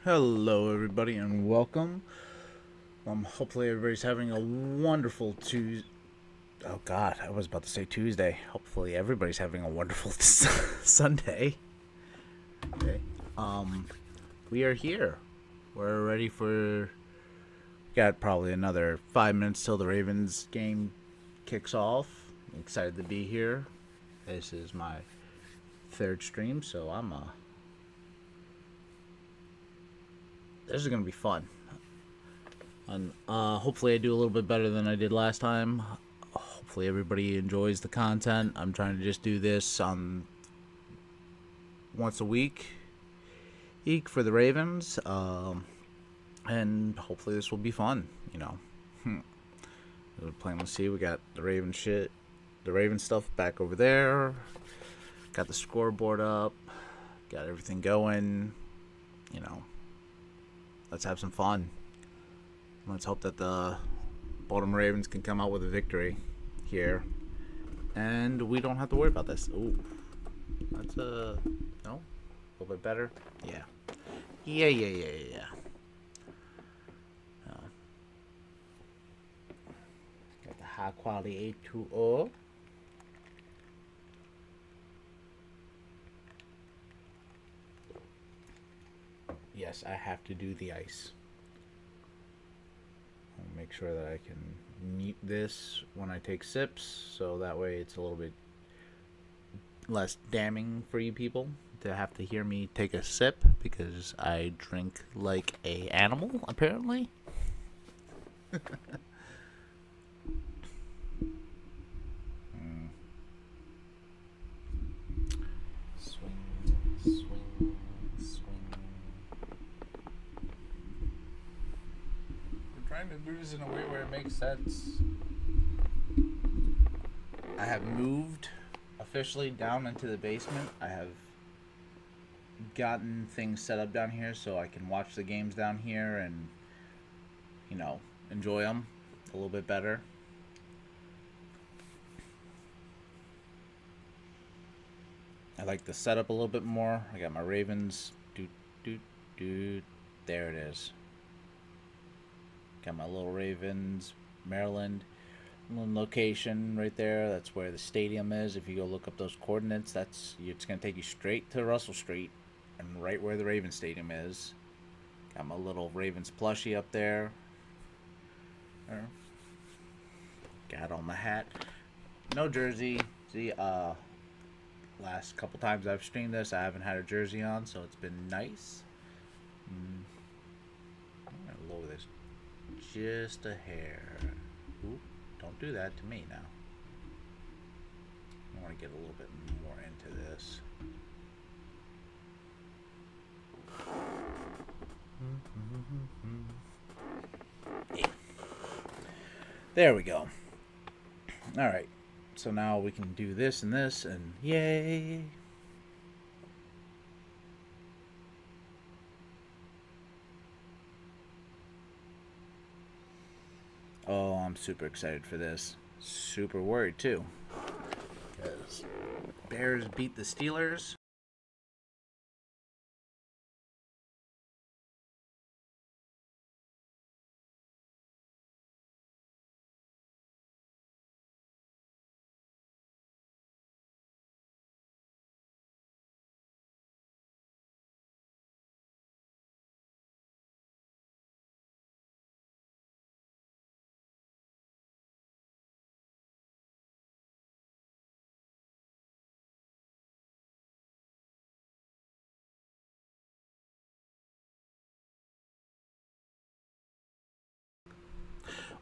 Hello, everybody, and welcome. Hopefully, everybody's having a wonderful Tuesday. Oh God, I was about to say Tuesday. Hopefully, everybody's having a wonderful Sunday. Okay. Um, we are here. We're ready for. Got probably another 5 minutes till the Ravens game kicks off. I'm excited to be here. This is my third stream, so this is gonna be fun. And hopefully I do a little bit better than I did last time. Hopefully everybody enjoys the content. I'm trying to just do this once a week for the Ravens. And hopefully this will be fun, you know. We're playing, let's see, we got the Raven stuff back over there. Got the scoreboard up. Got everything going. You know, let's have some fun. Let's hope that the Baltimore Ravens can come out with a victory here. And we don't have to worry about this. Ooh. That's no? A little bit better? Yeah. Yeah. Got the high quality A2O. Yes, I have to do the ice. I'll make sure that I can mute this when I take sips, so that way it's a little bit less damning for you people to have to hear me take a sip, because I drink like a animal, apparently. Swing. We're trying to do this in a way where it makes sense. I have moved officially down into the basement. I have gotten things set up down here so I can watch the games down here and, you know, enjoy them a little bit better. I like the setup a little bit more. I got my Ravens. There it is. Got my little Ravens, Maryland location right there. That's where the stadium is. If you go look up those coordinates, it's going to take you straight to Russell Street and right where the Ravens Stadium is. Got my little Ravens plushie up there. Got on the hat. No jersey. See, last couple times I've streamed this, I haven't had a jersey on, so it's been nice. I'm gonna lower this just a hair. Ooh, don't do that to me now. I want to get a little bit more into this. Yeah. There we go. Alright, so now we can do this and yay! Oh, I'm super excited for this. Super worried too. Because Bears beat the Steelers.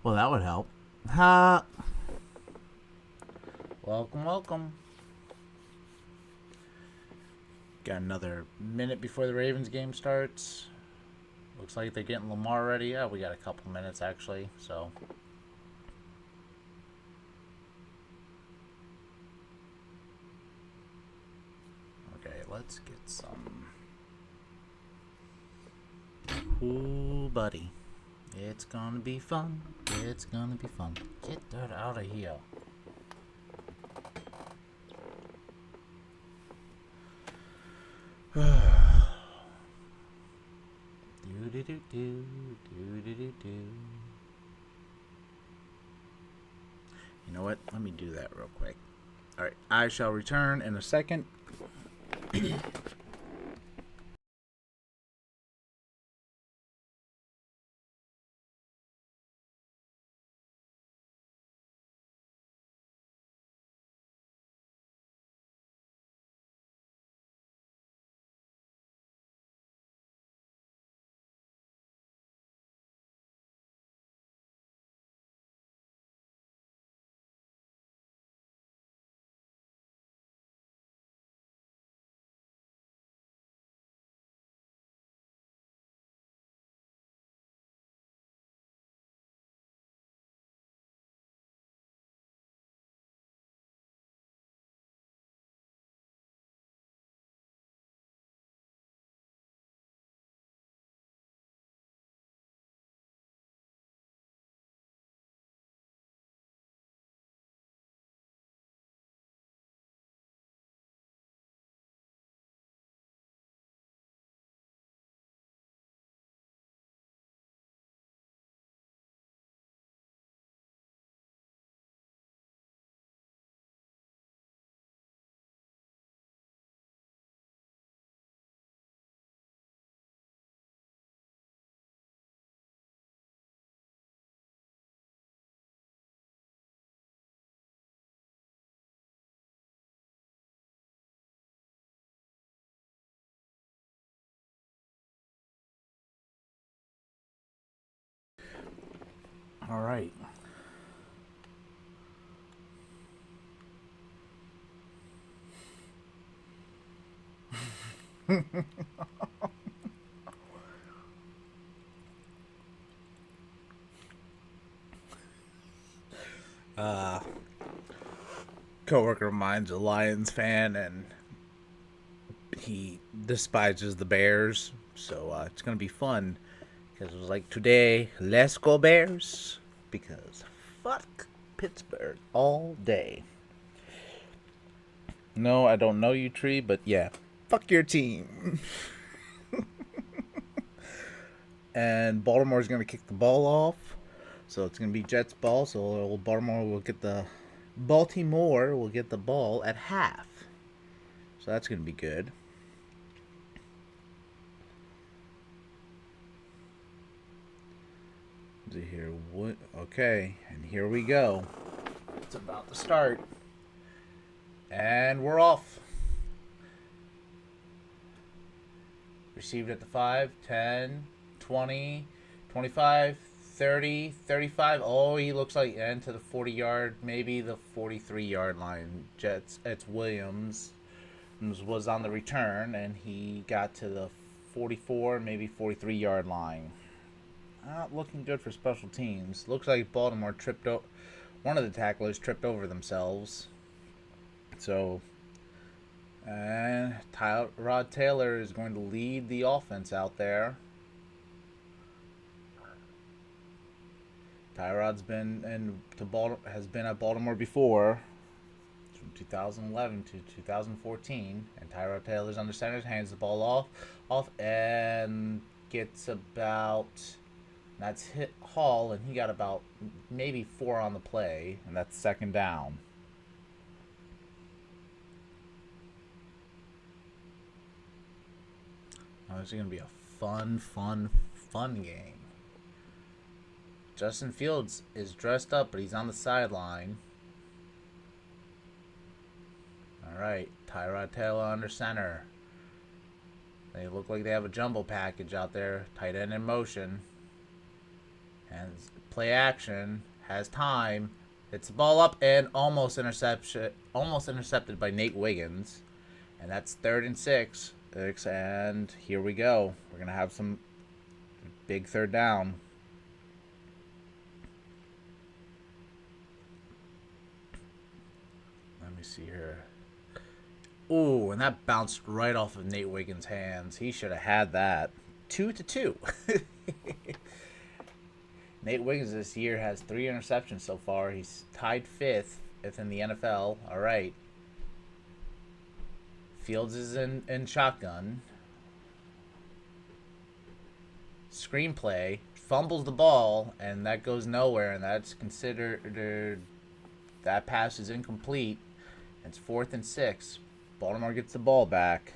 Well, that would help. Ha! Welcome. Got another minute before the Ravens game starts. Looks like they're getting Lamar ready. Yeah, we got a couple minutes actually, so. Okay, let's get some. Ooh, buddy. It's gonna be fun. Get that out of here. You know what? Let me do that real quick. All right, I shall return in a second. All right. Coworker of mine's a Lions fan, and he despises the Bears. So it's gonna be fun because it was like today, let's go Bears, because fuck Pittsburgh all day. No, I don't know you, Tree, but yeah, fuck your team. And Baltimore's gonna kick the ball off, so it's gonna be Jets ball. So Baltimore will get the ball at half. So that's gonna be good. Here, what? Okay, and here we go. It's about to start, and we're off. Received at the 5, 10, 20, 25, 30, 35. Oh, he looks like into the 40-yard, maybe the 43-yard line. Jets. It's Williams was on the return, and he got to the 44, maybe 43-yard line. Not looking good for special teams. Looks like Baltimore tripped over. One of the tacklers tripped over themselves. So, and Tyrod Taylor is going to lead the offense out there. Tyrod's has been at Baltimore before, from 2011 to 2014, and Tyrod Taylor's under center, hands the ball off, and gets about. That's hit Hall, and he got about maybe 4 on the play, and that's second down. Oh, this is going to be a fun game. Justin Fields is dressed up, but he's on the sideline. All right, Tyrod Taylor under center. They look like they have a jumbo package out there. Tight end in motion. And play action, has time, hits the ball up, and almost intercepted by Nate Wiggins. And that's 3rd and 6. And here we go. We're going to have some big third down. Let me see here. Ooh, and that bounced right off of Nate Wiggins' hands. He should have had that. 2-2. Nate Wiggins this year has 3 interceptions so far. He's tied 5th in the NFL. All right. Fields is in shotgun. screenplay, fumbles the ball, and that goes nowhere, and that's considered that pass is incomplete. It's 4th and 6. Baltimore gets the ball back.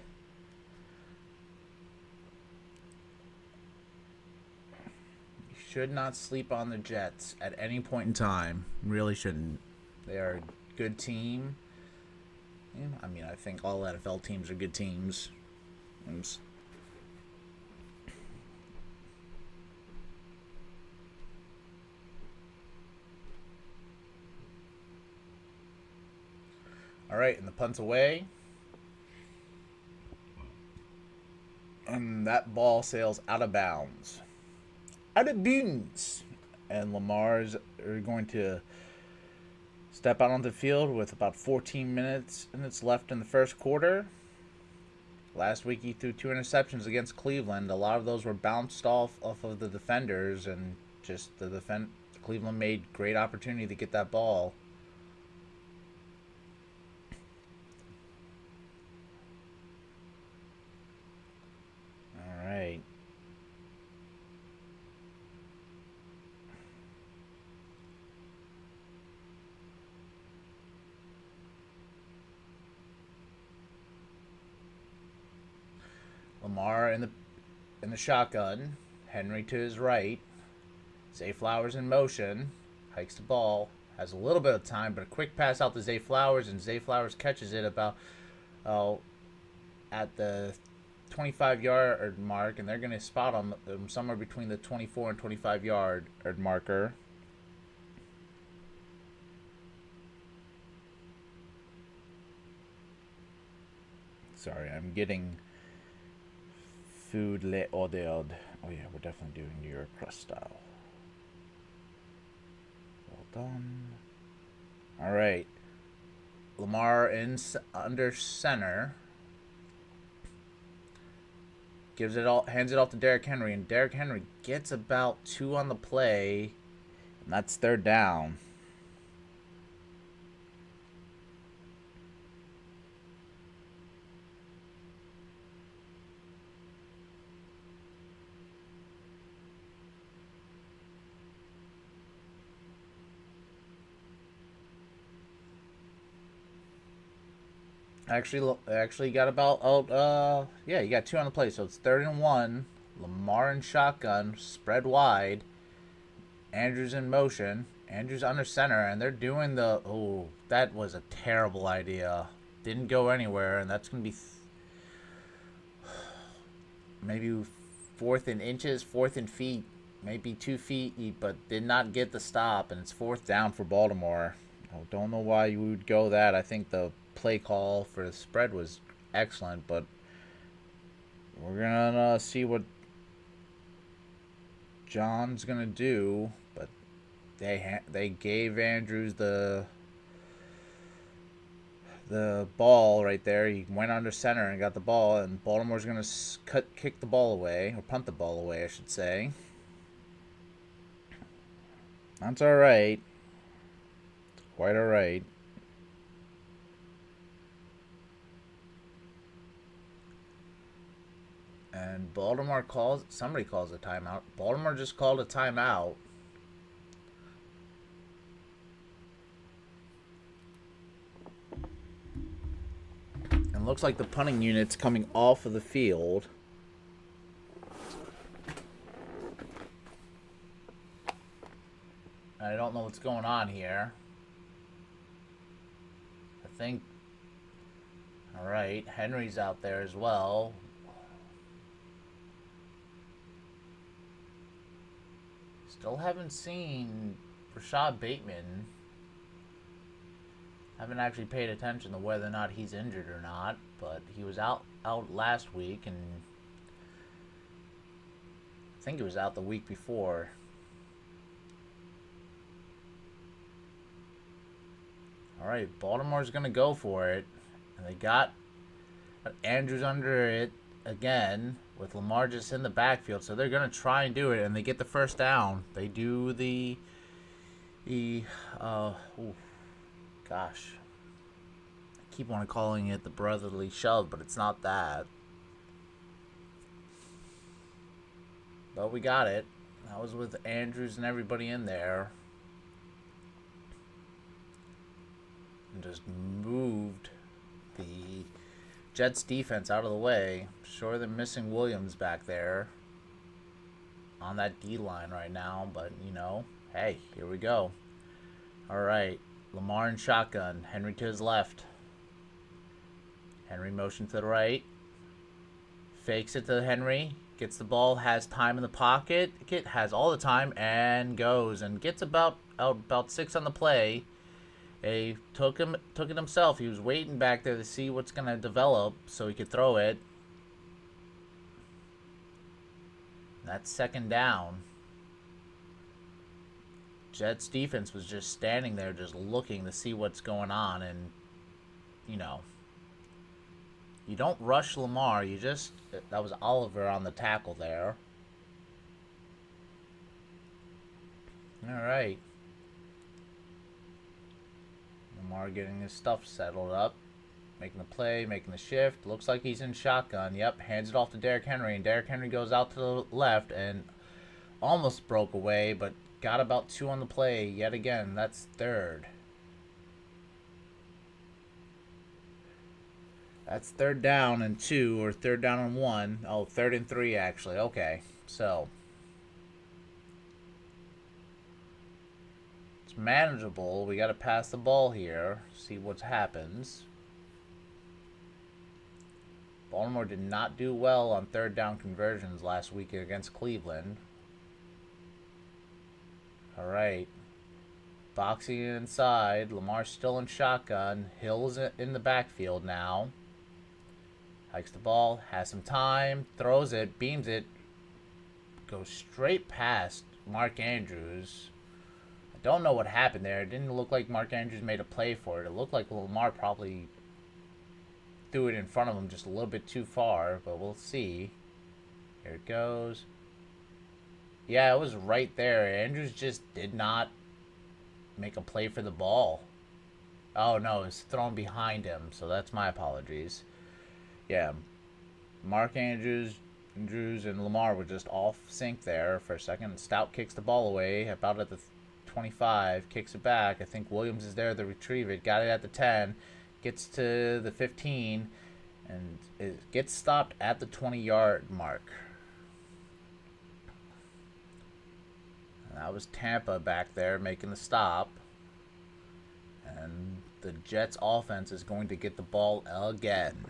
You should not sleep on the Jets at any point in time. Really shouldn't. They are a good team. I mean, I think all NFL teams are good teams. All right, and the punt's away. And that ball sails out of bounds. Out of bounds. And Lamar's are going to step out onto the field with about 14 minutes left in the first quarter. Last week he threw 2 interceptions against Cleveland. A lot of those were bounced off of the defenders, and just Cleveland made great opportunity to get that ball. All right. Lamar in the shotgun. Henry to his right. Zay Flowers in motion. Hikes the ball. Has a little bit of time, but a quick pass out to Zay Flowers, and Zay Flowers catches it about at the 25-yard mark, and they're going to spot him somewhere between the 24 and 25-yard marker. Sorry, I'm getting food le ordered. Oh yeah, we're definitely doing New York crust style. Well done. All right. Lamar under center. Hands it off to Derrick Henry, and Derrick Henry gets about 2 on the play, and that's 3rd down. Actually got about you got 2 on the play, so it's 3rd and 1. Lamar in shotgun, spread wide. Andrews in motion. Andrews under center, and they're doing that was a terrible idea. Didn't go anywhere, and that's gonna be maybe 4th in inches, 4th in feet, maybe 2 feet, but did not get the stop, and it's 4th down for Baltimore. I don't know why you would go that. I think the play call for the spread was excellent, but we're gonna see what John's gonna do. But they gave Andrews the ball right there. He went under center and got the ball, and Baltimore's gonna kick the ball away, or punt the ball away, I should say. That's all right. Quite all right. And somebody calls a timeout. Baltimore just called a timeout. And looks like the punting unit's coming off of the field. I don't know what's going on here. I think... Alright, Henry's out there as well. Still haven't seen Rashad Bateman. Haven't actually paid attention to whether or not he's injured or not, but he was out last week, and I think he was out the week before. Alright, Baltimore's going to go for it. And they got Andrews under it again with Lamar just in the backfield. So they're going to try and do it, and they get the first down. They do gosh. I keep on calling it the brotherly shove, but it's not that. But we got it. That was with Andrews and everybody in there. And just moved the Jets defense out of the way. Sure, they're missing Williams back there on that D line right now, but you know, hey, here we go. All right, Lamar in shotgun. Henry to his left. Henry motion to the right. Fakes it to Henry. Gets the ball. Has time in the pocket. Has all the time and goes and gets about 6 on the play. Took it himself. He was waiting back there to see what's gonna develop so he could throw it. That's second down. Jets defense was just standing there just looking to see what's going on, and you know, you don't rush Lamar. That was Oliver on the tackle there. All right. Lamar getting his stuff settled up. Making the play, making the shift. Looks like he's in shotgun. Yep, hands it off to Derrick Henry. And Derrick Henry goes out to the left and almost broke away, but got about 2 on the play yet again. That's third. That's third down and 2, or third down and 1. Oh, third and 3, actually. Okay, so it's manageable. We got to pass the ball here. See what happens. Baltimore did not do well on third down conversions last week against Cleveland. All right. Boxing inside. Lamar's still in shotgun. Hill's in the backfield now. Hikes the ball. Has some time. Throws it. Beams it. Goes straight past Mark Andrews. I don't know what happened there. It didn't look like Mark Andrews made a play for it. It looked like Lamar probably threw it in front of him just a little bit too far, but we'll see. Here it goes. Yeah, it was right there. Andrews just did not make a play for the ball. Oh, no, it's thrown behind him, so that's my apologies. Yeah, Mark Andrews and Lamar were just off sync there for a second. Stout kicks the ball away about at the 25, kicks it back. I think Williams is there to retrieve it. Got it at the 10. Gets to the 15, and it gets stopped at the 20-yard mark. And that was Tampa back there making the stop. And the Jets offense is going to get the ball again.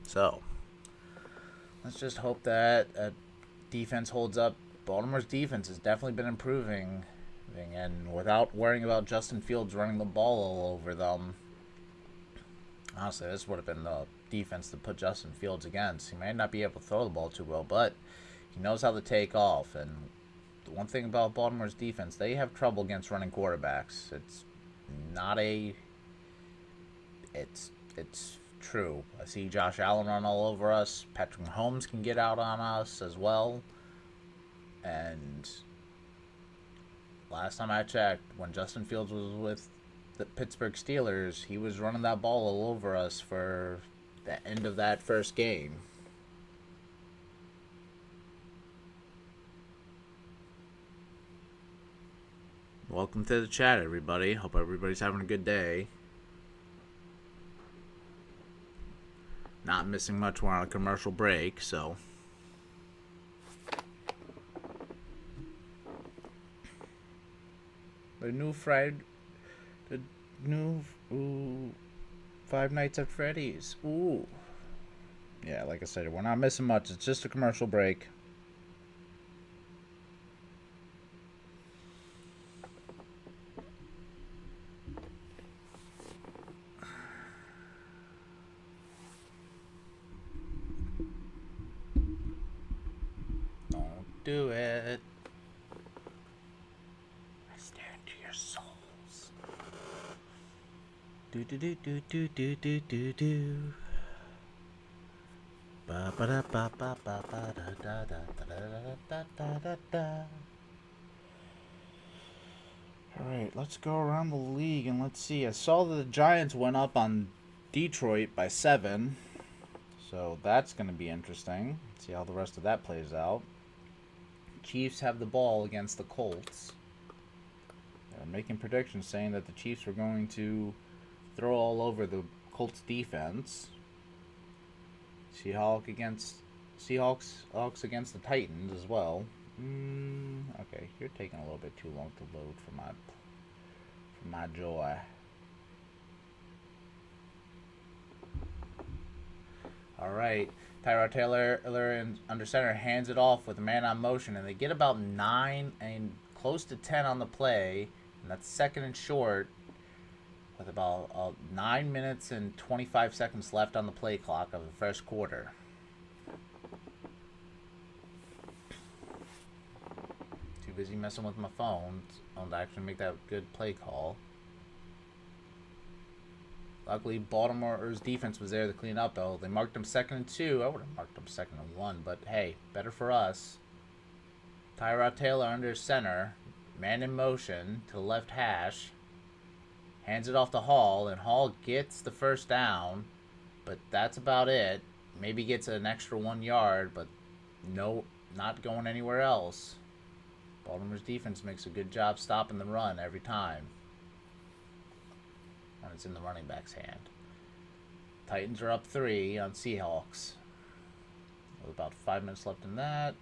So, let's just hope that defense holds up. Baltimore's defense has definitely been improving. And without worrying about Justin Fields running the ball all over them, honestly, this would have been the defense to put Justin Fields against. He may not be able to throw the ball too well, but he knows how to take off. And the one thing about Baltimore's defense, they have trouble against running quarterbacks. It's not a... It's true. I see Josh Allen run all over us. Patrick Mahomes can get out on us as well. And last time I checked, when Justin Fields was with the Pittsburgh Steelers, he was running that ball all over us for the end of that first game. Welcome to the chat, everybody. Hope everybody's having a good day. Not missing much. We're on a commercial break, so... The new Five Nights at Freddy's. Ooh. Yeah, like I said, we're not missing much. It's just a commercial break. Don't do it. I stare into your souls. Do do do do do do do do do. Ba ba da ba ba ba ba da da da da da da da. Alright, let's go around the league and let's see. I saw that the Giants went up on Detroit by 7. So that's going to be interesting. See how the rest of that plays out. Chiefs have the ball against the Colts. They're making predictions saying that the Chiefs were going to throw all over the Colts defense. Seahawks against the Titans as well. Okay, you're taking a little bit too long to load for my joy. All right, Tyrod Taylor under center hands it off with a man on motion, and they get about 9 and close to 10 on the play, and that's second and short with about 9 minutes and 25 seconds left on the play clock of the first quarter. Too busy messing with my phone to actually make that good play call. Luckily, Baltimore's defense was there to clean up, though. They marked them 2nd and 2. I would have marked them 2nd and 1, but hey, better for us. Tyrod Taylor under center, man in motion to the left hash, hands it off to Hall, and Hall gets the first down, but that's about it. Maybe gets an extra 1 yard, but no, not going anywhere else. Baltimore's defense makes a good job stopping the run every time. And it's in the running back's hand. Titans are up 3 on Seahawks. With about 5 minutes left in that.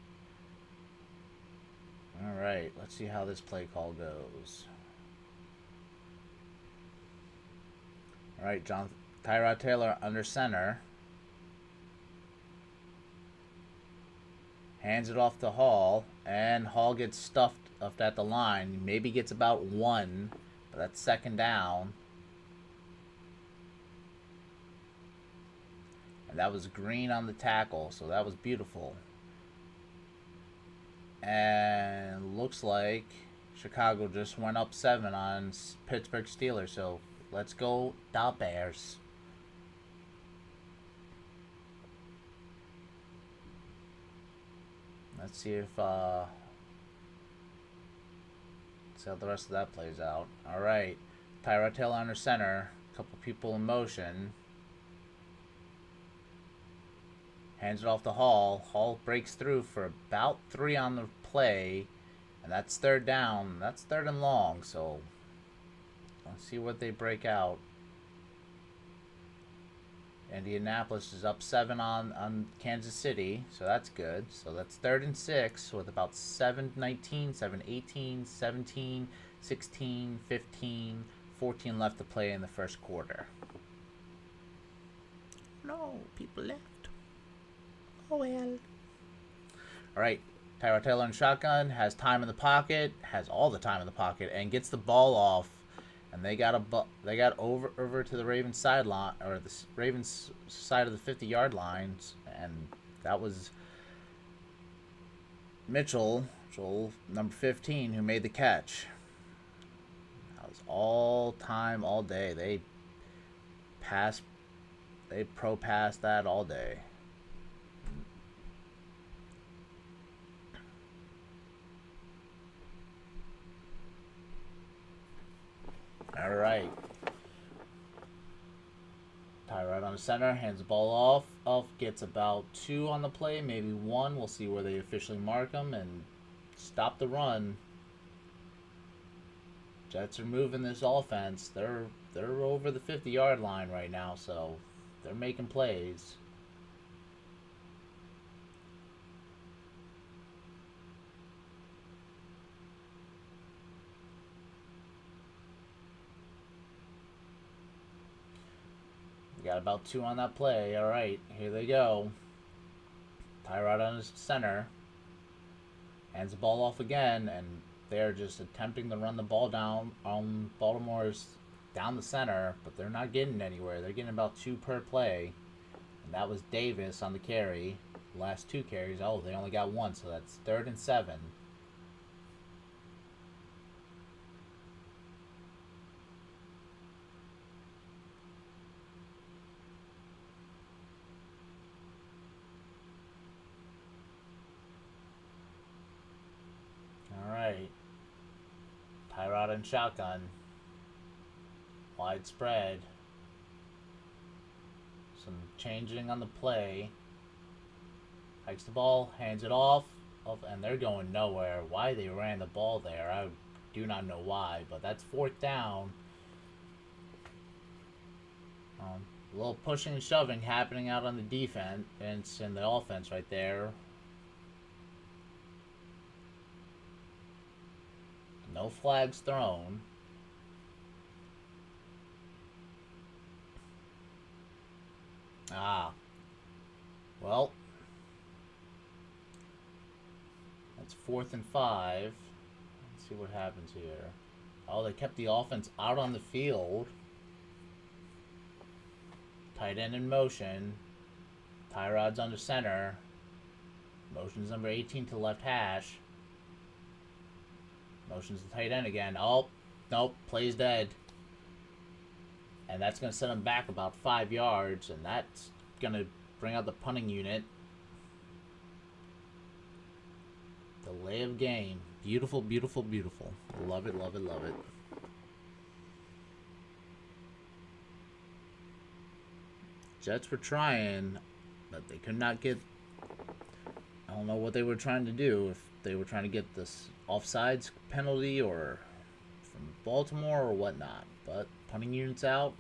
Alright, let's see how this play call goes. Alright, Tyrod Taylor under center. Hands it off to Hall. And Hall gets stuffed up at the line. Maybe gets about 1. But that's second down. And that was Green on the tackle, so that was beautiful. And looks like Chicago just went up 7 on Pittsburgh Steelers, so let's go the Bears. Let's see if see how the rest of that plays out. Alright, Tyrod Taylor under center, a couple people in motion. Hands it off to Hall. Hall breaks through for about 3 on the play. And that's third down. That's third and long. So let's see what they break out. Indianapolis is up 7 on Kansas City. So that's good. So that's 3rd and 6 with about 7:19, 7:18, 17, 16, 15, 14 left to play in the first quarter. No, people left. Oh well. Alright, Tyrod Taylor in shotgun, has time in the pocket, has all the time in the pocket, and gets the ball off. And they got over to the Ravens sideline, or the Ravens side of the 50-yard lines, and that was Mitchell, number 15, who made the catch. That was all time, all day. They pro-passed that all day. Alright. Tyrod on the center, hands the ball off. Gets about 2 on the play, maybe 1. We'll see where they officially mark them and stop the run. Jets are moving this offense. They're over the 50-yard line right now, so they're making plays. Got about 2 on that play. Alright, here they go. Tyrod on his center. Hands the ball off again, and they're just attempting to run the ball down on Baltimore's down the center, but they're not getting anywhere. They're getting about 2 per play. And that was Davis on the carry. Last 2 carries. Oh, they only got 1, so that's 3rd and 7. Alright. Tyrod and shotgun. Wide spread. Some changing on the play. Hikes the ball, hands it off. and they're going nowhere. Why they ran the ball there, I do not know why, but that's fourth down. A little pushing and shoving happening out on the defense and the offense right there. No flags thrown. Ah. Well. That's 4th and 5. Let's see what happens here. Oh, they kept the offense out on the field. Tight end in motion. Tyrod's under center. Motion's number 18 to left hash. Motion's the tight end again. Oh, nope, play's dead. And that's going to set him back about 5 yards, and that's going to bring out the punting unit. Delay of game. Beautiful, beautiful, beautiful. Love it, love it, love it. Jets were trying, but they could not get... I don't know what they were trying to do. If they were trying to get this offsides penalty or from Baltimore or whatnot. But punting unit's out.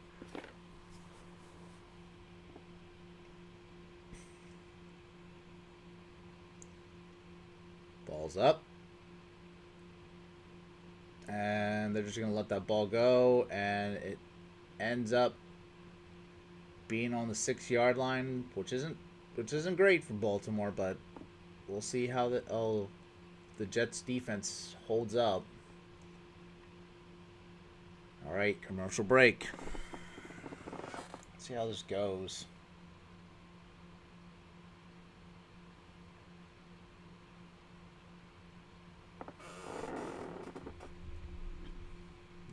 Ball's up. And they're just going to let that ball go. And it ends up being on the 6-yard line, which isn't great for Baltimore, but we'll see how the Jets defense holds up. All right, commercial break. Let's see how this goes.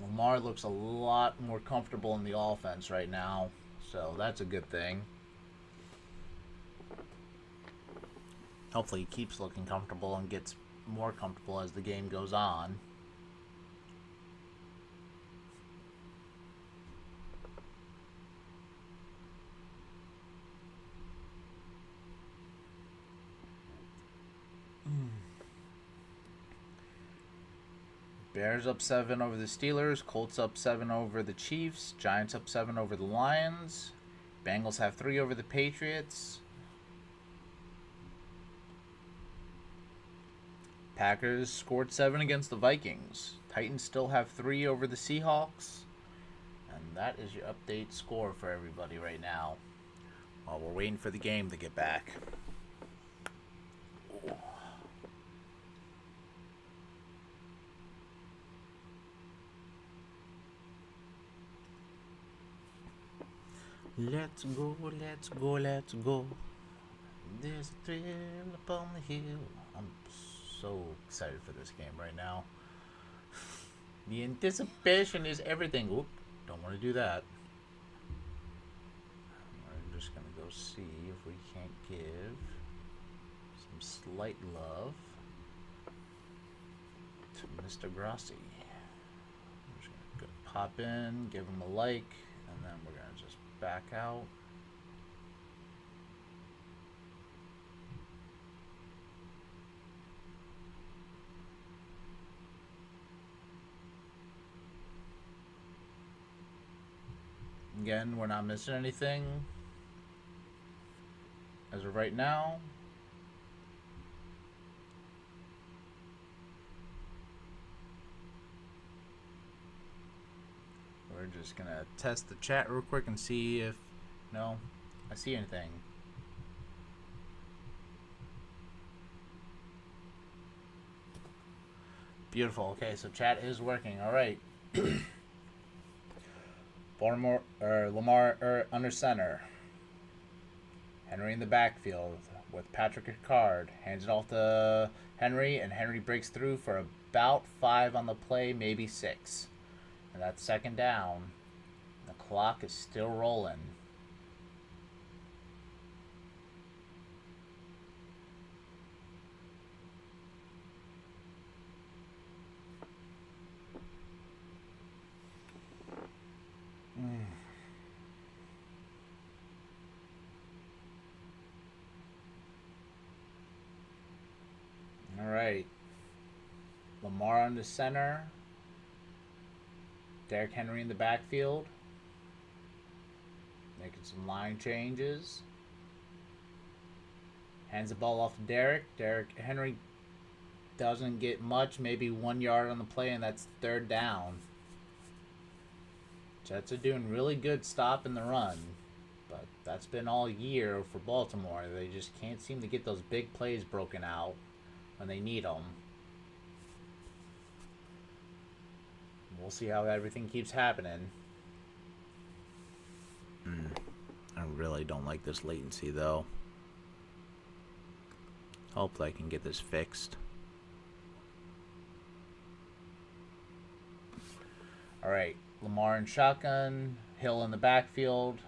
Lamar looks a lot more comfortable in the offense right now, so that's a good thing. Hopefully he keeps looking comfortable and gets more comfortable as the game goes on. Bears up 7 over the Steelers. Colts up 7 over the Chiefs. Giants up 7 over the Lions. Bengals have 3 over the Patriots. Packers scored 7 against the Vikings. Titans still have 3 over the Seahawks. And that is your update score for everybody right now, while we're waiting for the game to get back. Let's go, let's go, let's go. There's a thrill upon the hill. I'm so excited for this game right now. The anticipation is everything. Oop, don't want to do that. We're just going to go see if we can't give some slight love to Mr. Grassi. I'm just going to pop in, give him a like, and then we're going to just back out. Again, we're not missing anything as of right now. We're just gonna test the chat real quick and see if I see anything. Beautiful. Okay, so chat is working. All right. Lamar under center. Henry in the backfield with Patrick Ricard. Hands it off to Henry, and Henry breaks through for about 5 on the play, maybe 6. And that's 2nd down. The clock is still rolling. All right. Lamar on the center. Derrick Henry in the backfield. Making some line changes. Hands the ball off to Derrick. Derrick Henry doesn't get much, maybe 1 yard on the play, and that's third down. Jets are doing really good stopping the run, but that's been all year for Baltimore. They just can't seem to get those big plays broken out when they need them. We'll see how everything keeps happening. I really don't like this latency, though. Hope I can get this fixed. All right, Lamar in shotgun, Hill in the backfield.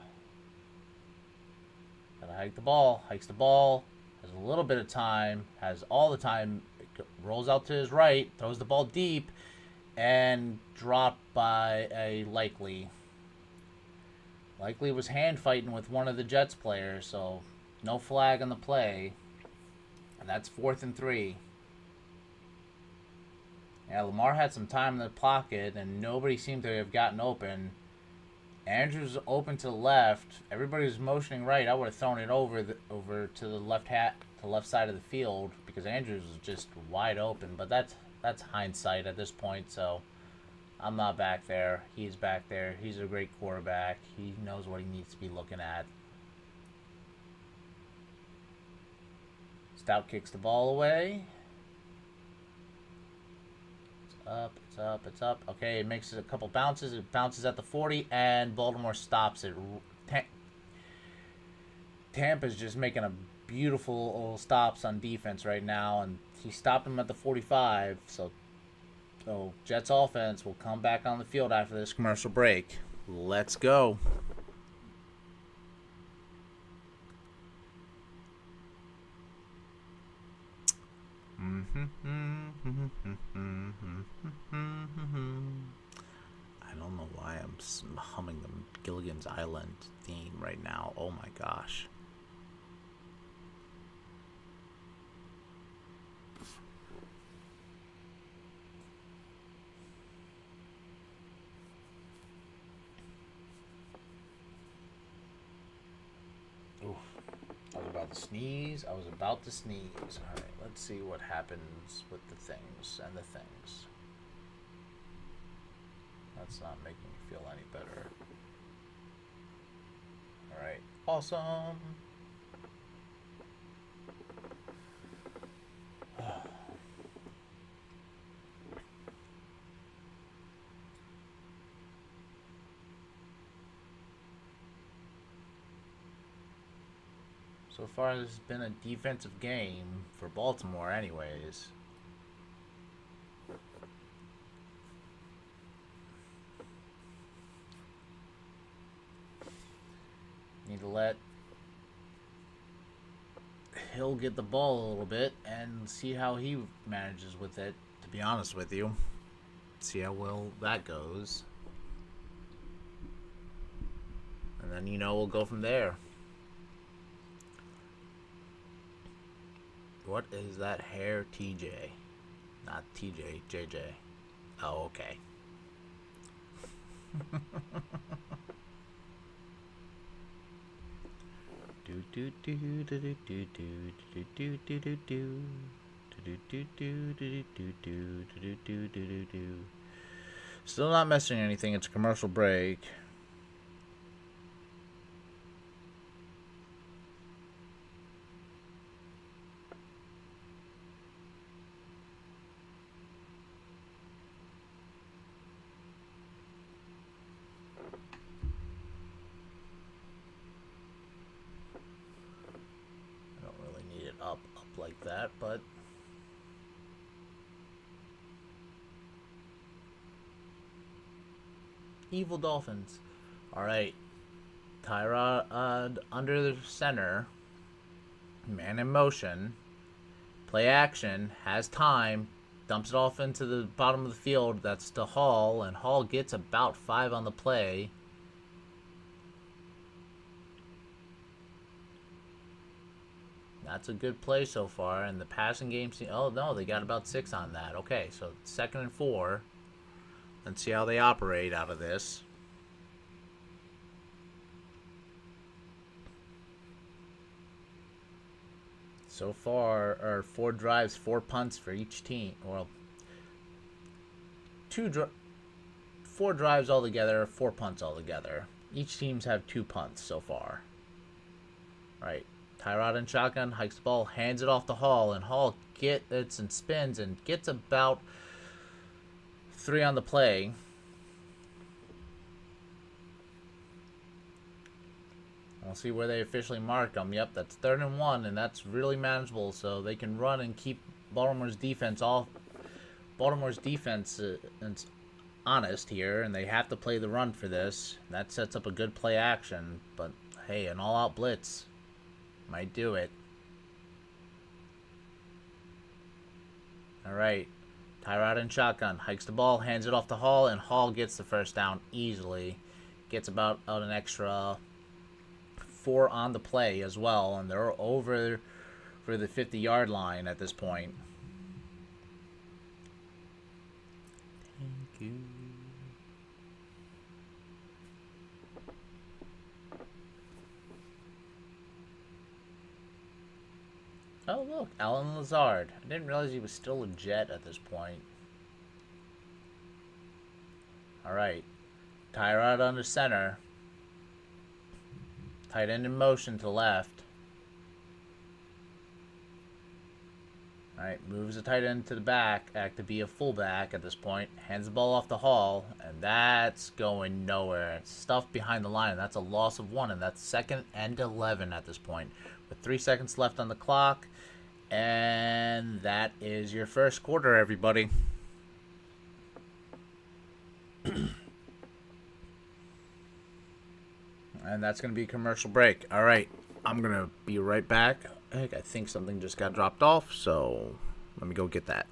Gotta hike the ball. Hikes the ball. Has a little bit of time. Has all the time. Rolls out to his right. Throws the ball deep. And dropped by a Likely. Likely was hand fighting with one of the Jets players, so no flag on the play. And that's 4th and 3. Yeah, Lamar had some time in the pocket, and nobody seemed to have gotten open. Andrews open to the left. Everybody was motioning right. I would have thrown it over to the left side of the field because Andrews was just wide open. But that's hindsight at this point. So I'm not back there. He's back there. He's a great quarterback. He knows what he needs to be looking at. Stout kicks the ball away. It's up. Okay, it makes it a couple bounces. It bounces at the 40, and Baltimore stops it. Tampa's just making a beautiful stops on defense right now, and he stopped him at the 45. So Jets offense will come back on the field after this commercial break. Let's go. I don't know why I'm humming the Gilligan's Island theme right now. Oh my gosh. Oof. I was about to sneeze. Alright, let's see what happens with the things and the things. That's not making me feel any better. Alright, awesome. So far, this has been a defensive game for Baltimore anyways. Need to let Hill get the ball a little bit and see how he manages with it, to be honest with you. See how well that goes. And then, we'll go from there. What is that hair, TJ? Not TJ, JJ. Oh, okay. Still not missing anything. It's a commercial break. Up like that, but evil Dolphins. All right, Tyrod under the center, man in motion, play action, has time, dumps it off into the bottom of the field. That's to Hall, and Hall gets about 5 on the play. That's a good play so far. And the passing game, oh no, they got about 6 on that. Okay, so 2nd and 4. Let's see how they operate out of this. So far, 4 drives, 4 punts for each team. Well, 4 drives altogether, 4 punts altogether. Each team's have 2 punts so far. Right. Tyrod in shotgun, hikes the ball, hands it off to Hall, and Hall gets and spins and gets about 3 on the play. We'll see where they officially mark them. Yep, that's 3rd and 1, and that's really manageable, so they can run and keep Baltimore's defense off. Baltimore's defense is honest here, and they have to play the run for this. That sets up a good play action, but hey, an all-out blitz might do it. All right, Tyrod in shotgun, hikes the ball, hands it off to Hall, and Hall gets the 1st down easily. Gets about an extra 4 on the play as well, and they're over for the 50-yard line at this point. Thank you. Oh, look, Allen Lazard. I didn't realize he was still a Jet at this point. All right, Tyrod under center. Tight end in motion to left. Alright, moves the tight end to the back, act to be a fullback at this point. Hands the ball off to Hall, and that's going nowhere. It's stuffed behind the line. That's a loss of 1, and that's 2nd and 11 at this point. With 3 seconds left on the clock. And that is your first quarter, everybody. And that's going to be a commercial break. All right, I'm going to be right back. I think something just got dropped off, so let me go get that.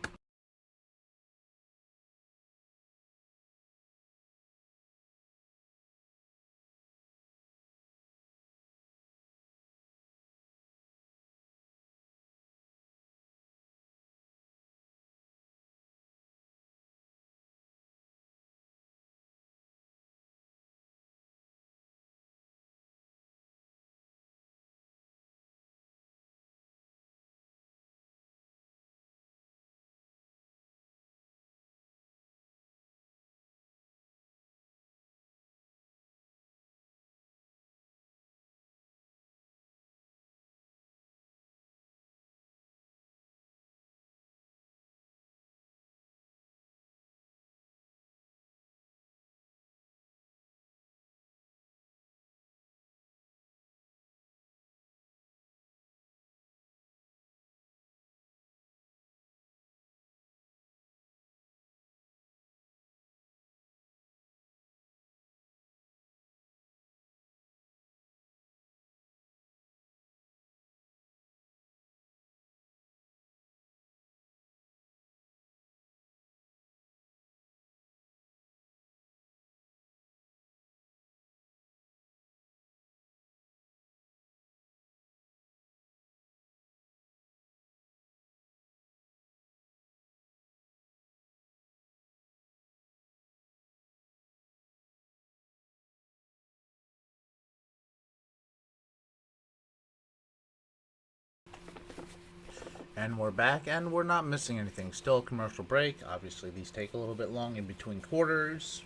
And we're back, and we're not missing anything. Still a commercial break. Obviously, these take a little bit long in between quarters.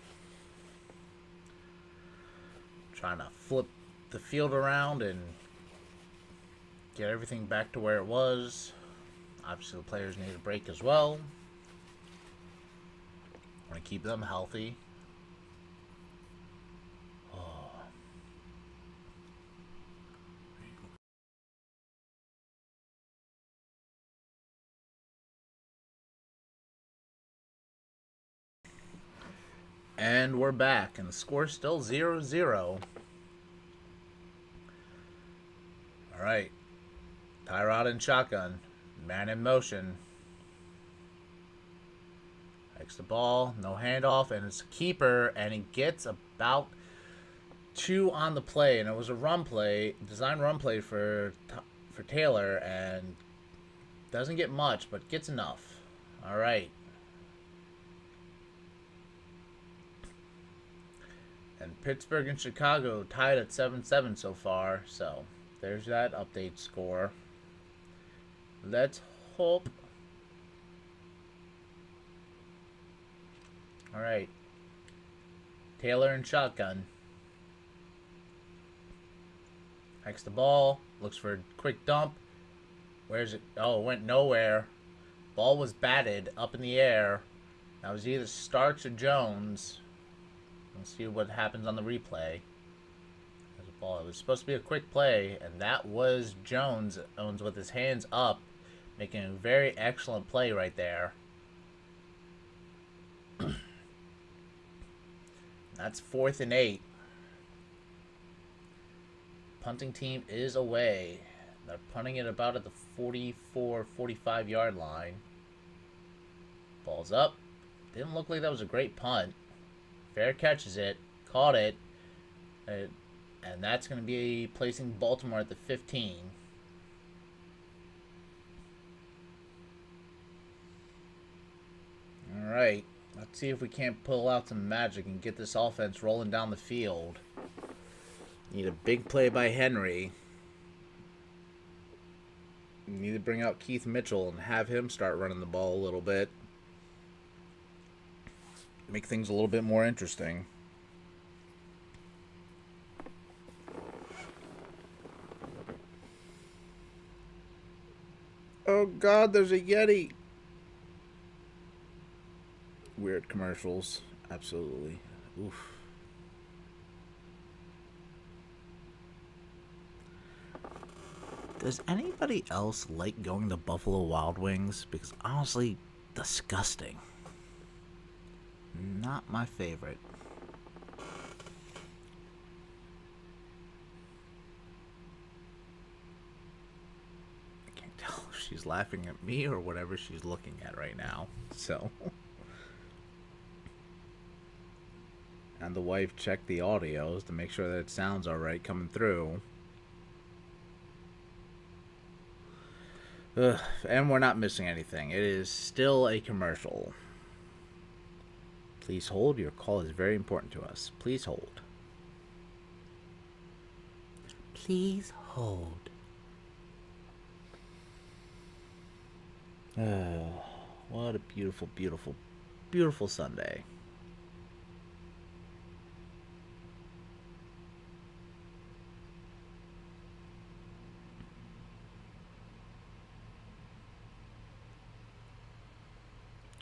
Trying to flip the field around and get everything back to where it was. Obviously, the players need a break as well. Want to keep them healthy. And we're back, and the score's still 0-0. Alright. Tyrod in shotgun. Man in motion. Takes the ball, no handoff, and it's a keeper, and he gets about 2 on the play, and it was a run play, design run play for for Taylor, and doesn't get much, but gets enough. All right. And Pittsburgh and Chicago tied at 7-7 so far, so there's that update score. Let's hope. All right. Taylor and shotgun. Hikes the ball. Looks for a quick dump. Where's it? Oh, it went nowhere. Ball was batted up in the air. That was either Starks or Jones. Let's see what happens on the replay. There's a ball. It was supposed to be a quick play, and that was Jones. Owens with his hands up, making a very excellent play right there. That's 4th and 8. Punting team is away. They're punting it about at the 44, 45 yard line. Ball's up. Didn't look like that was a great punt. Fair catches it. Caught it. And that's going to be placing Baltimore at the 15. All right. Let's see if we can't pull out some magic and get this offense rolling down the field. Need a big play by Henry. Need to bring out Keith Mitchell and have him start running the ball a little bit. Make things a little bit more interesting. Oh God, there's a Yeti. Weird commercials. Absolutely. Oof. Does anybody else like going to Buffalo Wild Wings? Because honestly, disgusting. Not my favorite. I can't tell if she's laughing at me or whatever she's looking at right now. So. And the wife checked the audios to make sure that it sounds alright coming through. Ugh, and we're not missing anything. It is still a commercial. Please hold. Your call is very important to us. Please hold. Please hold. What a beautiful, beautiful, beautiful Sunday.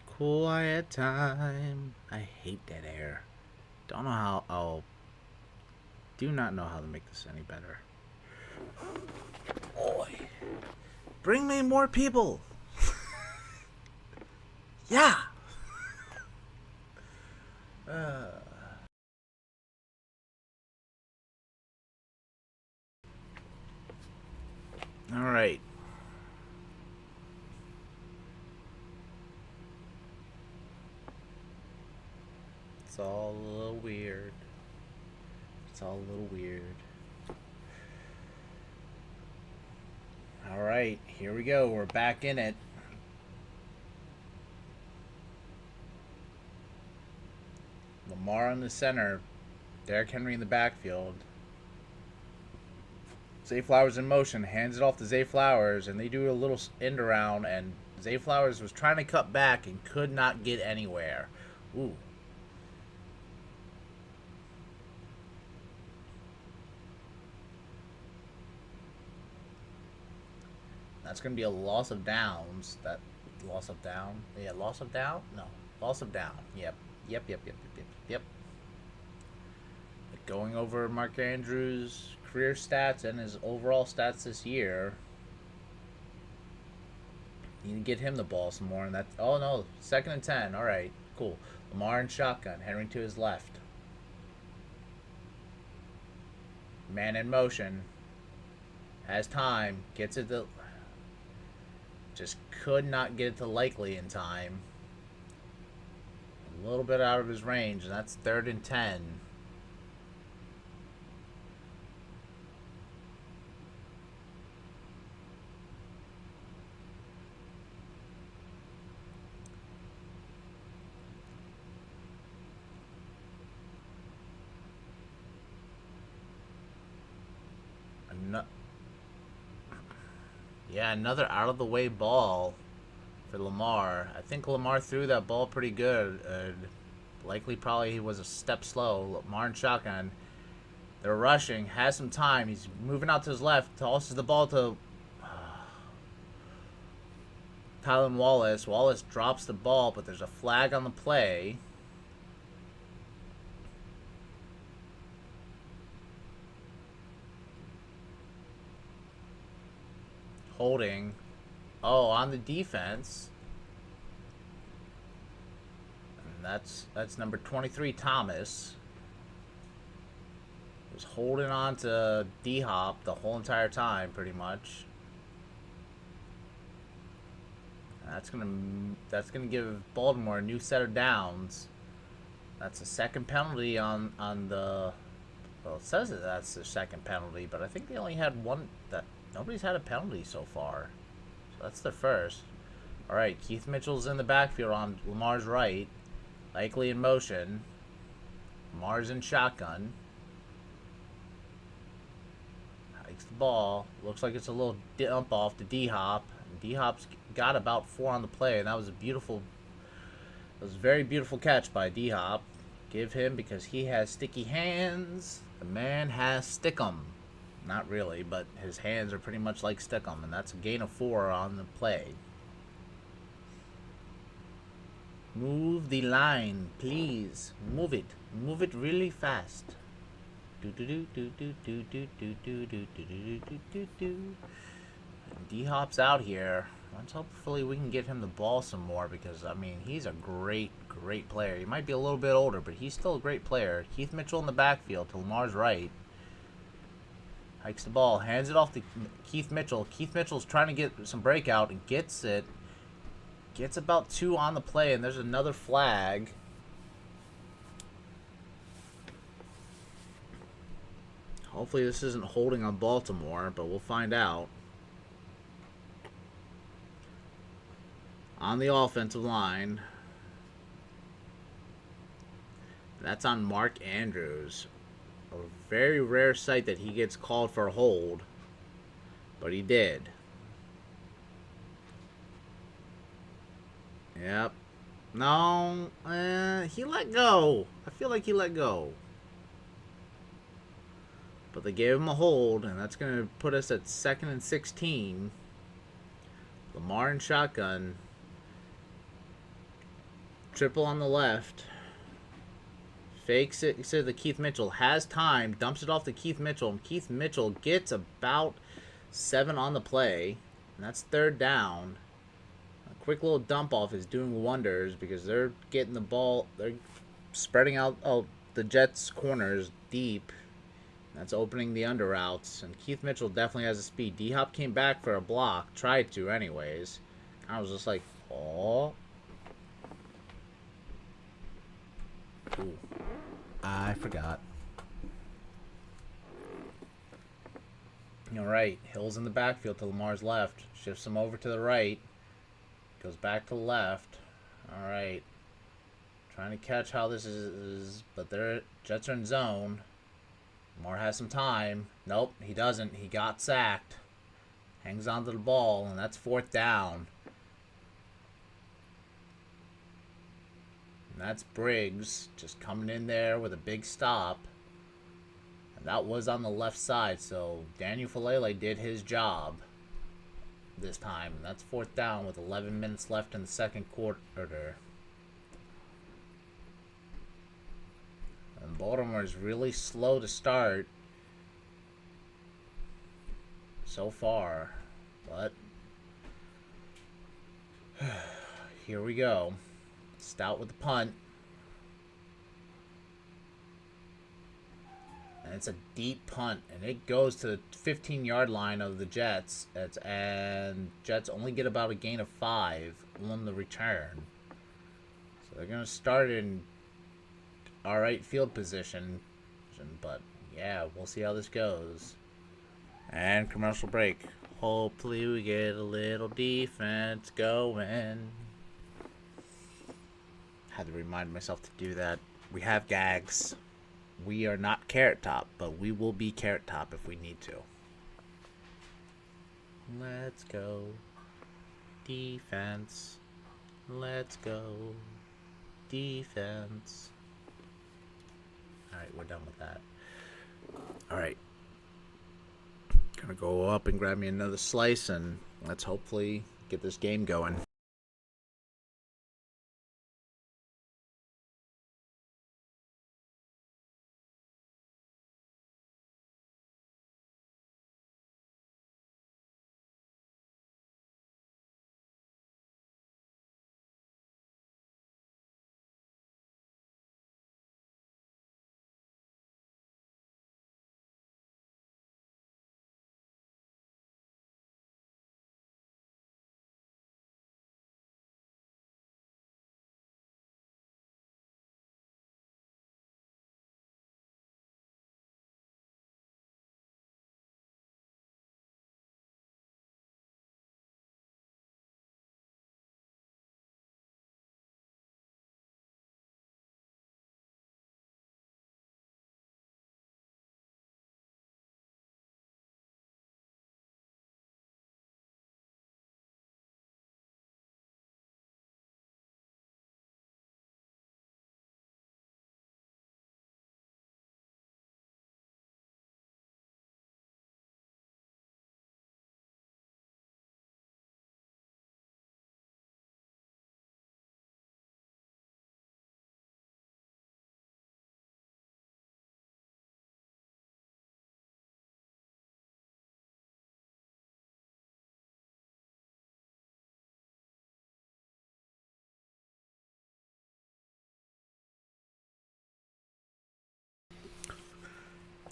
Quiet time. I hate dead air. Don't know how. Oh, do not know how to make this any better. Boy, bring me more people. Yeah. All right. It's all a little weird. It's all a little weird. Alright, here we go. We're back in it. Lamar in the center. Derrick Henry in the backfield. Zay Flowers in motion. Hands it off to Zay Flowers, and they do a little end around, and Zay Flowers was trying to cut back and could not get anywhere. Ooh. That's going to be a loss of downs. That loss of down? Yeah, loss of down? No. Loss of down. Yep. Yep. Going over Mark Andrews' career stats and his overall stats this year. You need to get him the ball some more. And that. Oh, no. 2nd and 10. All right. Cool. Lamar in shotgun. Henry to his left. Man in motion. Has time. Gets it to... Just could not get it to Likely in time. A little bit out of his range, and that's 3rd and 10. Yeah, another out of the way ball for Lamar. I think Lamar threw that ball pretty good. Likely, probably he was a step slow. Lamar in shotgun. They're rushing. Has some time. He's moving out to his left. Tosses the ball to Tylan Wallace. Wallace drops the ball, but there's a flag on the play. Holding. Oh, on the defense. And that's number 23, Thomas. Was holding on to D-Hop the whole entire time, pretty much. That's gonna give Baltimore a new set of downs. That's a second penalty on the. Well, it says that that's the second penalty, but I think they only had one. That nobody's had a penalty so far, so that's their first. All right, Keith Mitchell's in the backfield on Lamar's right, likely in motion. Lamar's in shotgun. Hikes the ball. Looks like it's a little dump off to D-Hop. D-Hop's got about 4 on the play, and that was a very beautiful catch by D-Hop. Give him, because he has sticky hands. The man has stickum. Not really, but his hands are pretty much like stickum, and that's a gain of 4 on the play. Move the line, please. Move it. Move it really fast. D-Hop's out here. Let's hopefully we can get him the ball some more, because I mean he's a great player. He might be a little bit older, but he's still a great player. Keith Mitchell in the backfield to Lamar's right. Hikes the ball, hands it off to Keith Mitchell. Keith Mitchell's trying to get some breakout and gets it. Gets about 2 on the play, and there's another flag. Hopefully this isn't holding on Baltimore, but we'll find out. On the offensive line. That's on Mark Andrews. A very rare sight that he gets called for a hold. But he did. Yep. No. He let go. I feel like he let go. But they gave him a hold, and that's going to put us at 2nd and 16. Lamar in shotgun. Triple on the left. Fakes it to Keith Mitchell. Has time. Dumps it off to Keith Mitchell. And Keith Mitchell gets about 7 on the play. And that's 3rd down. A quick little dump off is doing wonders, because they're getting the ball. They're spreading out the Jets' corners deep. That's opening the under routes. And Keith Mitchell definitely has the speed. D-Hop came back for a block. Tried to anyways. I was just like, oh. Ooh. I forgot. Alright, Hill's in the backfield to Lamar's left. Shifts him over to the right. Goes back to the left. Alright. Trying to catch how this is, but their Jets are in zone. Lamar has some time. Nope, he doesn't. He got sacked. Hangs onto the ball, and that's 4th down. And that's Briggs just coming in there with a big stop. And that was on the left side, so Daniel Falele did his job this time. And that's 4th down with 11 minutes left in the second quarter. And Baltimore is really slow to start so far. But here we go. Stout with the punt. And it's a deep punt. And it goes to the 15-yard line of the Jets. And Jets only get about a gain of 5 on the return. So they're going to start in alright field position. But yeah, we'll see how this goes. And commercial break. Hopefully we get a little defense going. Had to remind myself to do that. We have gags. We are not Carrot Top, but we will be Carrot Top if we need to. Let's go. Defense. Let's go. Defense. Alright, we're done with that. Alright. Gonna go up and grab me another slice, and let's hopefully get this game going.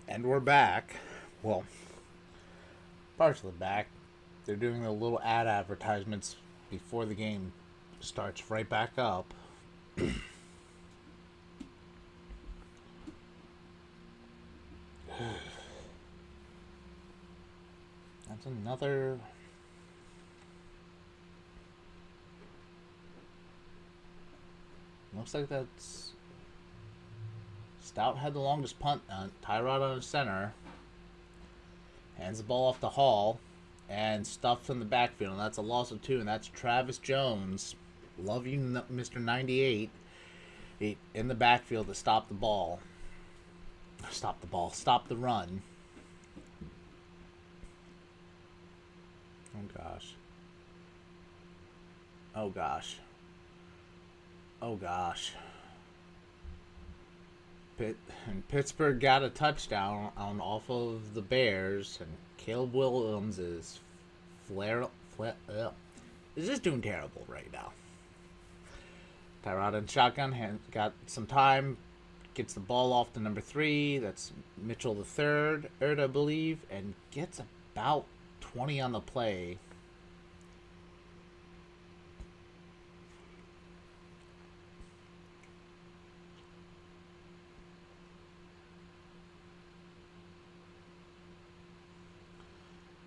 And we're back. Well, partially back. They're doing the little ad advertisements before the game starts right back up. That's another. Looks like that's. Stout had the longest punt. Tyrod on the center. Hands the ball off to Hall. And stuffed in the backfield. And that's a loss of 2. And that's Travis Jones. Love you, Mr. 98. In the backfield to stop the ball. Stop the ball. Stop the run. Oh, gosh. Oh, gosh. Oh, gosh. Pittsburgh got a touchdown on off of the Bears, and Caleb Williams is is just doing terrible right now. Tyrod in shotgun got some time, gets the ball off to number 3. That's Mitchell the third, I believe, and gets about 20 on the play.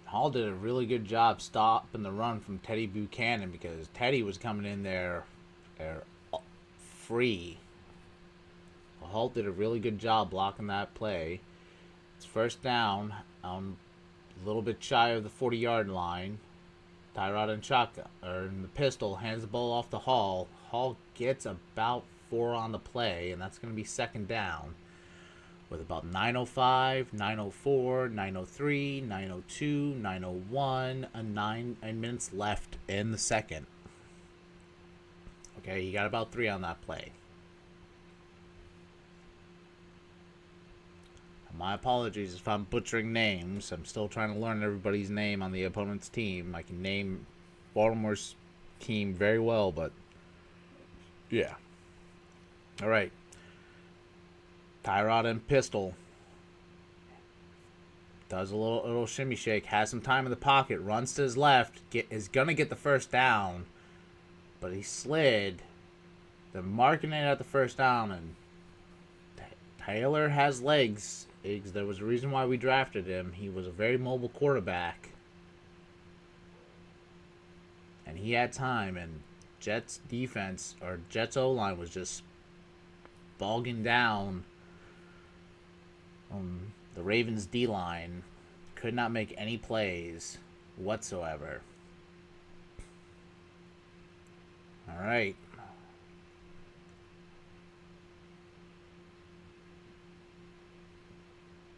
Hall did a really good job stopping the run from Teddy Buchanan because Teddy was coming in there free. Hall did a really good job blocking that play. It's first down, a little bit shy of the 40-yard line. Tyrod in shotgun, or in the pistol, hands the ball off to Hall. Hall gets about 4 on the play, and that's going to be second down. With about 9:05, 9:04, 9:03, 9:02, 9:01, and 9 minutes left in the second. Okay, you got about 3 on that play. My apologies if I'm butchering names. I'm still trying to learn everybody's name on the opponent's team. I can name Baltimore's team very well, but yeah. All right. Tyrod and pistol. Does a little shimmy shake. Has some time in the pocket. Runs to his left. Is going to get the first down. But he slid. They're marking it at the first down. And Taylor has legs. There was a reason why we drafted him. He was a very mobile quarterback. And he had time. And Jets defense, or Jets O-line, was just bogging down the Ravens D-line. Could not make any plays. whatsoever. All right.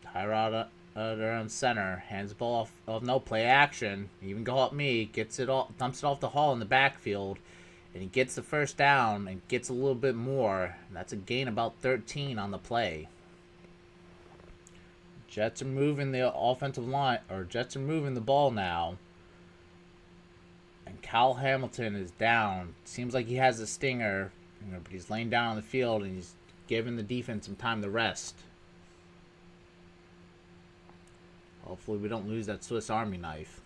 Tyrod around center, hands the ball off. Oh no, play action. Even go up me, gets it all, dumps it off the Hall in the backfield, and he gets the first down and gets a little bit more. That's a gain about 13 on the play. Jets are moving the offensive line, or Jets are moving the ball now. And Kyle Hamilton is down. Seems like he has a stinger, but he's laying down on the field and he's giving the defense some time to rest. Hopefully we don't lose that Swiss Army knife.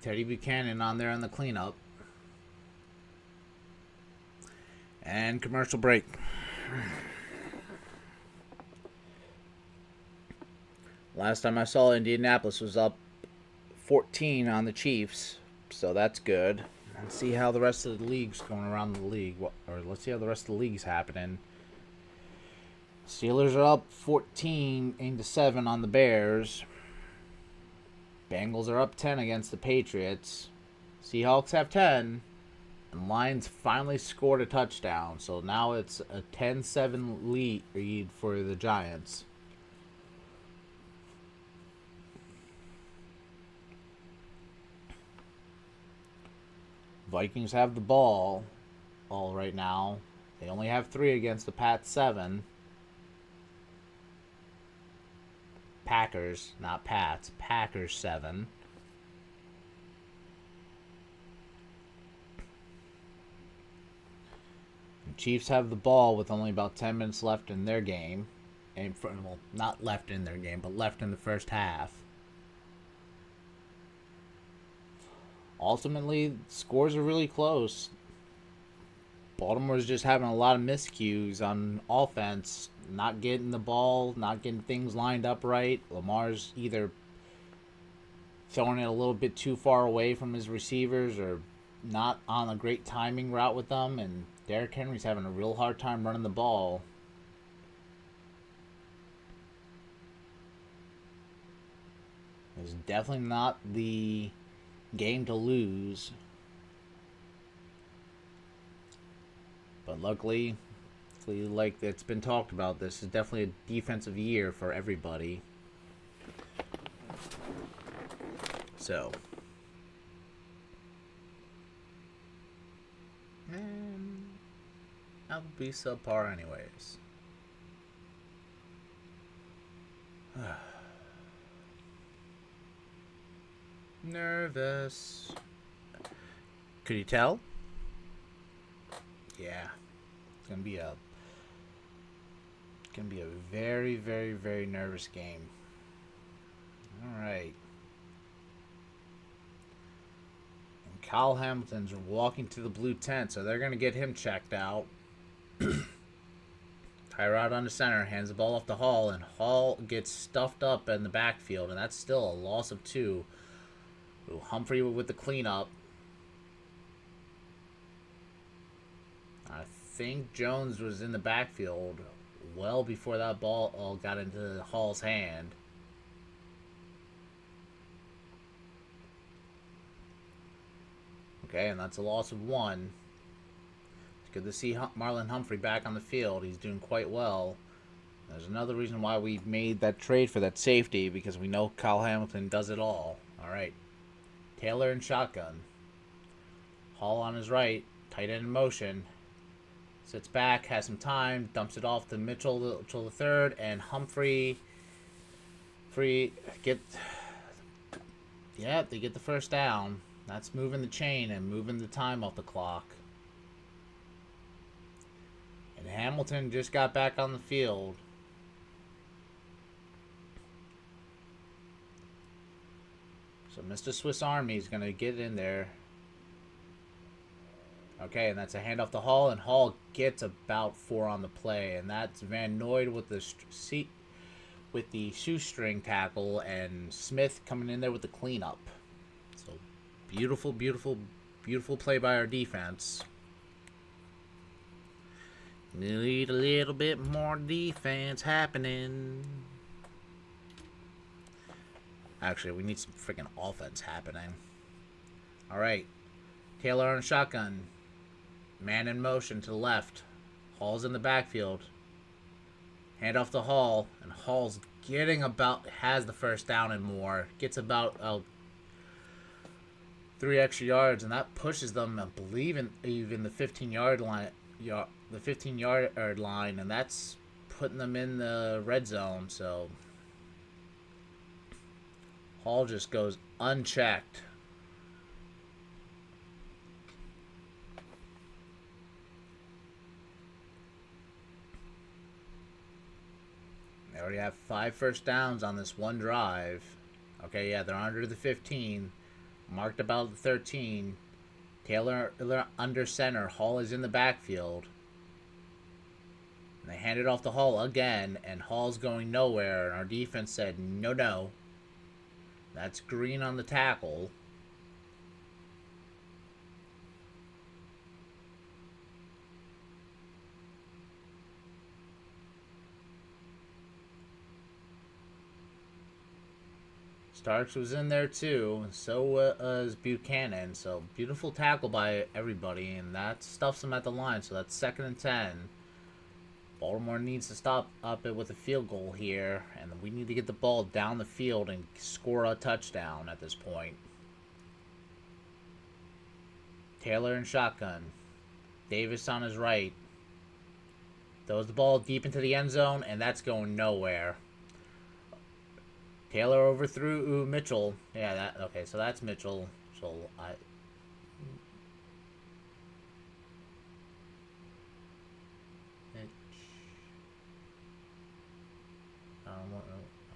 Teddy Buchanan on there on the cleanup. And commercial break. Last time I saw, Indianapolis was up 14 on the Chiefs, so that's good. Let's see how the rest of the league's going around the league, or let's see how the rest of the league's happening. Steelers are up 14-7 on the Bears. Bengals are up 10 against the Patriots. Seahawks have 10. And Lions finally scored a touchdown. So now it's a 10-7 lead for the Giants. Vikings have the ball all right now. They only have 3 against the Pats 7. Packers, not Pats. Packers 7. The Chiefs have the ball with only about 10 minutes left in their game. And well, not left in their game, but left in the first half. Ultimately, scores are really close. Baltimore's just having a lot of miscues on offense, not getting the ball, not getting things lined up right. Lamar's either throwing it a little bit too far away from his receivers or not on a great timing route with them, and Derrick Henry's having a real hard time running the ball. It's definitely not the game to lose. But luckily, like it's been talked about, this is definitely a defensive year for everybody. So, that would be subpar anyways. Nervous. Could you tell? Yeah. It's gonna be a very, very, very nervous game. Alright. And Kyle Hamilton's walking to the blue tent, so they're gonna get him checked out. Tyrod on the center, hands the ball off to Hall, and Hall gets stuffed up in the backfield, and that's still a loss of 2. Humphrey with the cleanup. I think Jones was in the backfield well before that ball all got into Hall's hand. Okay, and that's a loss of 1. It's good to see Marlon Humphrey back on the field. He's doing quite well. There's another reason why we made that trade for that safety, because we know Kyle Hamilton does it all. All right. Taylor in shotgun. Hall on his right. Tight end in motion. Sits back, has some time, dumps it off to Mitchell the third, and Humphrey. They get the first down. That's moving the chain and moving the time off the clock. And Hamilton just got back on the field. So Mr. Swiss Army is going to get in there. Okay, and that's a handoff to Hall, and Hall gets about 4 on the play, and that's Van Noy with the shoestring tackle, and Smith coming in there with the cleanup. So beautiful, beautiful, beautiful play by our defense. Need a little bit more defense happening. Actually, we need some freaking offense happening. All right. Taylor on shotgun. Man in motion to the left. Hall's in the backfield. Hand off to Hall. And Hall's getting about, has the first down and more. Gets about 3 extra yards, and that pushes them, I believe, in even the 15-yard line. The 15-yard line, and that's putting them in the red zone. So Hall just goes unchecked. They already have 5 first downs on this one drive. Okay, yeah, they're under the 15. Marked about the 13. Taylor under center. Hall is in the backfield. And they hand it off to Hall again, and Hall's going nowhere. And our defense said, no, no. That's Green on the tackle. Starks was in there too, and so was Buchanan. So beautiful tackle by everybody, and that stuffs them at the line. So that's 2nd and 10. Baltimore needs to stop up it with a field goal here, and we need to get the ball down the field and score a touchdown at this point. Taylor in shotgun. Davis on his right. Throws the ball deep into the end zone, and that's going nowhere. Taylor overthrew Mitchell. Yeah, okay, so that's Mitchell. So I'm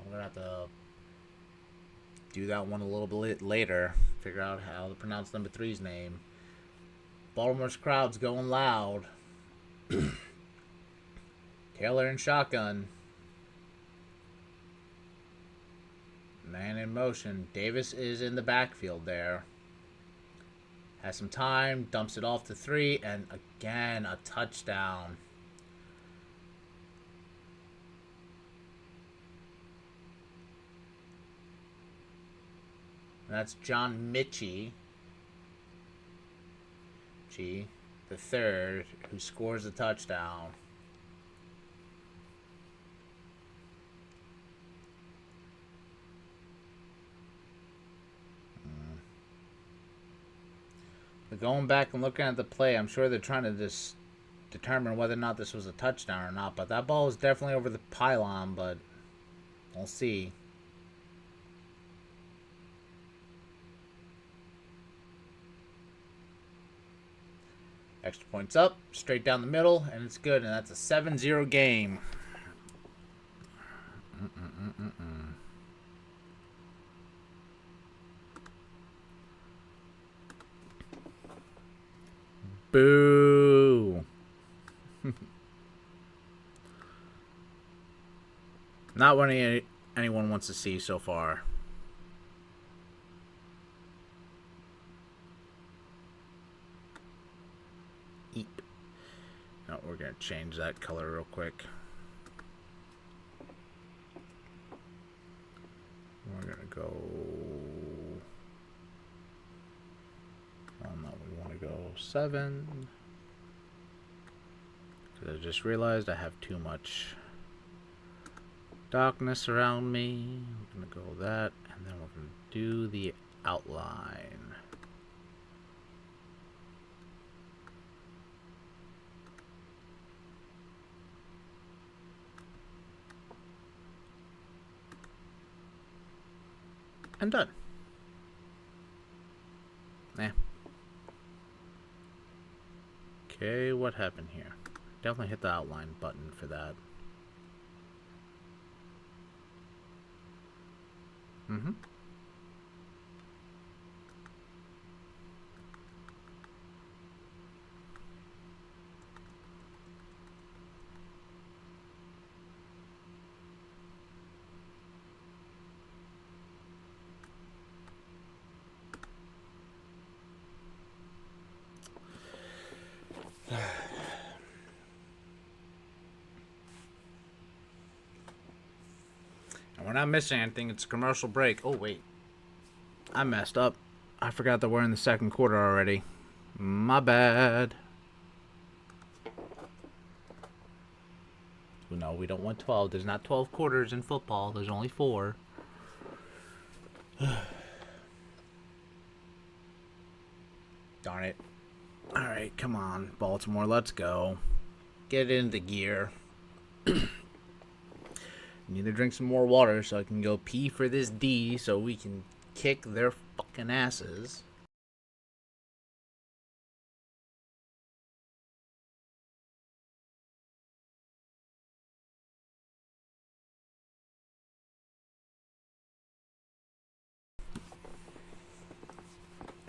gonna have to do that one a little bit later. Figure out how to pronounce number 3's name. Baltimore's crowd's going loud. Taylor in shotgun. Man in motion. Davis is in the backfield there. Has some time. Dumps it off to 3. And again, a touchdown. And that's John Mitchie. The third, who scores a touchdown. But going back and looking at the play, I'm sure they're trying to just determine whether or not this was a touchdown or not. But that ball was definitely over the pylon, but we'll see. Extra points up, straight down the middle, and it's good. And that's a 7-0 game. Boo. Not what anyone wants to see so far. Eep. No, we're going to change that color real quick. We're going to go... Oh no, we want to go 7. Because I just realized I have too much darkness around me. I'm going to go that, and then we're going to do the outline. And done. Okay, what happened here? Definitely hit the outline button for that. We're not missing anything. It's a commercial break. Oh, wait. I messed up. I forgot that we're in the second quarter already. My bad. No, we don't want 12. There's not 12 quarters in football. There's only 4. Darn it. Alright, come on, Baltimore. Let's go. Get into gear. Need to drink some more water so I can go pee for this D so we can kick their fucking asses.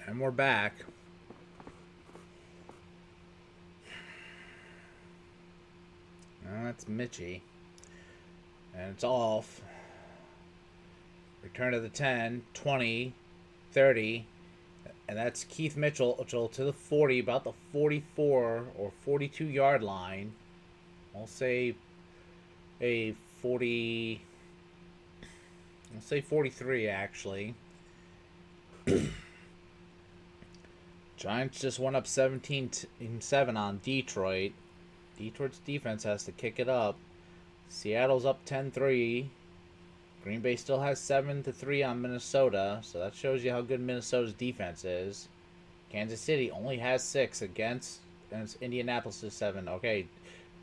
And we're back. That's Mitchie. And it's off. Return to the 10, 20, 30. And that's Keith Mitchell to the 40, about the 44 or 42 yard line. I'll say a 40. I'll say 43 actually. Giants just went up 17-7 on Detroit. Detroit's defense has to kick it up. Seattle's up 10-3. Green Bay still has 7-3 on Minnesota, so that shows you how good Minnesota's defense is. Kansas City only has 6 against Indianapolis is 7. Okay,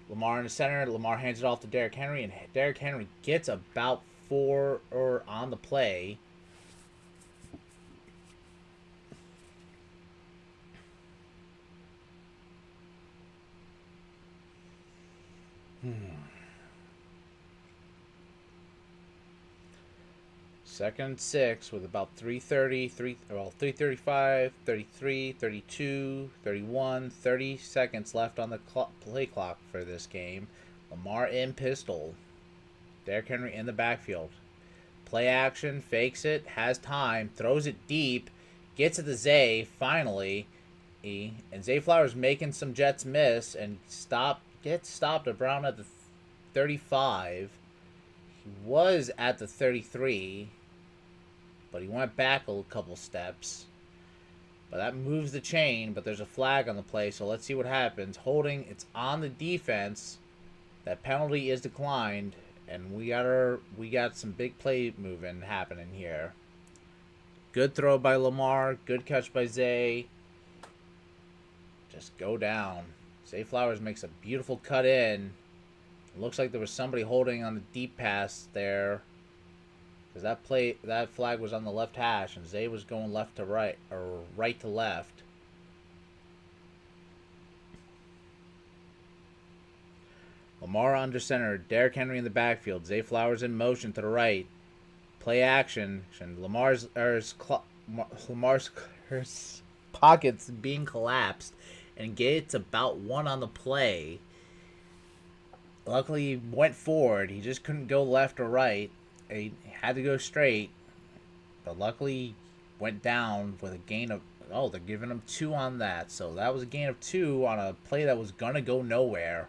Lamar in the center. Lamar hands it off to Derrick Henry, and Derrick Henry gets about 4 on the play. Second and 6 with about 3:35, 33, 32, 31, 30 seconds left on the play clock for this game. Lamar in pistol. Derrick Henry in the backfield. Play action, fakes it, has time, throws it deep, gets it to Zay finally. And Zay Flowers making some Jets miss and gets stopped around at the 35. He was at the 33. But he went back a couple steps. But that moves the chain, but there's a flag on the play, so let's see what happens. Holding, it's on the defense. That penalty is declined, and we got some big play moving happening here. Good throw by Lamar, good catch by Zay. Just go down. Zay Flowers makes a beautiful cut in. It looks like there was somebody holding on the deep pass there. Because that flag was on the left hash, and Zay was going left to right, or right to left. Lamar under center, Derrick Henry in the backfield, Zay Flowers in motion to the right. Play action, and Lamar's pockets being collapsed, and gets about 1 on the play. Luckily, he went forward. He just couldn't go left or right. He had to go straight, but luckily went down with a gain of... Oh, they're giving him 2 on that. So that was a gain of 2 on a play that was going to go nowhere.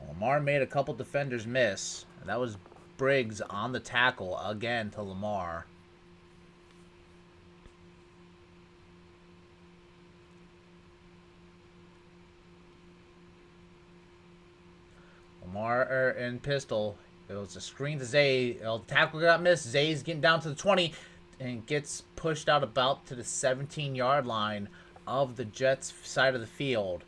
Lamar made a couple defenders miss. And that was Briggs on the tackle again to Lamar. Lamar in pistol. It was a screen to Zay. The tackle got missed. Zay's getting down to the 20 and gets pushed out about to the 17-yard line of the Jets side of the field.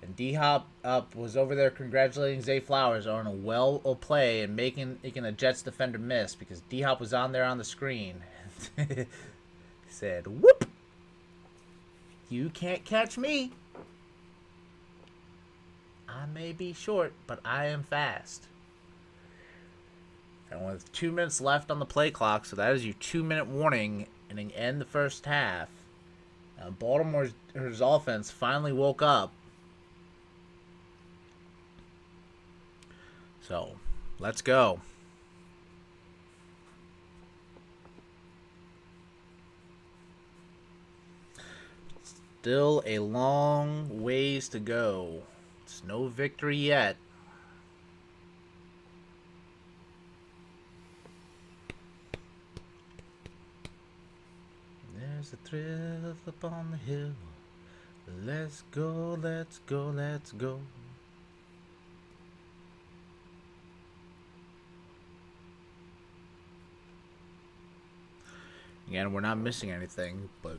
And D-Hop was over there congratulating Zay Flowers on a well play and making a Jets defender miss because D-Hop was on there on the screen. He said, "Whoop! You can't catch me. I may be short, but I am fast." And with 2 minutes left on the play clock, so that is your 2-minute warning, and end the first half. Baltimore's offense finally woke up. So, let's go. Still a long ways to go. It's no victory yet. There's a thrill up on the hill. Let's go, let's go, let's go. Again, we're not missing anything, but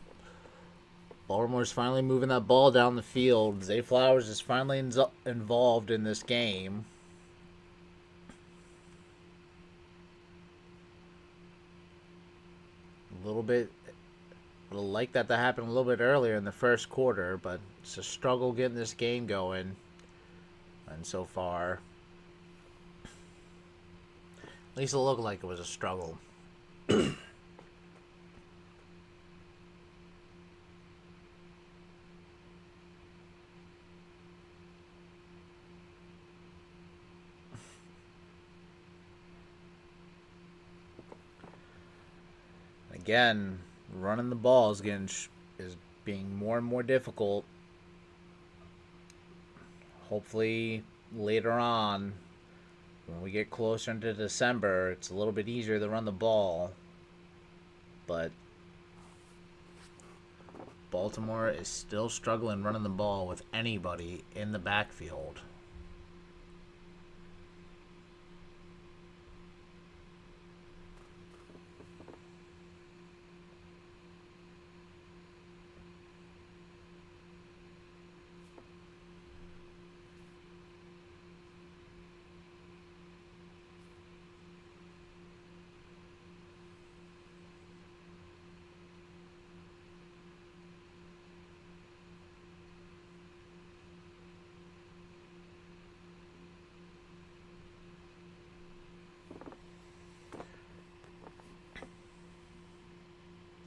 Baltimore's finally moving that ball down the field. Zay Flowers is finally involved in this game. A little bit, would have liked that to happen a little bit earlier in the first quarter, but it's a struggle getting this game going. And so far, at least it looked like it was a struggle. Again, running the ball is being more and more difficult. Hopefully, later on, when we get closer into December, it's a little bit easier to run the ball. But Baltimore is still struggling running the ball with anybody in the backfield.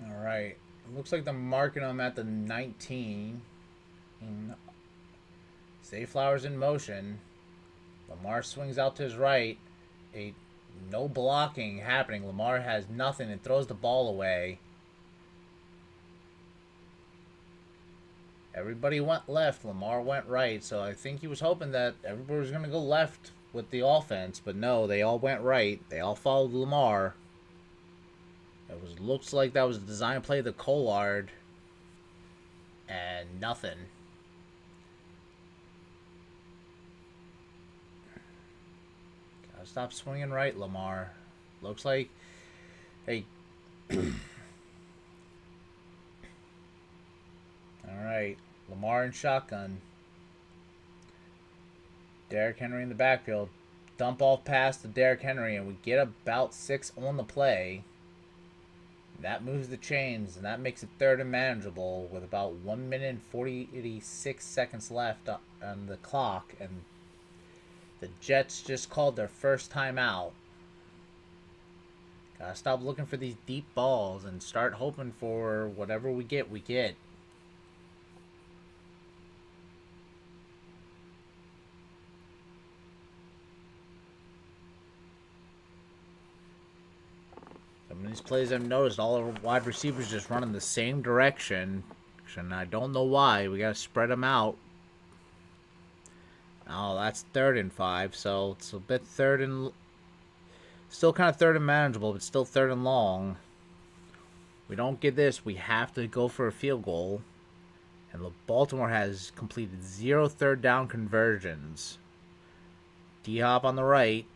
Alright, looks like they're marking them at the 19. Zay Flowers in motion. Lamar swings out to his right. No blocking happening. Lamar has nothing and throws the ball away. Everybody went left. Lamar went right. So I think he was hoping that everybody was going to go left with the offense. But no, they all went right. They all followed Lamar. Looks like that was a design play to Collard. And nothing. Gotta stop swinging right, Lamar. Looks like... Hey. Alright. Lamar in shotgun. Derrick Henry in the backfield. Dump off pass to Derrick Henry, and we get about 6 on the play. That moves the chains, and that makes it 3rd and manageable with about 1 minute and 46 seconds left on the clock. And the Jets just called their first timeout. Gotta stop looking for these deep balls and start hoping for whatever we get, we get. Some of these plays I've noticed, all our wide receivers just running the same direction. And I don't know why. We got to spread them out. Oh, that's 3rd and 5. So it's a bit 3rd and... Still kind of 3rd and manageable, but still 3rd and long. We don't get this. We have to go for a field goal. And Baltimore has completed 0 third down conversions. D-Hop on the right.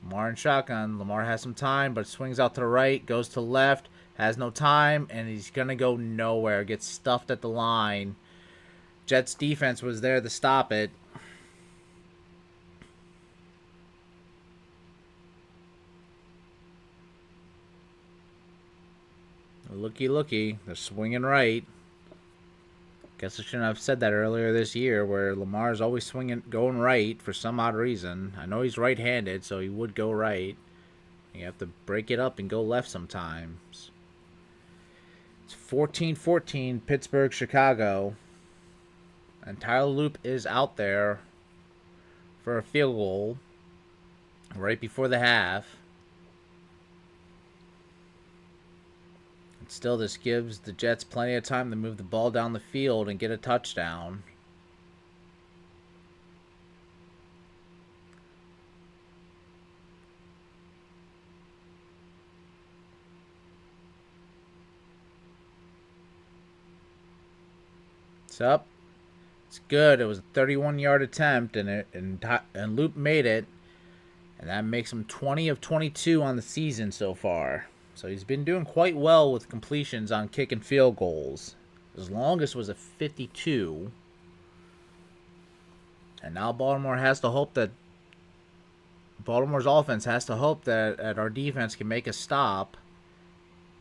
Lamar in shotgun. Lamar has some time, but swings out to the right, goes to left, has no time, and he's going to go nowhere. Gets stuffed at the line. Jets defense was there to stop it. Looky. They're swinging right. Guess I shouldn't have said that earlier this year, where Lamar's always going right for some odd reason. I know he's right-handed, so he would go right. You have to break it up and go left sometimes. It's 14-14, Pittsburgh, Chicago. And Tyler Loop is out there for a field goal right before the half. Still, this gives the Jets plenty of time to move the ball down the field and get a touchdown. up. It's good. It was a 31-yard attempt, and Loop made it, and that makes him 20 of 22 on the season so far. So he's been doing quite well with completions on kick and field goals. His longest was a 52. And now Baltimore's offense has to hope that our defense can make a stop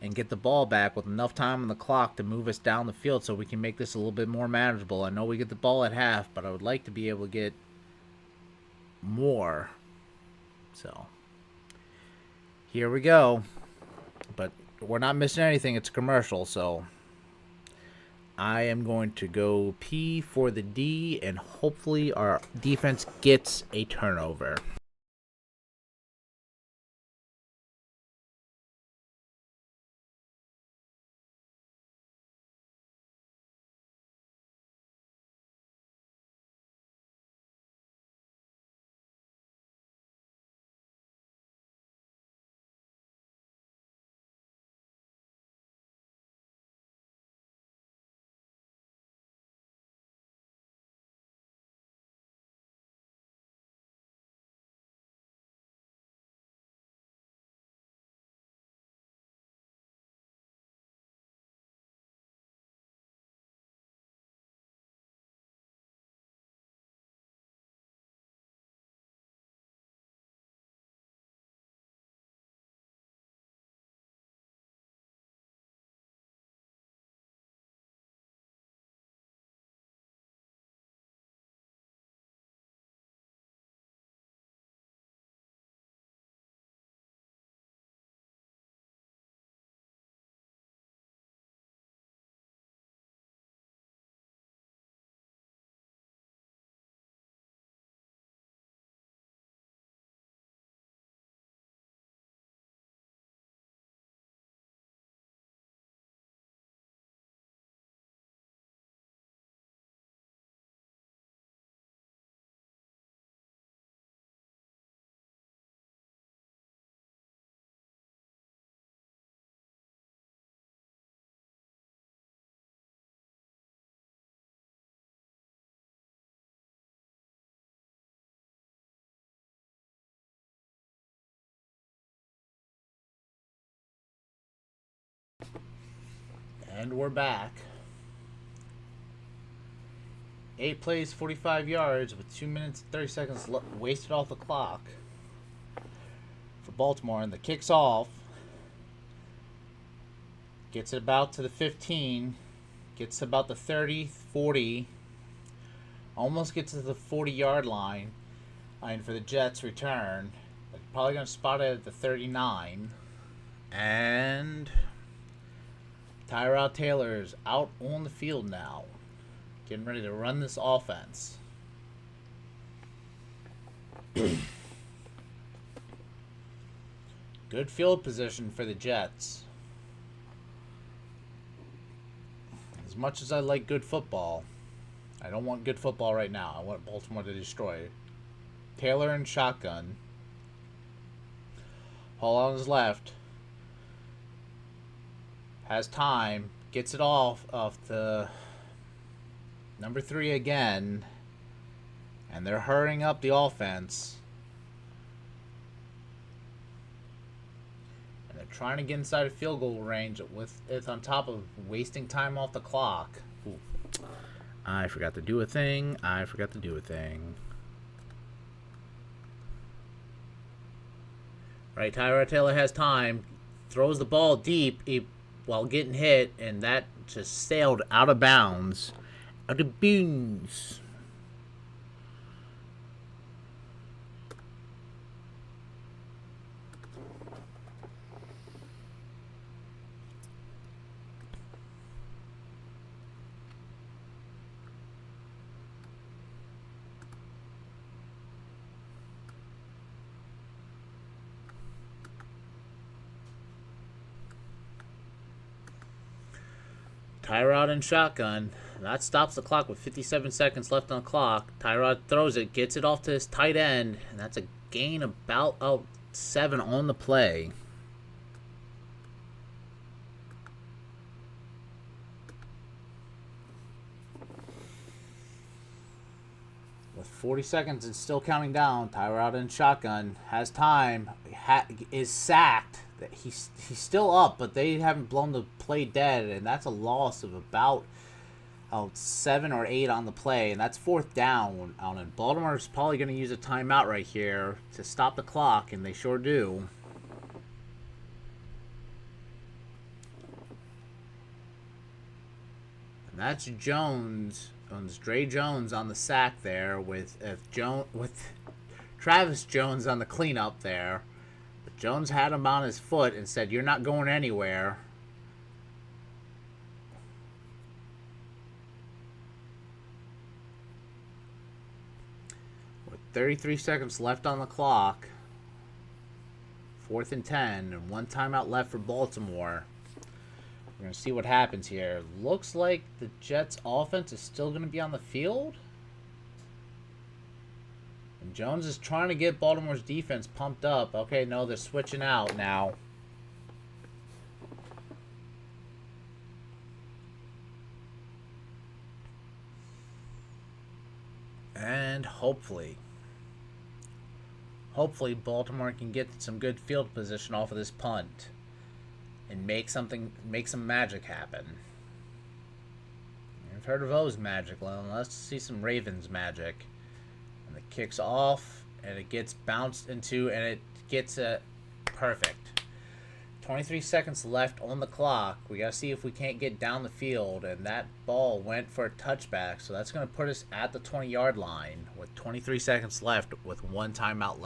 and get the ball back with enough time on the clock to move us down the field so we can make this a little bit more manageable. I know we get the ball at half, but I would like to be able to get more. So, here we go. But we're not missing anything. It's a commercial, so I am going to go P for the D, and hopefully our defense gets a turnover. And we're back. 8 plays, 45 yards with 2 minutes and 30 seconds wasted off the clock for Baltimore. And the kicks off. Gets it about to the 15. Gets about the 30, 40. Almost gets to the 40-yard line. And for the Jets return. They're probably going to spot it at the 39. And Tyrod Taylor is out on the field now, getting ready to run this offense. Good field position for the Jets. As much as I like good football, I don't want good football right now. I want Baltimore to destroy. Taylor in shotgun. Hall on his left. Has time, gets it off of the number 3 again, and they're hurrying up the offense. And they're trying to get inside of field goal range with it on top of wasting time off the clock. Ooh. I forgot to do a thing. Right, Tyrod Taylor has time, throws the ball deep, while getting hit, and that just sailed out of bounds. Out of bounds. Tyrod in shotgun. That stops the clock with 57 seconds left on the clock. Tyrod throws it, gets it off to his tight end, and that's a gain about 7 on the play. 40 seconds and still counting down. Tyrod in shotgun has time. Is sacked. He's still up, but they haven't blown the play dead, and that's a loss of about 7 or 8 on the play, and that's 4th down. And Baltimore's probably going to use a timeout right here to stop the clock, and they sure do. And that's Jones. Dre Jones on the sack there with Travis Jones on the cleanup there. But Jones had him on his foot and said, "You're not going anywhere." With 33 seconds left on the clock, 4th and 10, and 1 timeout left for Baltimore. We're going to see what happens here. Looks like the Jets' offense is still going to be on the field. And Jones is trying to get Baltimore's defense pumped up. Okay, no, they're switching out now. And hopefully Baltimore can get some good field position off of this punt and make some magic happen. I've heard of O's magic. Well, let's see some Ravens magic. And it kicks off, and it gets bounced into, and it gets a perfect. 23 seconds left on the clock. We got to see if we can't get down the field, and that ball went for a touchback, so that's going to put us at the 20-yard line with 23 seconds left with 1 timeout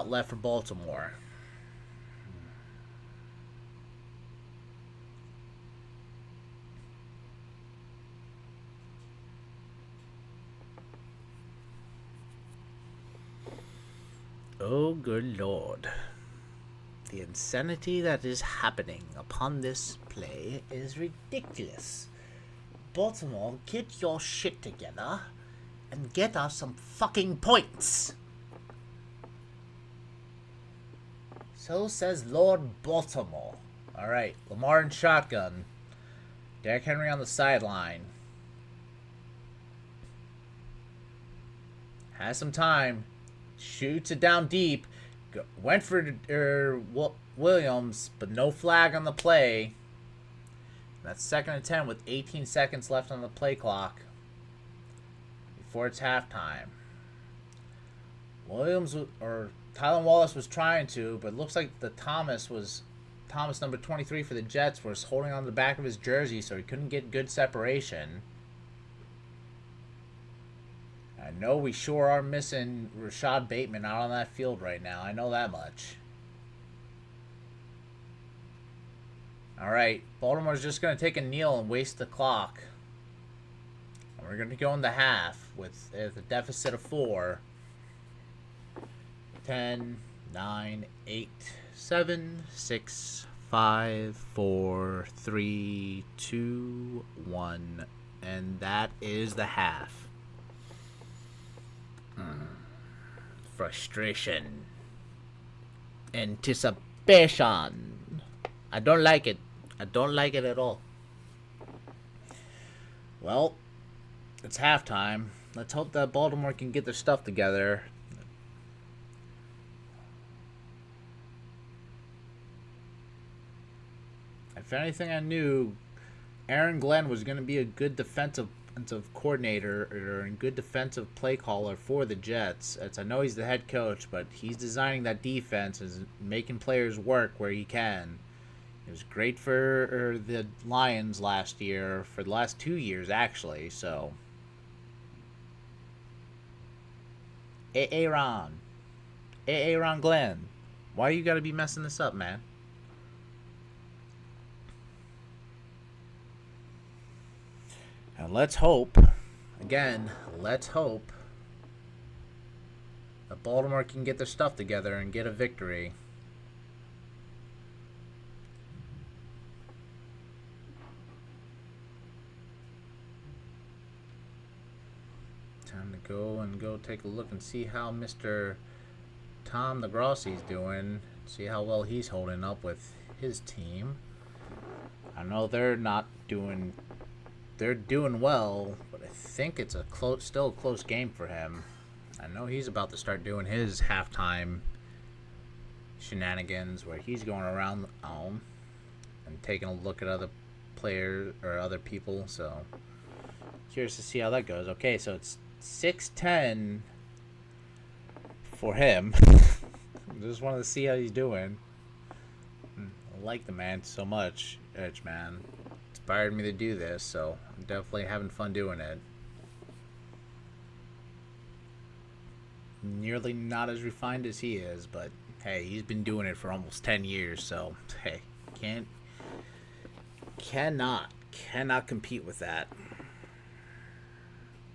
left for Baltimore. Oh, good Lord. The insanity that is happening upon this play is ridiculous. Baltimore, get your shit together and get us some fucking points. So says Lord Baltimore. Alright, Lamar in shotgun. Derrick Henry on the sideline. Has some time. Shoots it down deep. Went for Williams, but no flag on the play. That's 2nd and 10 with 18 seconds left on the play clock before it's halftime. Tylan Wallace was trying to, but it looks like Thomas number 23 for the Jets was holding on the back of his jersey, so he couldn't get good separation. I know we sure are missing Rashad Bateman out on that field right now. I know that much. Alright, Baltimore's just going to take a kneel and waste the clock. And we're going to go in the half with a deficit of 4. 10, 9, 8, 7, 6, 5, 4, 3, 2, 1. And that is the half. Frustration. Anticipation. I don't like it. I don't like it at all. Well, it's halftime. Let's hope that Baltimore can get their stuff together. If anything, I knew Aaron Glenn was going to be a good defensive coordinator or a good defensive play caller for the Jets. I know he's the head coach, but he's designing that defense and making players work where he can. It was great for the Lions last year, for the last 2 years actually. So, Aaron Glenn, why you got to be messing this up, man? And let's hope that Baltimore can get their stuff together and get a victory. Time to go take a look and see how Mr. Tom DeGrossi's doing. See how well he's holding up with his team. I know they're they're doing well, but I think it's still a close game for him. I know he's about to start doing his halftime shenanigans where he's going around and taking a look at other players or other people. So curious to see how that goes. Okay, so it's 6-10 for him. Just wanted to see how he's doing. I like the man so much, Edge Man. Inspired me to do this, so I'm definitely having fun doing it. Nearly not as refined as he is, but hey, he's been doing it for almost 10 years, so hey, cannot compete with that.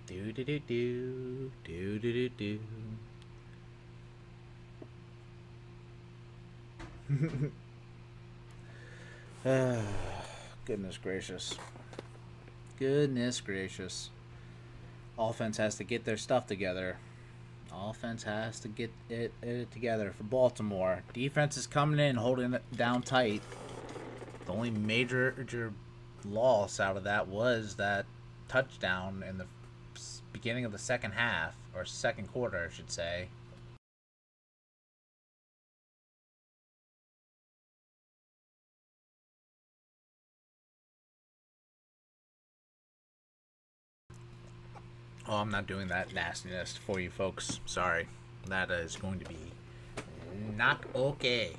Do do do do do do do do. Goodness gracious. Goodness gracious. Offense has to get their stuff together. Offense has to get it together for Baltimore. Defense is coming in, holding it down tight. The only major loss out of that was that touchdown in the beginning of the second half, or second quarter, I should say. Oh, I'm not doing that nastiness for you folks. Sorry. That is going to be not okay.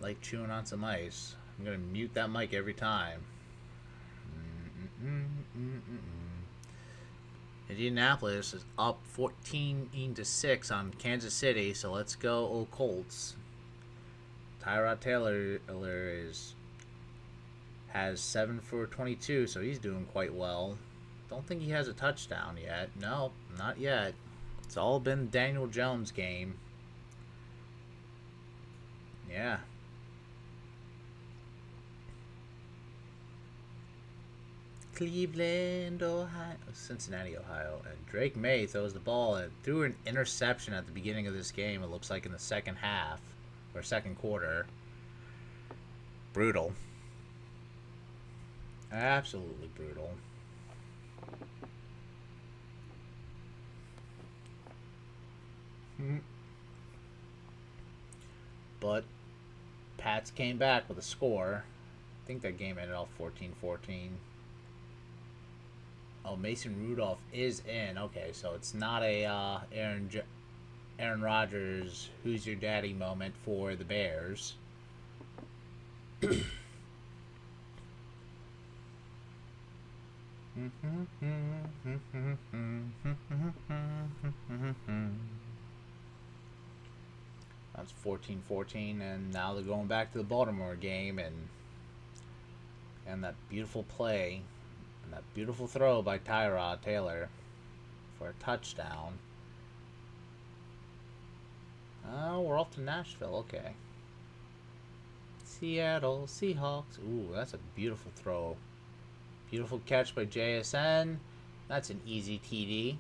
Like chewing on some ice. I'm going to mute that mic every time. Indianapolis is up 14-6 on Kansas City, so let's go, old Colts. Tyrod Taylor has 7 for 22, so he's doing quite well. Don't think he has a touchdown yet. No, not yet. It's all been Daniel Jones' game. Yeah. Cleveland, Ohio. Cincinnati, Ohio. And Drake May throws the ball and threw an interception at the beginning of this game, it looks like in the second half, or second quarter. Brutal. Absolutely brutal. But Pats came back with a score. I think that game ended off 14-14. Oh, Mason Rudolph is in. Okay, so it's not a Aaron Rodgers, who's your daddy moment for the Bears. That's 14-14, and now they're going back to the Baltimore game, and that beautiful play and that beautiful throw by Tyrod Taylor for a touchdown. Oh, we're off to Nashville. Okay. Seattle Seahawks. Ooh, that's a beautiful throw. Beautiful catch by JSN. That's an easy TD.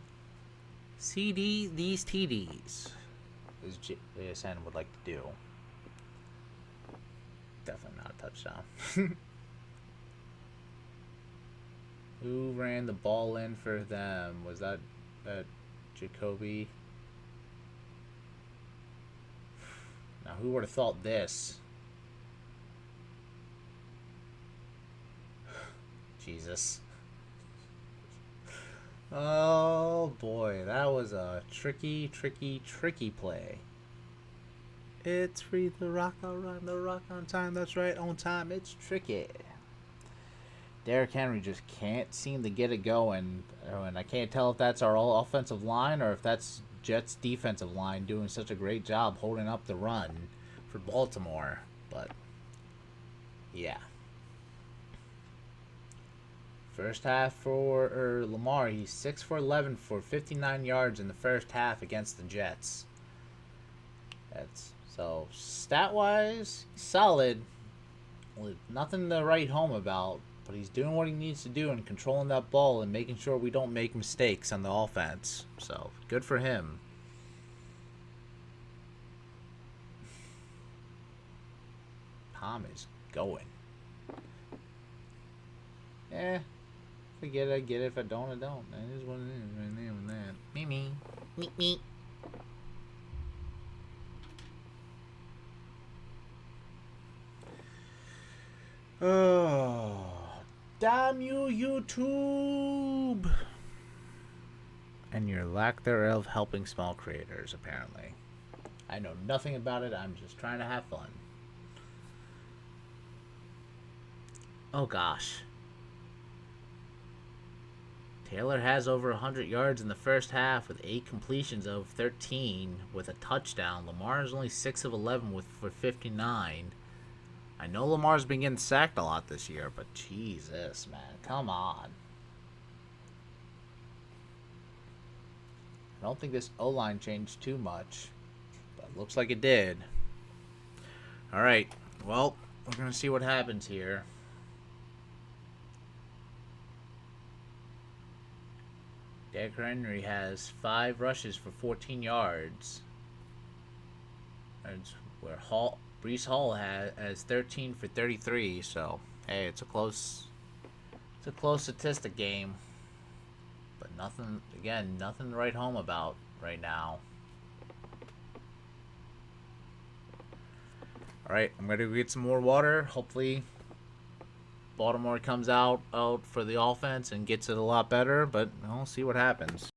CD these TDs, as JSN would like to do. Definitely not a touchdown. Who ran the ball in for them? Was that Jacoby? Now, who would have thought this? Jesus. Oh boy, that was a tricky play. It's free to rock, I'll run the rock on time. That's right, on time. It's tricky. Derrick Henry just can't seem to get it going, and I can't tell if that's our all offensive line or if that's Jets' defensive line doing such a great job holding up the run for Baltimore. But yeah. First half for Lamar, he's 6 for 11 for 59 yards in the first half against the Jets. So stat-wise, solid. Nothing to write home about, but he's doing what he needs to do and controlling that ball and making sure we don't make mistakes on the offense. So good for him. Tom is going. Eh, if I get it, I get it. If I don't, I don't. That is what it is right there with that. Me, me. Me, me. Oh, damn you, YouTube! And your lack thereof helping small creators, apparently. I know nothing about it, I'm just trying to have fun. Oh gosh. Taylor has over 100 yards in the first half with 8 completions of 13 with a touchdown. Lamar is only 6 of 11 for 59. I know Lamar's been getting sacked a lot this year, but Jesus, man, come on. I don't think this O-line changed too much, but it looks like it did. All right, well, we're going to see what happens here. Derrick Henry has 5 rushes for 14 yards. That's where Breece Hall has 13 for 33. So hey, it's a close statistic game, but nothing to write home about right now. All right, I'm gonna go get some more water. Hopefully, Baltimore comes out for the offense and gets it a lot better. But we'll see what happens.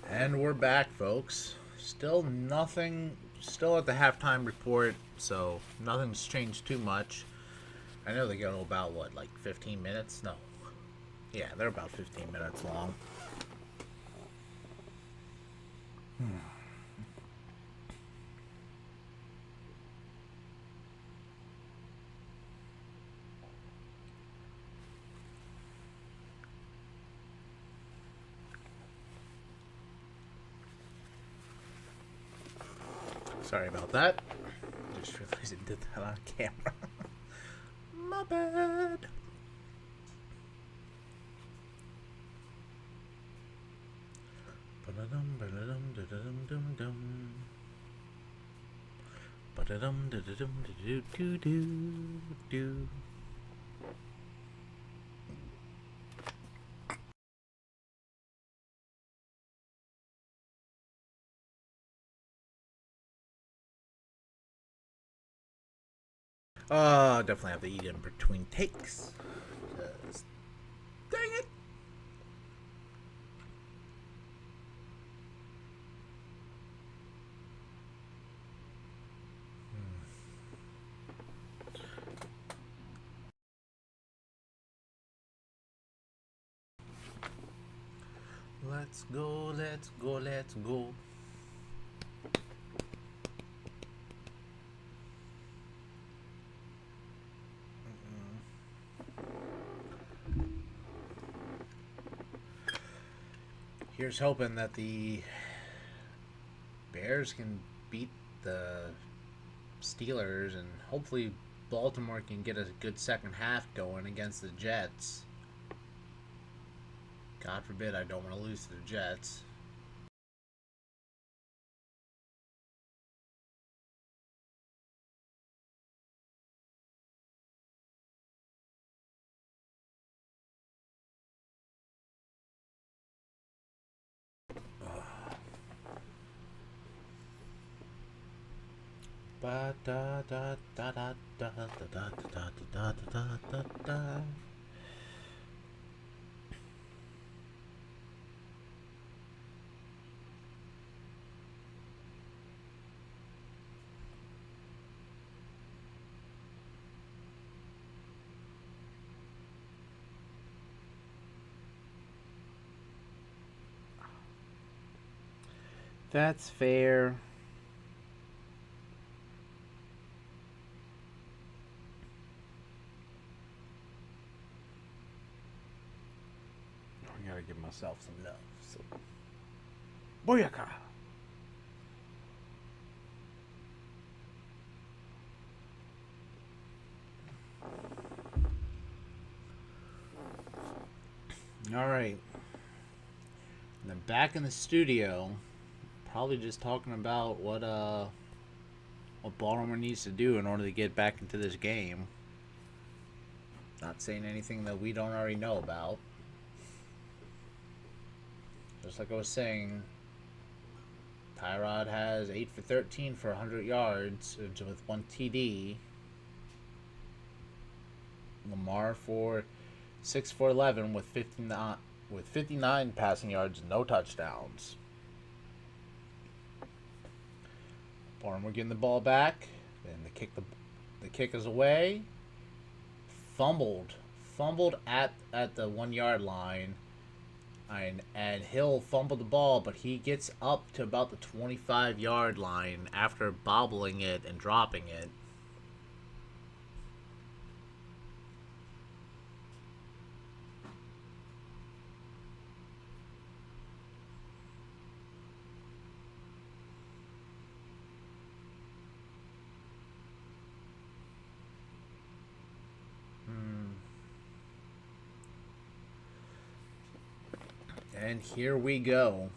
And we're back, folks. Still nothing. Still at the halftime report, so nothing's changed too much. I know they go about what, like 15 minutes? No. Yeah, they're about 15 minutes long. Sorry about that. Just realized I did that on camera. My bad. Ba-da-dum, ba-da-dum, da-da-dum-dum-dum. Ba-da-dum, da-da-dum, da-do-do-do-do. Definitely have to eat in between takes. 'Cause, dang it. Let's go, let's go, let's go. Here's hoping that the Bears can beat the Steelers, and hopefully Baltimore can get a good second half going against the Jets. God forbid I don't want to lose to the Jets. Ba da da da da da da da da da da da da. That's fair. I gotta give myself some love. So. Booyaka! Alright. And then back in the studio, probably just talking about what Baltimore needs to do in order to get back into this game. Not saying anything that we don't already know about. Just like I was saying, Tyrod has 8 for 13 for 100 yards with 1 TD. Lamar for 6 for 11 with 59 passing yards and no touchdowns. Baltimore getting the ball back, and the kick is away. Fumbled at the 1 yard line. And Hill fumbled the ball, but he gets up to about the 25-yard line after bobbling it and dropping it. And here we go.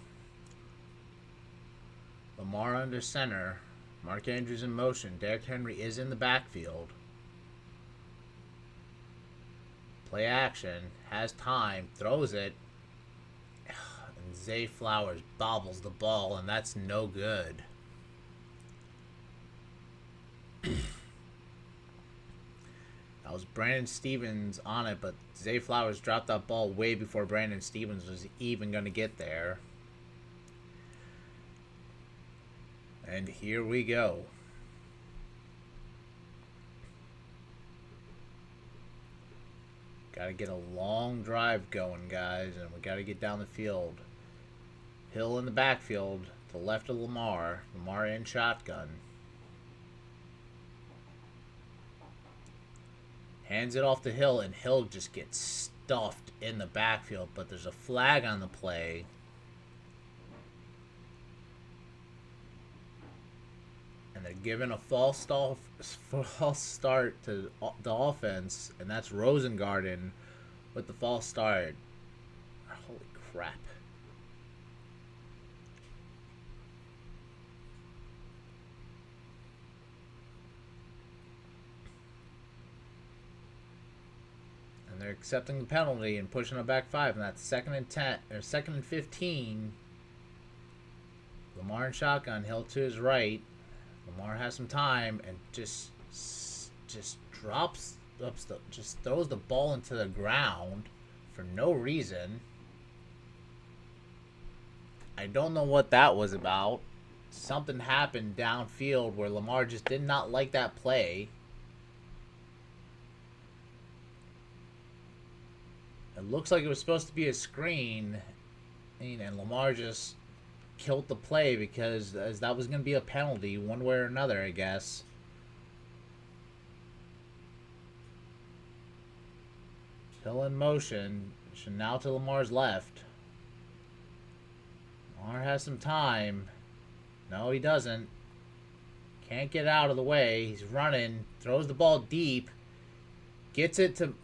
Lamar under center. Mark Andrews in motion. Derrick Henry is in the backfield. Play action. Has time. Throws it. And Zay Flowers bobbles the ball, and that's no good. That was Brandon Stevens on it, but Zay Flowers dropped that ball way before Brandon Stevens was even going to get there. And here we go. Got to get a long drive going, guys, and we got to get down the field. Hill in the backfield, to the left of Lamar. Lamar in shotgun. Hands it off to Hill, and Hill just gets stuffed in the backfield, but there's a flag on the play. And they're giving a false start to the offense, and that's Rosengarten with the false start. Holy crap. And they're accepting the penalty and pushing it back 5, and that's 2nd and 10 or 2nd and 15. Lamar in shotgun, Hill to his right. Lamar has some time and just throws the ball into the ground for no reason. I don't know what that was about. Something happened downfield where Lamar just did not like that play. It looks like it was supposed to be a screen, And Lamar just killed the play because as that was going to be a penalty one way or another, I guess. Hill in motion. Now to Lamar's left. Lamar has some time. No, he doesn't. Can't get out of the way. He's running. Throws the ball deep. Gets it to...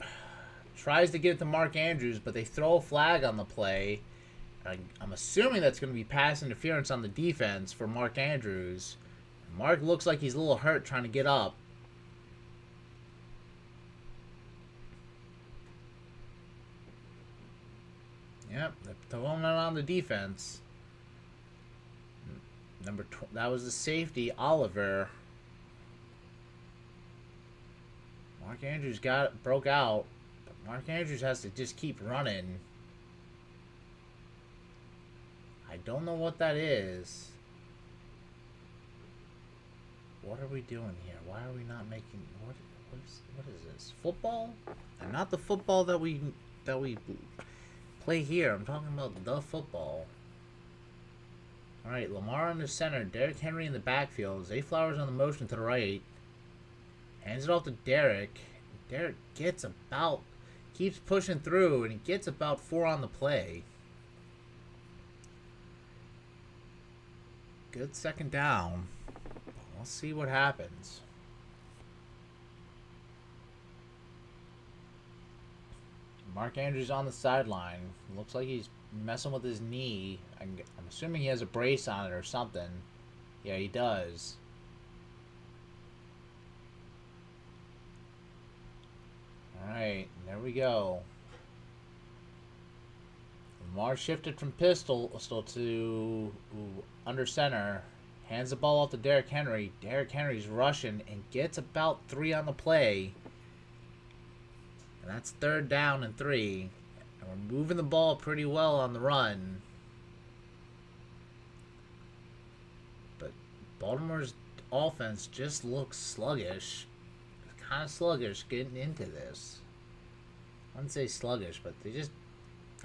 Tries to get it to Mark Andrews, but they throw a flag on the play. I'm assuming that's going to be pass interference on the defense for Mark Andrews. Mark looks like he's a little hurt trying to get up. Yep, they're throwing it on the defense. That was the safety, Oliver. Mark Andrews broke out, but Mark Andrews has to just keep running. I don't know what that is. What are we doing here? Why are we not making what is this? Football? And not the football that we play here. I'm talking about the football. Alright, Lamar under center, Derrick Henry in the backfield, Zay Flowers on the motion to the right. Hands it off to Derrick. Derrick keeps pushing through, and he gets about 4 on the play. Good second down. We'll see what happens. Mark Andrews on the sideline. Looks like he's messing with his knee. I'm assuming he has a brace on it or something. Yeah, he does. Alright, there we go. Lamar shifted from pistol to under center. Hands the ball off to Derrick Henry. Derrick Henry's rushing and gets about 3 on the play. And that's 3rd down and 3. And we're moving the ball pretty well on the run. But Baltimore's offense just looks sluggish. It's kind of sluggish getting into this. I wouldn't say sluggish, but they just...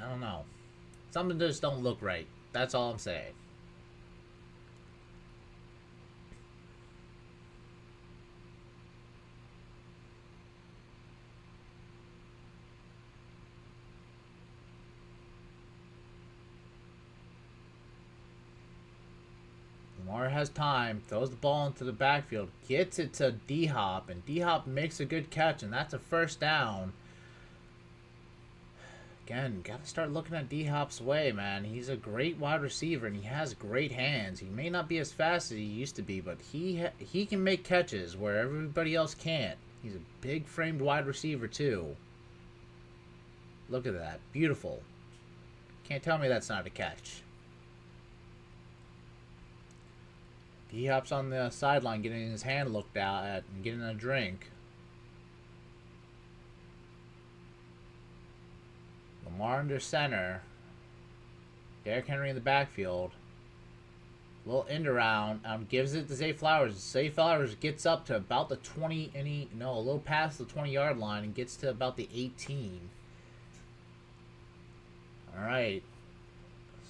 I don't know. Something just don't look right. That's all I'm saying. Lamar has time, throws the ball into the backfield, gets it to D-Hop, and D-Hop makes a good catch, and that's a 1st down. Again, got to start looking at D-Hop's way, man. He's a great wide receiver, and he has great hands. He may not be as fast as he used to be, but he can make catches where everybody else can't. He's a big-framed wide receiver, too. Look at that. Beautiful. Can't tell me that's not a catch. D-Hop's on the sideline getting his hand looked at and getting a drink. Lamar under center. Derrick Henry in the backfield. A little end around. Gives it to Zay Flowers. Zay Flowers gets up to about the 20, a little past the 20-yard line and gets to about the 18. Alright.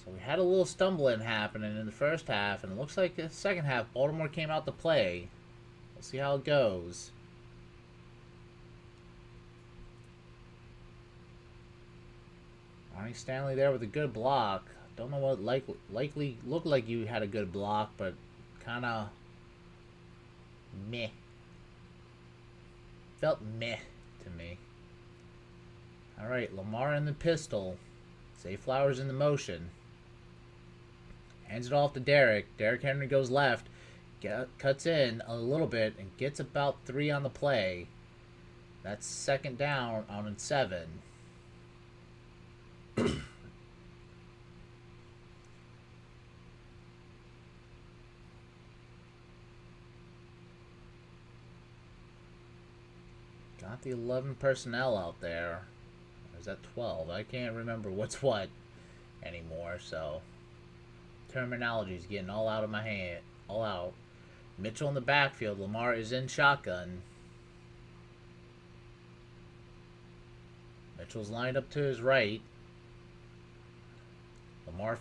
So we had a little stumbling happening in the first half, and it looks like the second half, Baltimore came out to play. We'll see how it goes. Ronnie Stanley there with a good block. Don't know what likely looked like you had a good block, but kind of meh. Felt meh to me. Alright, Lamar in the pistol. Zay Flowers in the motion. Hands it off to Derrick. Derrick Henry goes left. Cuts in a little bit and gets about 3 on the play. That's 2nd down on 7. Got the 11 personnel out there. Or is that 12? I can't remember what's what anymore, so... Terminology's getting all out of my head. All out. Mitchell in the backfield. Lamar is in shotgun. Mitchell's lined up to his right. Lamar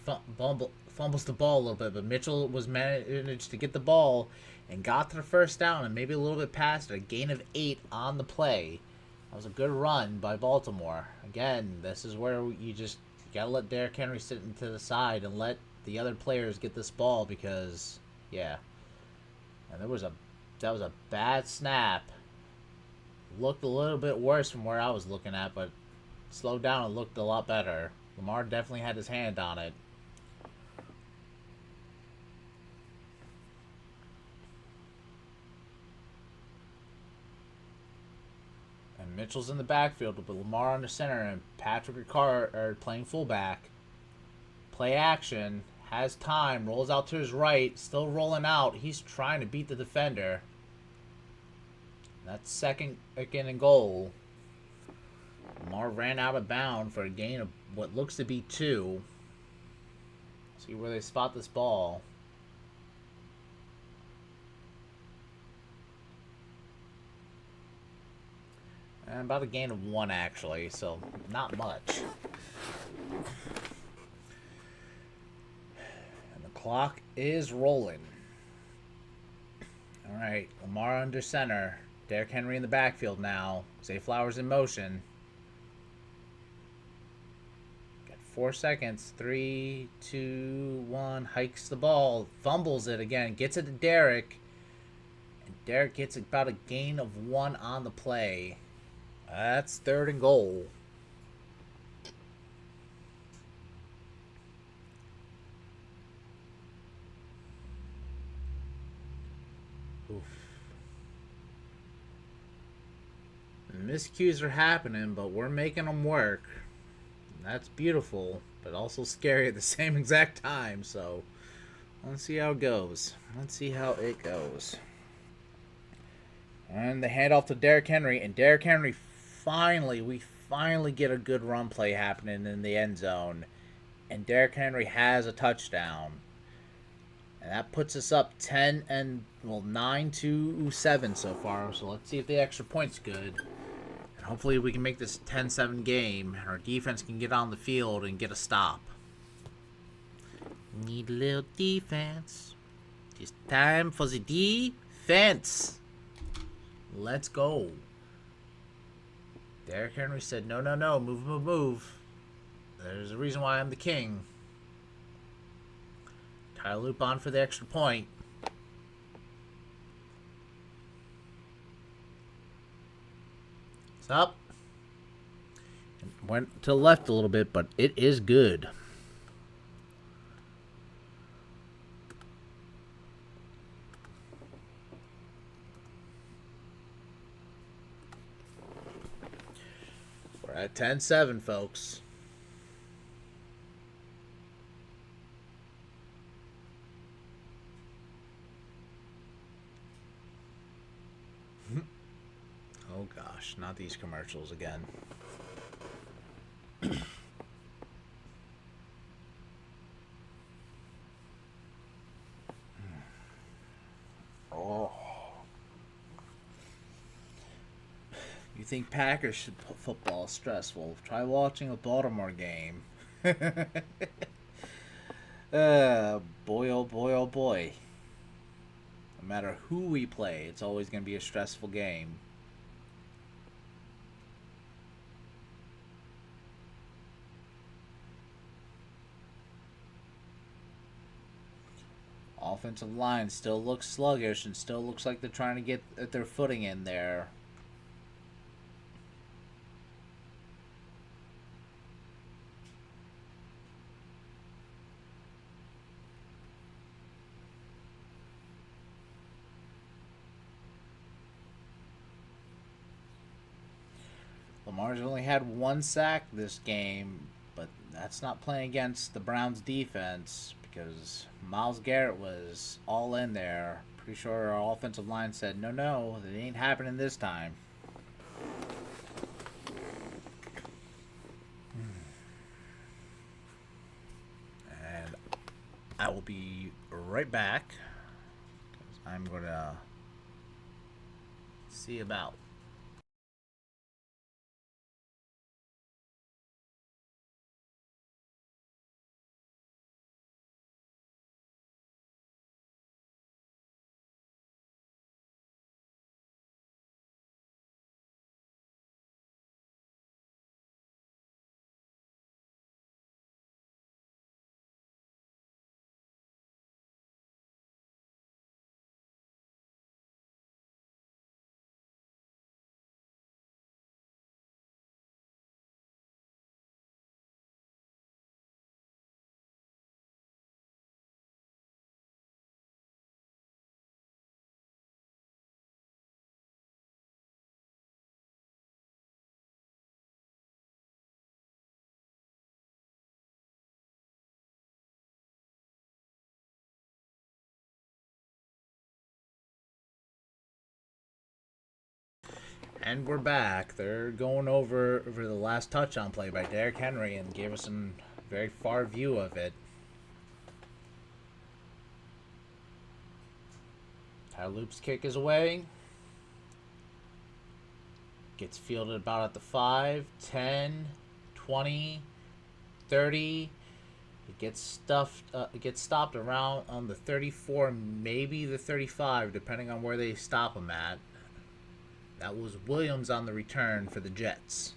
fumbles the ball a little bit, but Mitchell was managed to get the ball and got to the first down and maybe a little bit past it. A gain of 8 on the play. That was a good run by Baltimore. Again, this is where you gotta let Derrick Henry sit into the side and let the other players get this ball because, yeah. And that was a bad snap. Looked a little bit worse from where I was looking at, but slowed down and looked a lot better. Lamar definitely had his hand on it. And Mitchell's in the backfield with Lamar under center and Patrick Ricard are playing fullback. Play action, has time, rolls out to his right, still rolling out. He's trying to beat the defender. That's second again and goal. Lamar ran out of bounds for a gain of what looks to be 2. See where they spot this ball. And about a gain of 1 actually, so not much. And the clock is rolling. Alright, Lamar under center. Derrick Henry in the backfield now. Zay Flowers in motion. Got 4 seconds. 3, 2, 1. Hikes the ball. Fumbles it again. Gets it to Derrick. And Derrick gets about a gain of 1 on the play. That's 3rd and goal. Oof. Miscues are happening, but we're making them work. And that's beautiful, but also scary at the same exact time. So let's see how it goes. Let's see how it goes. And the handoff to Derrick Henry, and Derrick Henry we finally get a good run play happening in the end zone, and Derrick Henry has a touchdown. And that puts us up 9-7 so far. So let's see if the extra point's good. And hopefully we can make this 10-7 game. And our defense can get on the field and get a stop. Need a little defense. It's time for the defense. Let's go. Derrick Henry said, no, move. There's a reason why I'm the king. Tie loop on for the extra point. It's up. Went to the left a little bit, but it is good. We're at 10-7, folks. Oh gosh, not these commercials again. Oh. You think Packers football is stressful? Try watching a Baltimore game. Boy, oh boy, oh boy. No matter who we play, it's always going to be a stressful game. Offensive line still looks sluggish and still looks like they're trying to get their footing in there. Lamar's only had 1 sack this game, but that's not playing against the Browns defense because Myles Garrett was all in there. Pretty sure our offensive line said, no, it ain't happening this time. And I will be right back. I'm going to see about And we're back. They're going over the last touchdown play by Derrick Henry and gave us a very far view of it. Tyler Loop's kick is away. Gets fielded about at the 5, 10, 20, 30. It gets stopped around on the 34, maybe the 35, depending on where they stop him at. That was Williams on the return for the Jets.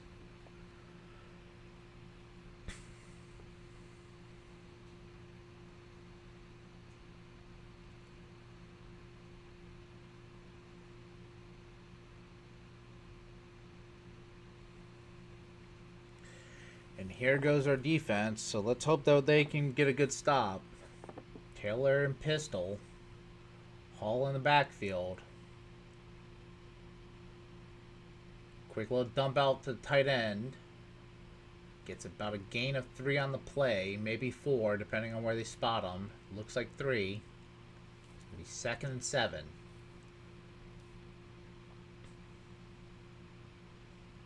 And here goes our defense, so let's hope that they can get a good stop. Taylor and pistol. Hall in the backfield. Quick little dump out to the tight end. Gets about a gain of 3 on the play, maybe 4, depending on where they spot him. Looks like 3. It's going to be 2nd and 7.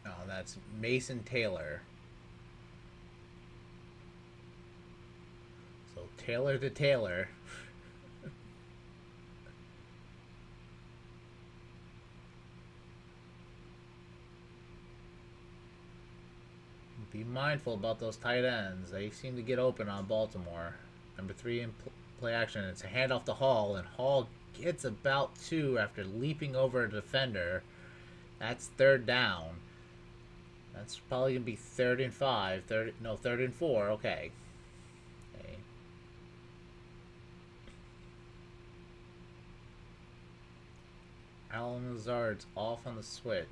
Oh, that's Mason Taylor. So Taylor to Taylor. Be mindful about those tight ends. They seem to get open on Baltimore. Number 3 in play action. It's a handoff to Hall, and Hall gets about 2 after leaping over a defender. That's 3rd down. That's probably going to be 3rd and 5. 3rd and 4. Okay. Allen Lazard's off on the switch.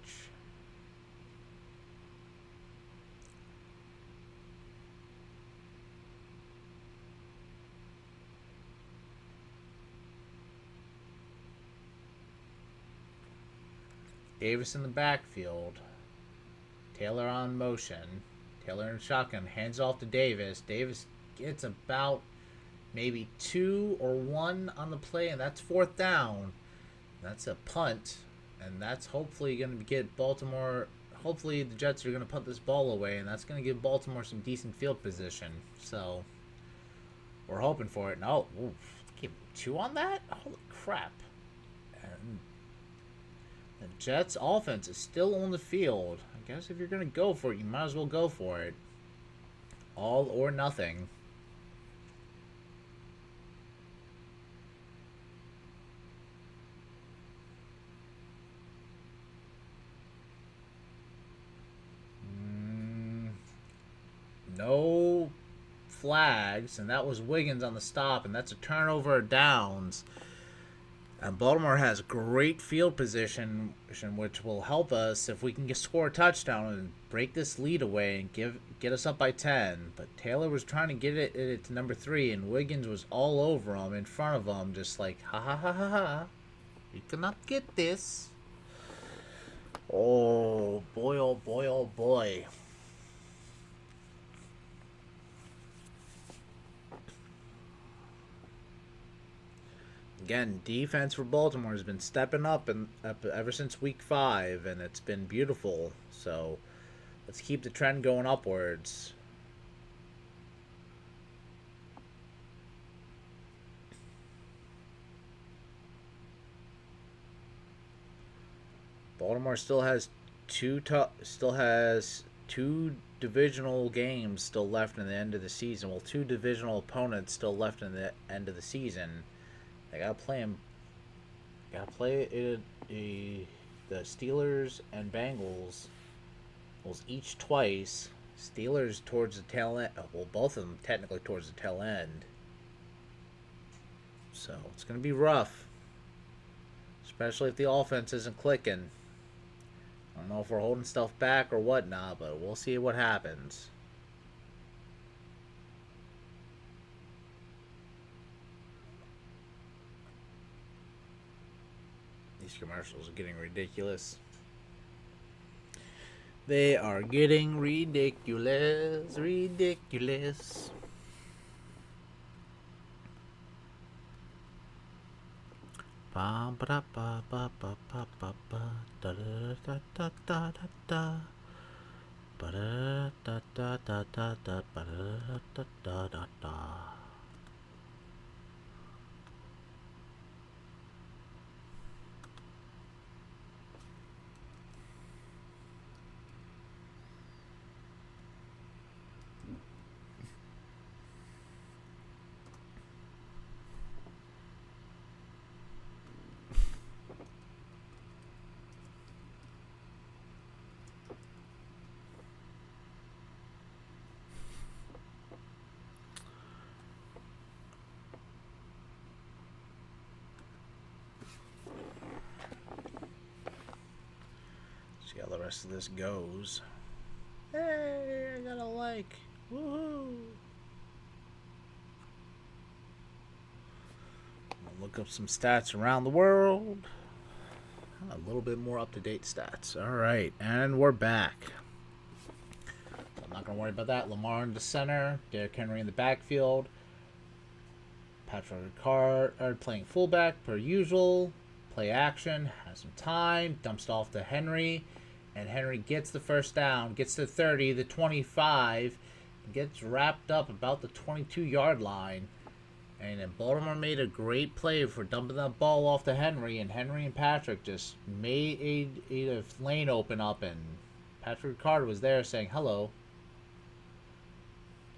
Davis in the backfield. Taylor on motion. Taylor in shotgun. Hands off to Davis. Davis gets about maybe 2 or 1 on the play, and that's 4th down. That's a punt, and that's hopefully going to get Baltimore. Hopefully the Jets are going to put this ball away, and that's going to give Baltimore some decent field position. So we're hoping for it. No, give 2 on that? Holy crap. And the Jets offense is still on the field. I guess if you're going to go for it, you might as well go for it. All or nothing. No flags, and that was Wiggins on the stop, and that's a turnover of downs. And Baltimore has great field position, which will help us if we can score a touchdown and break this lead away and get us up by 10. But Taylor was trying to get it to number 3, and Wiggins was all over him, in front of him, just like, ha ha ha ha ha. You cannot get this. Oh, boy, oh, boy, oh, boy. Again, defense for Baltimore has been stepping up ever since week 5, and it's been beautiful. So let's keep the trend going upwards. Baltimore still has two divisional games still left in the end of the season. Well, 2 divisional opponents still left in the end of the season. They gotta play them. The Steelers and Bengals. Each twice. Steelers towards the tail end. Well, both of them technically towards the tail end. So it's gonna be rough, especially if the offense isn't clicking. I don't know if we're holding stuff back or whatnot, but we'll see what happens. These commercials are getting ridiculous. They are getting ridiculous. Ba ba da ba ba ba ba ba ba da da da da da da da ba da da da da da da ba da da da da da. See how the rest of this goes. Hey, I got a like. Woohoo! I'll look up some stats around the world. A little bit more up-to-date stats. All right, and we're back. I'm not going to worry about that. Lamar in the center. Derrick Henry in the backfield. Patrick Ricard playing fullback per usual. Play action. Has some time. Dumps it off to Henry. And Henry gets the first down. Gets to 30, the 25. Gets wrapped up about the 22-yard line. And then Baltimore made a great play for dumping that ball off to Henry. And Henry and Patrick just made a lane open up. And Patrick Ricard was there saying hello.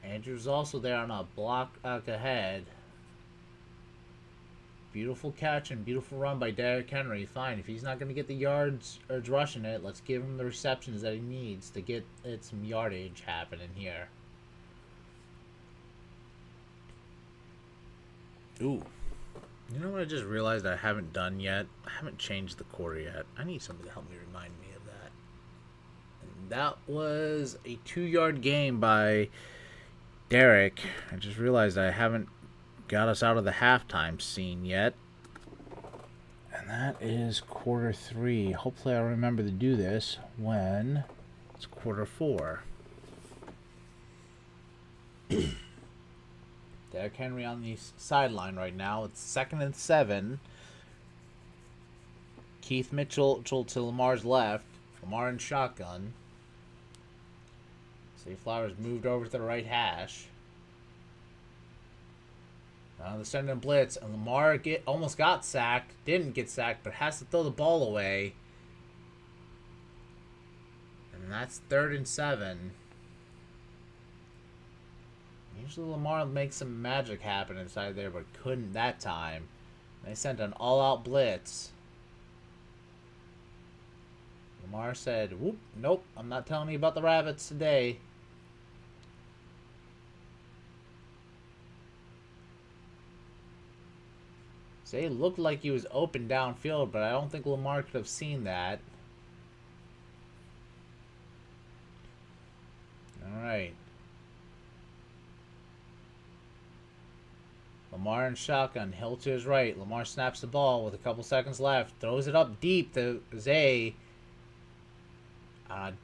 Andrews also there on a block out ahead. Beautiful catch and beautiful run by Derrick Henry. Fine, if he's not going to get the yards or rushing it, let's give him the receptions that he needs to get some yardage happening here. Ooh. You know what I just realized I haven't done yet? I haven't changed the quarter yet. I need something to help me remind me of that. And that was a 2-yard gain by Derrick. I just realized I haven't got us out of the halftime scene yet. And that is quarter 3. Hopefully I'll remember to do this when it's quarter 4. Derrick Henry on the sideline right now. It's 2nd and 7. Keith Mitchell to Lamar's left. Lamar in shotgun. Zay Flowers moved over to the right hash. They're sending a blitz, and Lamar almost got sacked. Didn't get sacked, but has to throw the ball away. And that's 3rd and 7. Usually Lamar makes some magic happen inside there, but couldn't that time. They sent an all-out blitz. Lamar said, whoop, nope, I'm not telling you about the rabbits today. Zay looked like he was open downfield, but I don't think Lamar could have seen that. Alright. Lamar in shotgun. Hill to his right. Lamar snaps the ball with a couple seconds left. Throws it up deep to Zay.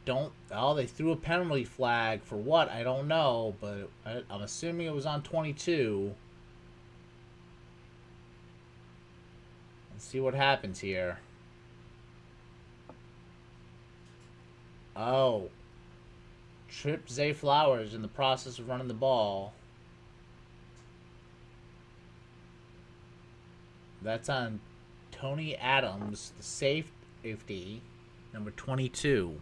They threw a penalty flag for what? I don't know, but I'm assuming it was on 22. Let's see what happens here. Oh. Tripped Zay Flowers in the process of running the ball. That's on Tony Adams, the safety, number 22.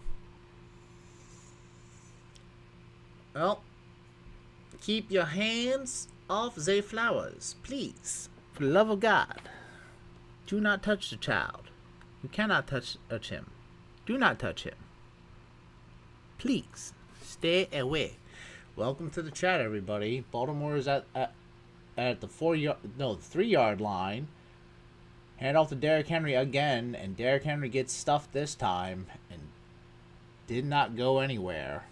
Well, keep your hands off Zay Flowers, please. For the love of God. Do not touch the child. You cannot touch him. Do not touch him. Please, stay away. Welcome to the chat, everybody. Baltimore is at the 3-yard line. Hand off to Derrick Henry again, and Derrick Henry gets stuffed this time and did not go anywhere.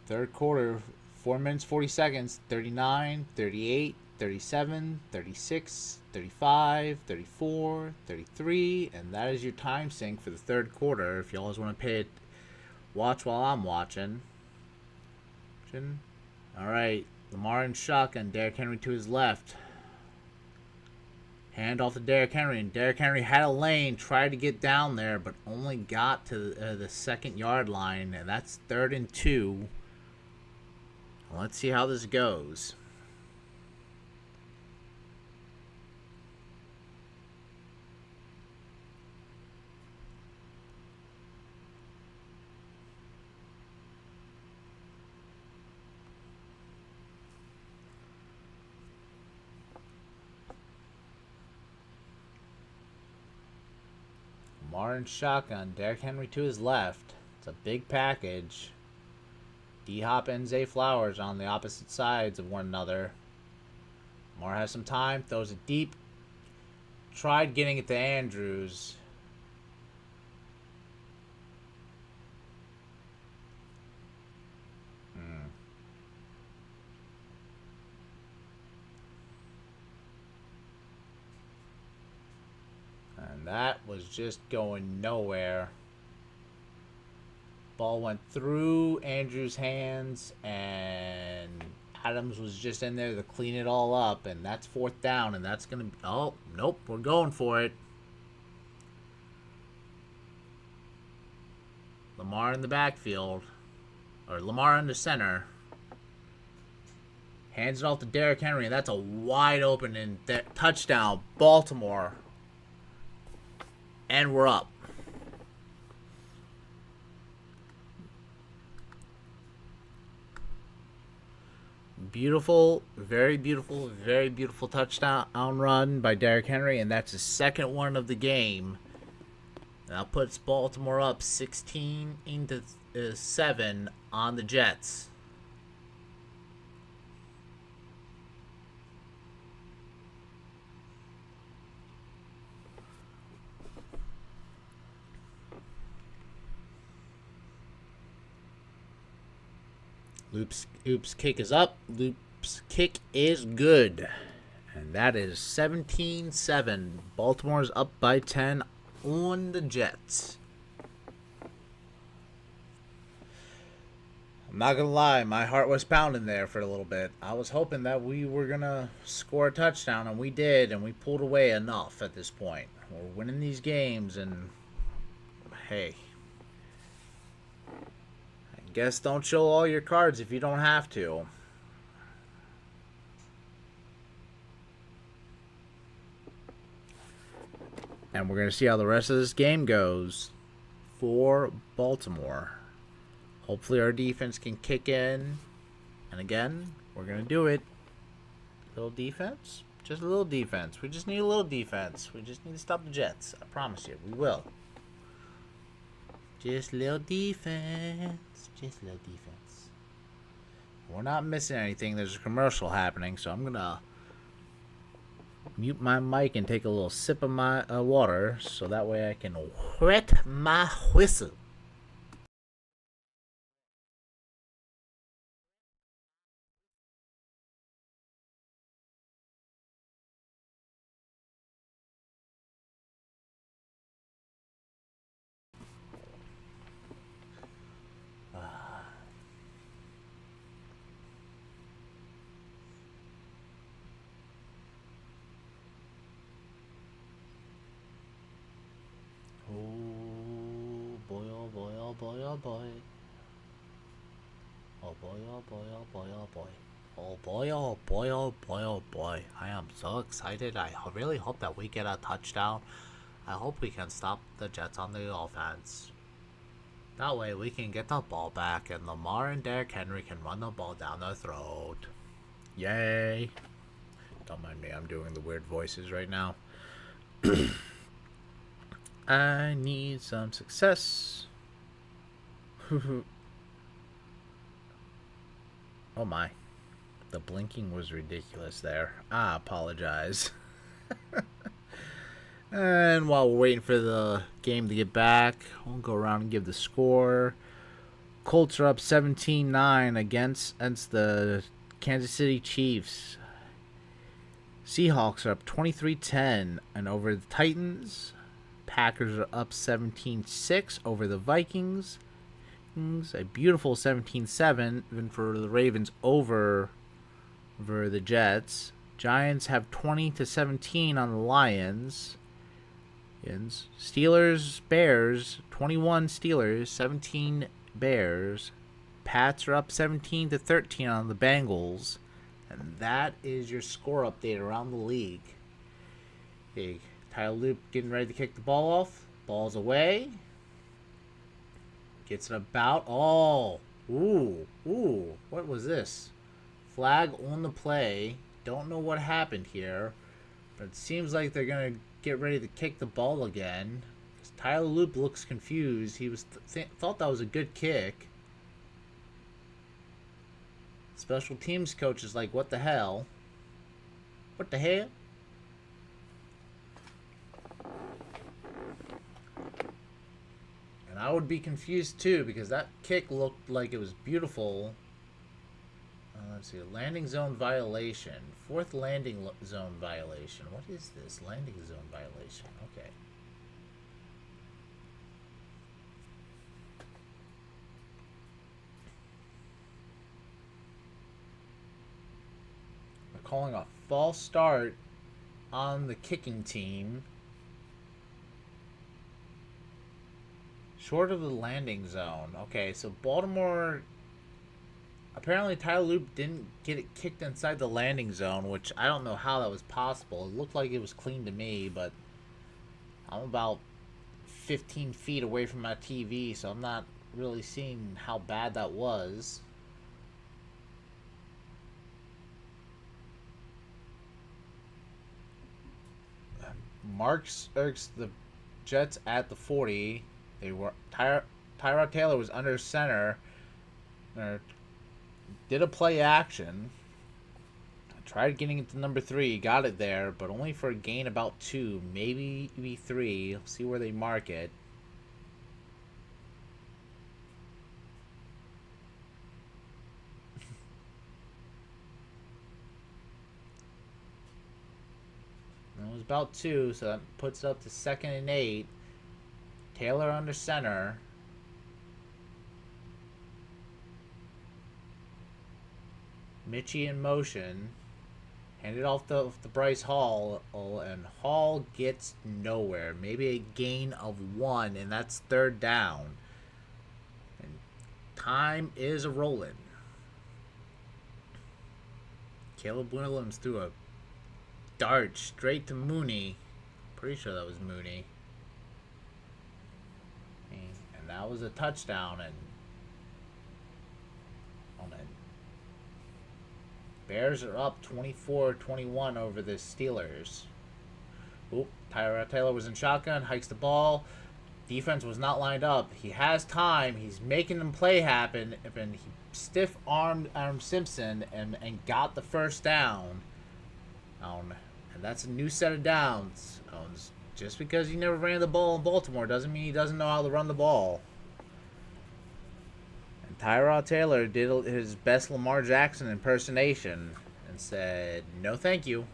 Third quarter, 4 minutes, 40 seconds, 39, 38, 37, 36, 35, 34, 33, and that is your time sync for the third quarter. If you always want to pay it, watch while I'm watching. All right, Lamar in shotgun, Derrick Henry to his left. Hand off to Derrick Henry, and Derrick Henry had a lane, tried to get down there, but only got to the 2nd-yard line, and that's 3rd and 2. Let's see how this goes. Lamar in shotgun, Derrick Henry to his left. It's a big package. D-Hop and Zay Flowers on the opposite sides of one another. Lamar has some time, throws it deep. Tried getting it to Andrews. And that was just going nowhere. Ball went through Andrews' hands, and Adams was just in there to clean it all up, and that's 4th down, and that's going to be... Oh, nope, we're going for it. Lamar in the backfield, or Lamar in the center. Hands it off to Derrick Henry, and that's a wide open and touchdown, Baltimore. And we're up. Beautiful, very beautiful touchdown run by Derrick Henry, and that's his 2nd one of the game. That puts Baltimore up 16-7 on the Jets. Loop's kick is up. Loop's kick is good. And that is 17-7. Baltimore's up by 10 on the Jets. I'm not going to lie, my heart was pounding there for a little bit. I was hoping that we were going to score a touchdown, and we did, and we pulled away enough at this point. We're winning these games, and hey, guess don't show all your cards if you don't have to. And we're going to see how the rest of this game goes for Baltimore. Hopefully our defense can kick in. And again, we're going to do it. Little defense? Just a little defense. We just need a little defense. We just need to stop the Jets. I promise you, we will. Just little defense. Just little defense. We're not missing anything. There's a commercial happening, so I'm going to mute my mic and take a little sip of my water so that way I can wet my whistle. Boy, oh boy. Oh boy, oh boy, oh boy, oh boy. Oh boy, oh boy, oh boy, oh boy. I am so excited. I really hope that we get a touchdown. I hope we can stop the Jets on the offense. That way we can get the ball back and Lamar and Derrick Henry can run the ball down their throat. Yay. Don't mind me, I'm doing the weird voices right now. I need some success. Oh my. The blinking was ridiculous there. I apologize. And while we're waiting for the game to get back, we'll go around and give the score. Colts are up 17-9 against the Kansas City Chiefs. Seahawks are up 23-10 and over the Titans. Packers are up 17-6 over the Vikings. A beautiful 17-7 even for the Ravens over the Jets. Giants have 20-17 on the Lions. Steelers, Bears, 21 Steelers, 17 Bears. Pats are up 17-13 on the Bengals. And that is your score update around the league. Okay, Tyler Loop getting ready to kick the ball off. Ball's away. Gets it about. Oh, ooh. What was this? Flag on the play. Don't know what happened here. But it seems like they're going to get ready to kick the ball again. Tyler Loop looks confused. He was thought that was a good kick. Special teams coach is like, what the hell? What the hell? And I would be confused too because that kick looked like it was beautiful. Let's see, landing zone violation. Fourth landing zone violation. What is this? Landing zone violation. Okay. They're calling a false start on the kicking team. Short of the landing zone. Okay, so Baltimore... Apparently, Tyler Loop didn't get it kicked inside the landing zone, which I don't know how that was possible. It looked like it was clean to me, but I'm about 15 feet away from my TV, so I'm not really seeing how bad that was. Marks the Jets at the 40. They were Tyrod Taylor was under center. Did a play action. Tried getting it to number 3. Got it there, but only for a gain about 2. Maybe 3. See where they mark it. It was about 2, so that puts it up to 2nd and 8. Taylor under center. Mitchie in motion. Handed off to Bryce Hall, and Hall gets nowhere. Maybe a gain of 1, and that's 3rd down. And time is a-rolling. Caleb Williams threw a dart straight to Mooney. Pretty sure that was Mooney. And that was a touchdown, and Bears are up 24-21 over the Steelers. Oop, Tyrod Taylor was in shotgun, hikes the ball. Defense was not lined up. He has time. He's making them play happen. And he stiff-armed Adam Simpson and got the first down. And that's a new set of downs. Just because he never ran the ball in Baltimore doesn't mean he doesn't know how to run the ball. Tyrod Taylor did his best Lamar Jackson impersonation and said, "No, thank you."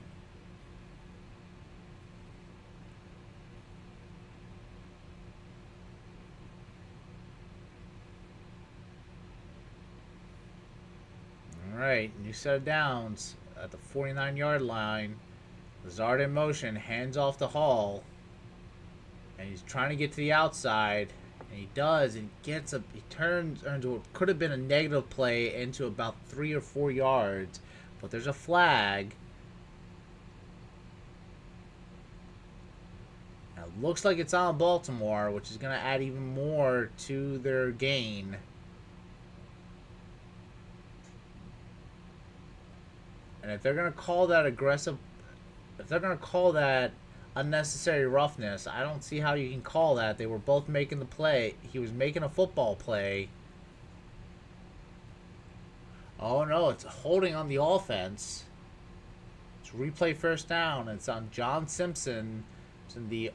All right, new set of downs at the 49-yard line. Lazard in motion, hands off to Hall, and he's trying to get to the outside. And he does, and he turns into what could have been a negative play into about 3 or 4 yards. But there's a flag. Now, it looks like it's on Baltimore, which is going to add even more to their gain. And if they're going to call that aggressive, if they're going to call that unnecessary roughness, I don't see how you can call that. They were both making the play. He was making a football play. Oh no, it's holding on the offense. It's replay first down. It's on John Simpson. It's in the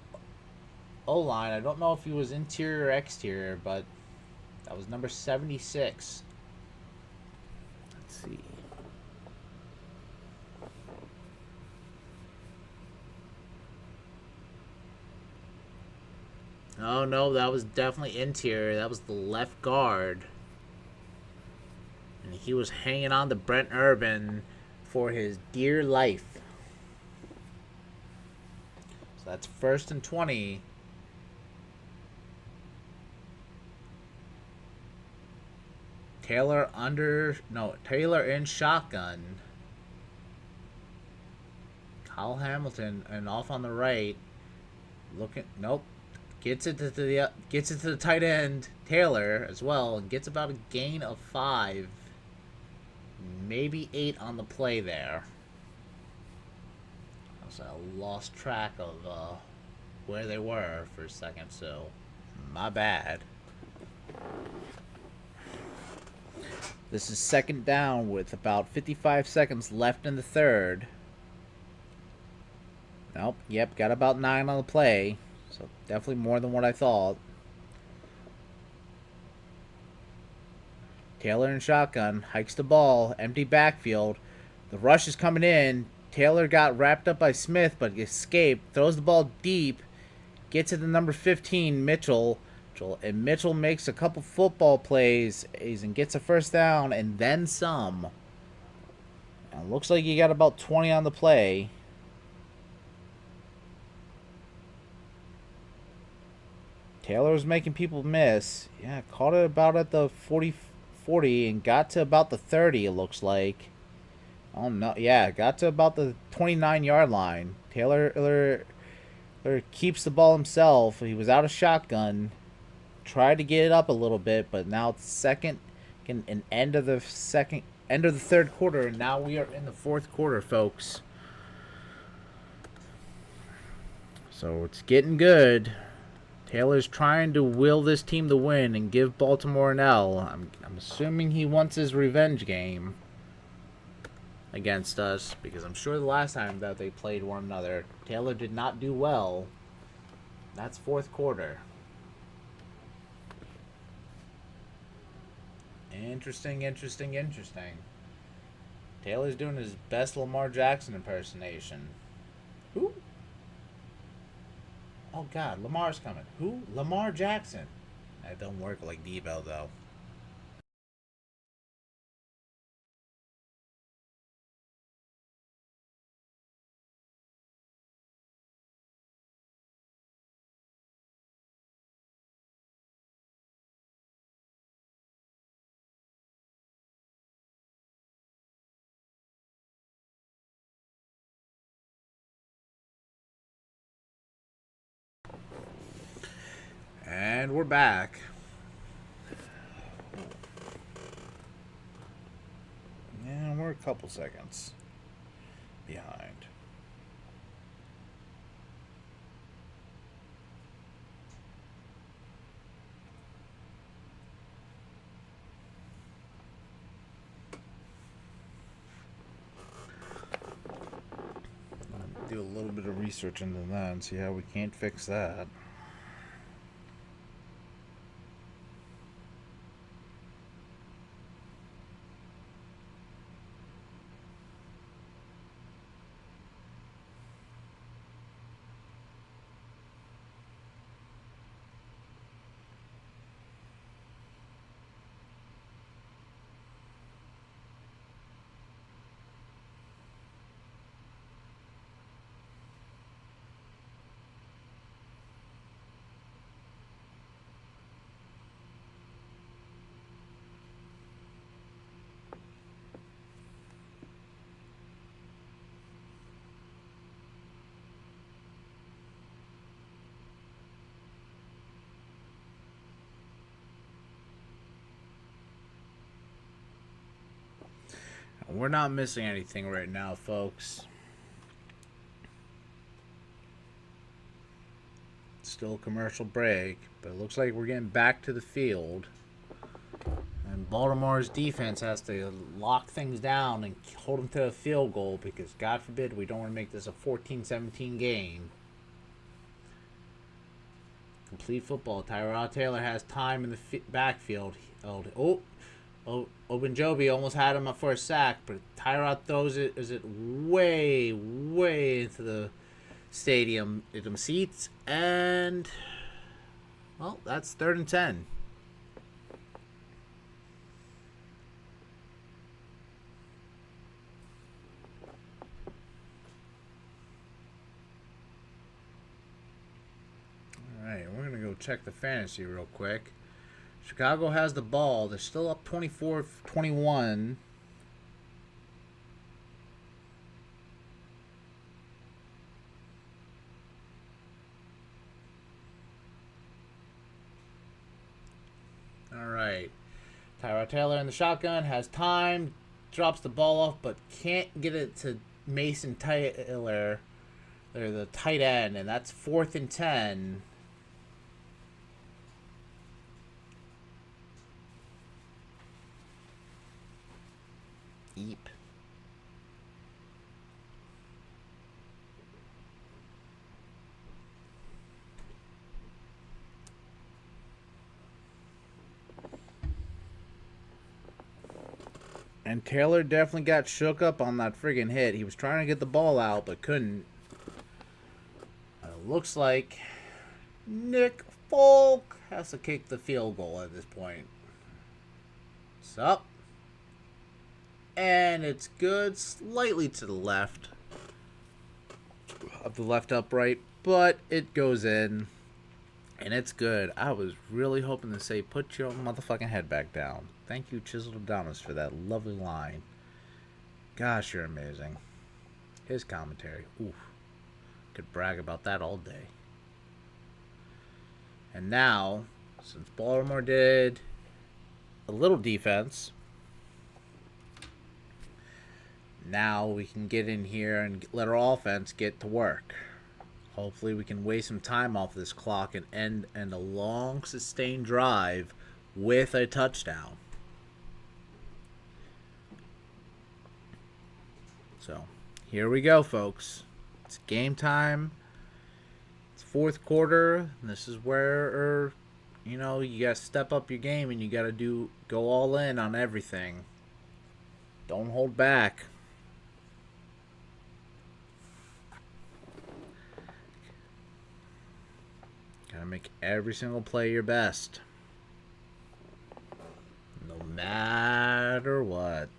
O-line. I don't know if he was interior or exterior, but that was number 76. Let's see. Oh no, that was definitely interior. That was the left guard. And he was hanging on to Brent Urban for his dear life. So that's 1st and 20. Taylor in shotgun. Kyle Hamilton and off on the right. Looking, nope. Gets it to the tight end Taylor as well, and gets about a gain of 5, maybe 8 on the play there. So I lost track of where they were for a second, so my bad. This is 2nd down with about 55 seconds left in the 3rd. Nope, yep, got about 9 on the play. So definitely more than what I thought. Taylor in shotgun, hikes the ball, empty backfield. The rush is coming in. Taylor got wrapped up by Smith, but escaped. Throws the ball deep. Gets it to number 15, Mitchell. And Mitchell makes a couple football plays and gets a 1st down and then some. And looks like he got about 20 on the play. Taylor was making people miss. Yeah, caught it about at the 40 and got to about the 30, it looks like. Oh, no. Yeah, got to about the 29-yard line. Taylor keeps the ball himself. He was out of shotgun. Tried to get it up a little bit, but now it's second and end of the 3rd quarter, and now we are in the 4th quarter, folks. So it's getting good. Taylor's trying to will this team to win and give Baltimore an L. I'm assuming he wants his revenge game against us, because I'm sure the last time that they played one another, Taylor did not do well. That's 4th quarter. Interesting. Taylor's doing his best Lamar Jackson impersonation. Who? Oh, God, Lamar's coming. Who? Lamar Jackson. That don't work like Debo, though. And we're back. Yeah, we're a couple seconds behind. Do a little bit of research into that and see how we can't fix that. We're not missing anything right now, folks. Still a commercial break, but it looks like we're getting back to the field. And Baltimore's defense has to lock things down and hold them to a field goal, because God forbid we don't want to make this a 14-17 game. Complete football. Tyrod Taylor has time in the backfield. Ogunjobi almost had him up for a sack, but Tyrod throws it way into the stadium seats, and Well, that's 3rd and 10. Alright, we're going to go check the fantasy real quick. Chicago has the ball. They're still up 24-21. Alright. Tyrod Taylor in the shotgun has time, drops the ball off, but can't get it to Mason Taylor. They're the tight end, and that's 4th and 10. Eep. And Taylor definitely got shook up on that friggin' hit. He was trying to get the ball out, but couldn't. It looks like Nick Folk has to kick the field goal at this point. It's up. And it's good. Slightly to the left of the left upright, but it goes in. And it's good. I was really hoping to say, put your motherfucking head back down. Thank you, Chiseled Adonis, for that lovely line. Gosh, you're amazing. His commentary. Oof. Could brag about that all day. And now, since Baltimore did a little defense, now we can get in here and let our offense get to work. Hopefully we can waste some time off this clock and end in a long, sustained drive with a touchdown. So, here we go, folks. It's game time. It's 4th quarter. And this is where, you got to step up your game and you got to go all in on everything. Don't hold back. Gotta make every single play your best. No matter what.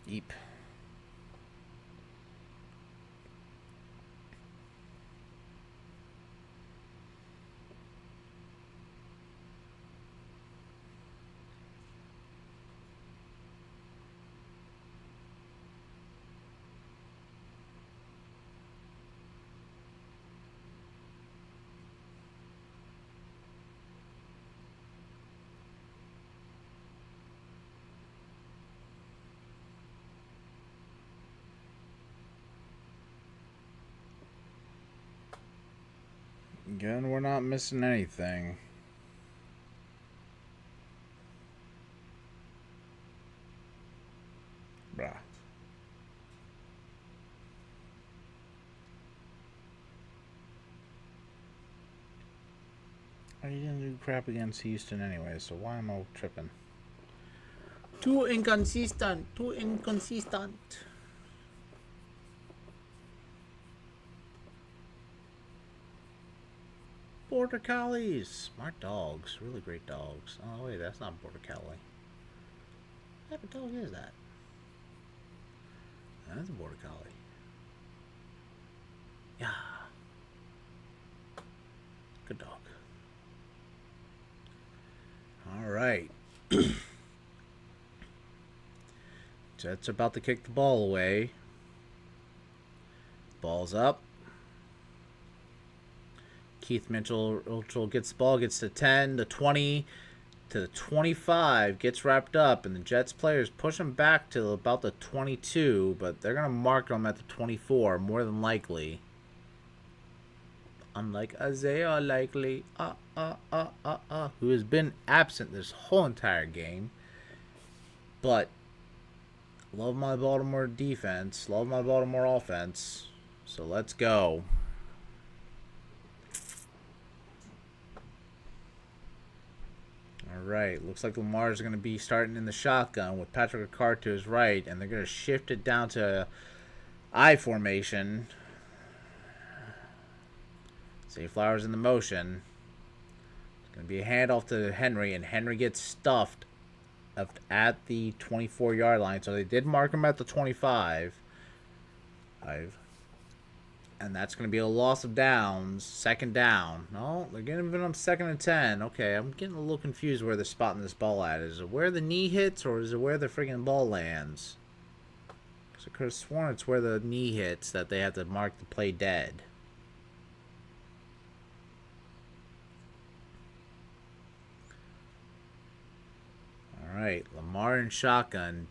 Eep. Again, we're not missing anything. Bruh. I didn't do crap against Houston anyway, so why am I tripping? Too inconsistent. Too inconsistent. Border Collies. Smart dogs. Really great dogs. Oh, wait, that's not Border Collie. What type of dog is that? That's a Border Collie. Yeah. Good dog. All right. Jets are about to kick the ball away. Ball's up. Keith Mitchell gets the ball, gets to 10, to 20, to the 25, gets wrapped up, and the Jets players push him back to about the 22, but they're going to mark him at the 24, more than likely. Unlike Isaiah Likely, who has been absent this whole entire game. But, love my Baltimore defense, love my Baltimore offense, so let's go. Alright, looks like Lamar's going to be starting in the shotgun with Patrick Ricard to his right, and they're going to shift it down to I formation. Zay Flowers in the motion. It's going to be a handoff to Henry, and Henry gets stuffed at the 24-yard line. So they did mark him at the 25. And that's going to be a loss of downs. Second down. No, they're giving them 2nd and 10. Okay, I'm getting a little confused where they're spotting this ball at. Is it where the knee hits, or is it where the freaking ball lands? Because I could have sworn it's where the knee hits that they have to mark the play dead. All right, Lamar in shotgun,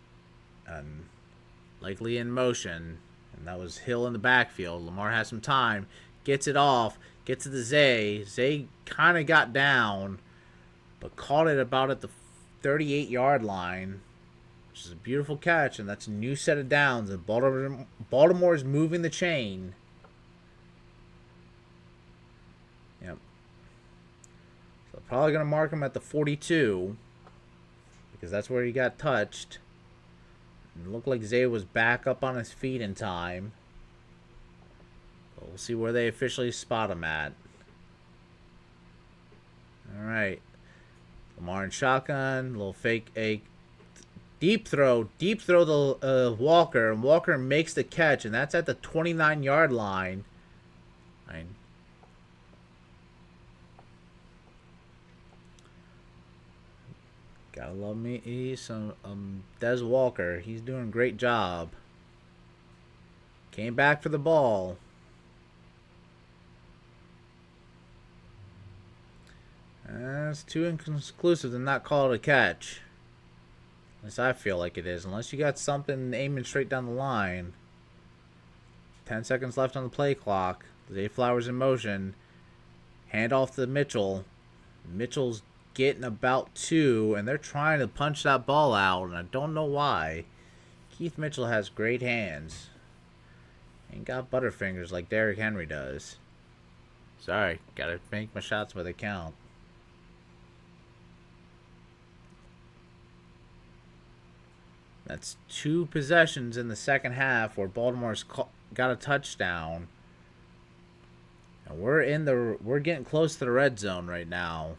likely in motion. And that was Hill in the backfield. Lamar has some time. Gets it off. Gets it to Zay. Zay kind of got down, but caught it about at the 38-yard line, which is a beautiful catch. And that's a new set of downs. And Baltimore is moving the chain. Yep. So probably going to mark him at the 42, because that's where he got touched. It looked like Zay was back up on his feet in time. So we'll see where they officially spot him at. Alright. Lamar in shotgun. Little fake a deep throw. Deep throw to Walker. And Walker makes the catch. And that's at the 29-yard line. Gotta love me some Des Walker. He's doing a great job. Came back for the ball. That's too inconclusive to not call it a catch. At least I feel like it is. Unless you got something aiming straight down the line. 10 seconds left on the play clock. Zay Flowers in motion. Hand off to Mitchell. Mitchell's getting about 2, and they're trying to punch that ball out, and I don't know why. Keith Mitchell has great hands. Ain't got butterfingers like Derrick Henry does. Sorry, gotta make my shots where they count. That's 2 possessions in the second half where Baltimore's got a touchdown. And we're getting close to the red zone right now.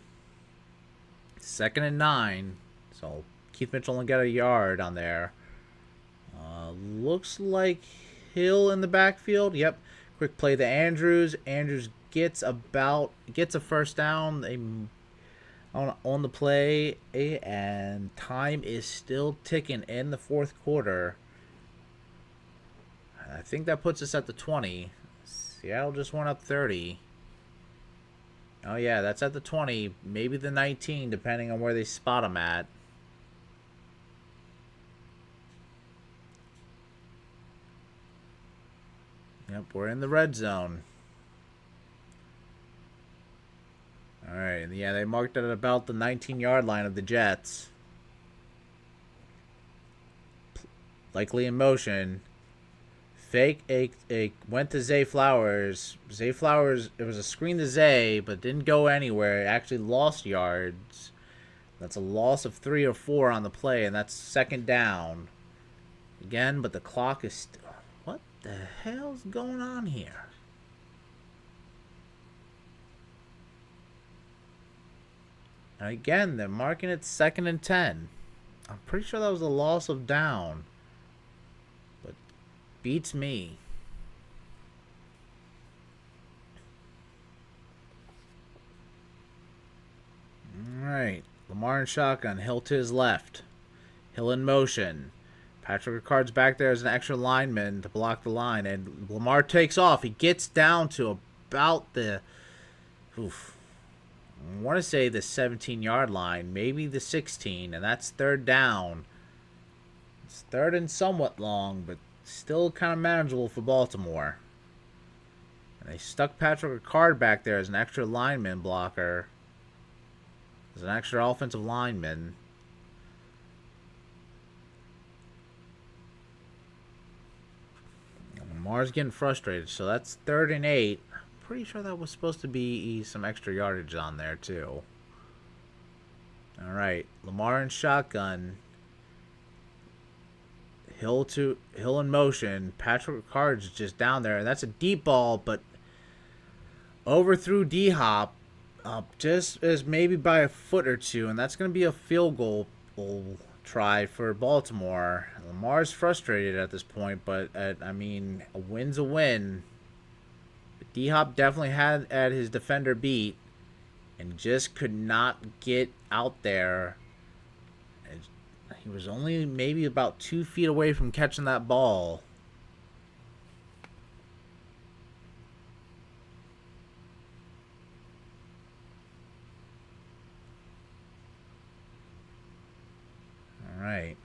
2nd and 9. So Keith Mitchell only got a yard on there. Looks like Hill in the backfield. Yep. Quick play to Andrews. Andrews gets a first down on the play, and time is still ticking in the 4th quarter. I think that puts us at the 20. Seattle just went up 30. Oh, yeah, that's at the 20, maybe the 19, depending on where they spot them at. Yep, we're in the red zone. All right, yeah, they marked it at about the 19-yard line of the Jets. Likely in motion. Fake went to Zay Flowers. Zay Flowers, it was a screen to Zay, but didn't go anywhere. It actually lost yards. That's a loss of 3 or 4 on the play, and that's 2nd down. Again, but the clock is still... What the hell's going on here? And again, they're marking it 2nd and 10. I'm pretty sure that was a loss of down. But beats me. Alright. Lamar in shotgun. Hill to his left. Hill in motion. Patrick Ricard's back there as an extra lineman to block the line. And Lamar takes off. He gets down to about the... I want to say the 17-yard line. Maybe the 16. And that's 3rd down. It's 3rd and somewhat long, but still kind of manageable for Baltimore. And they stuck Patrick Ricard back there as an extra lineman blocker. As an extra offensive lineman. Lamar's getting frustrated, so that's 3rd and 8. Pretty sure that was supposed to be some extra yardage on there too. Alright, Lamar in shotgun. Hill in motion. Patrick Ricard's just down there, and that's a deep ball, but overthrew D Hop, just as maybe by a foot or two, and that's going to be a field goal try for Baltimore. Lamar's frustrated at this point, but I mean, a win's a win. D Hop definitely had at his defender beat, and just could not get out there. He was only maybe about 2 feet away from catching that ball. All right.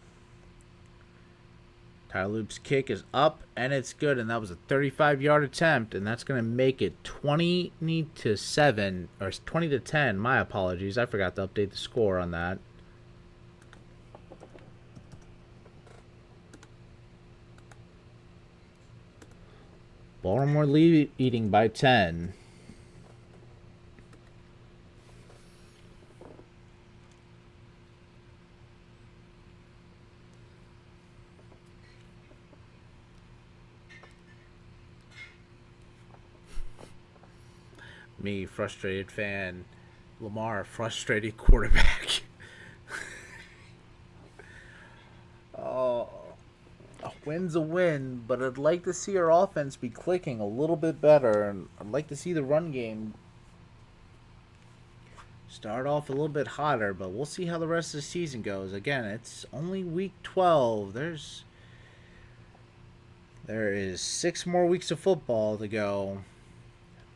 Tyler Loop's kick is up, and it's good, and that was a 35-yard attempt, and that's going to make it 20-7, or 20-10. My apologies. I forgot to update the score on that. Baltimore leading by 10. Me, frustrated fan. Lamar, frustrated quarterback. Oh, a win's a win, but I'd like to see our offense be clicking a little bit better, and I'd like to see the run game start off a little bit hotter, but we'll see how the rest of the season goes. Again, it's only week 12. There is 6 more weeks of football to go.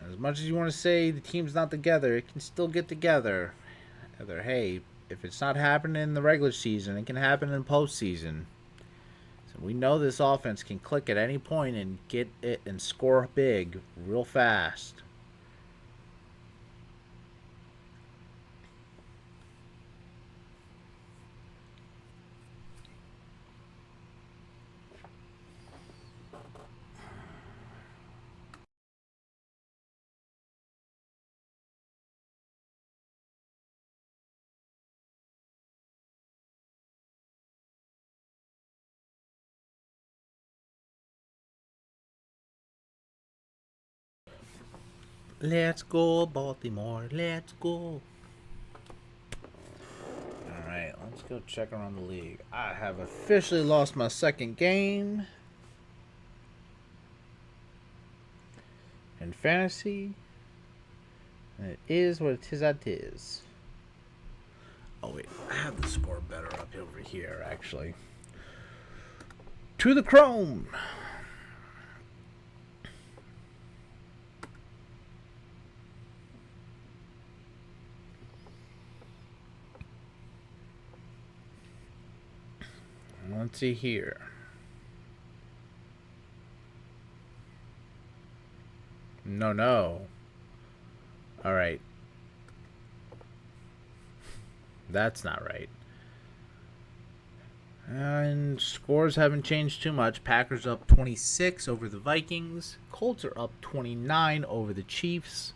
As much as you want to say the team's not together, it can still get together. Hey, if it's not happening in the regular season, it can happen in postseason. So we know this offense can click at any point and get it and score big real fast. Let's go, Baltimore. Let's go. Alright, let's go check around the league. I have officially lost my second game in fantasy. And it is what it is. Oh, wait. I have the score better up over here, actually. To the Chrome! Let's see here. No. Alright. That's not right. And scores haven't changed too much. Packers up 26 over the Vikings. Colts are up 29 over the Chiefs.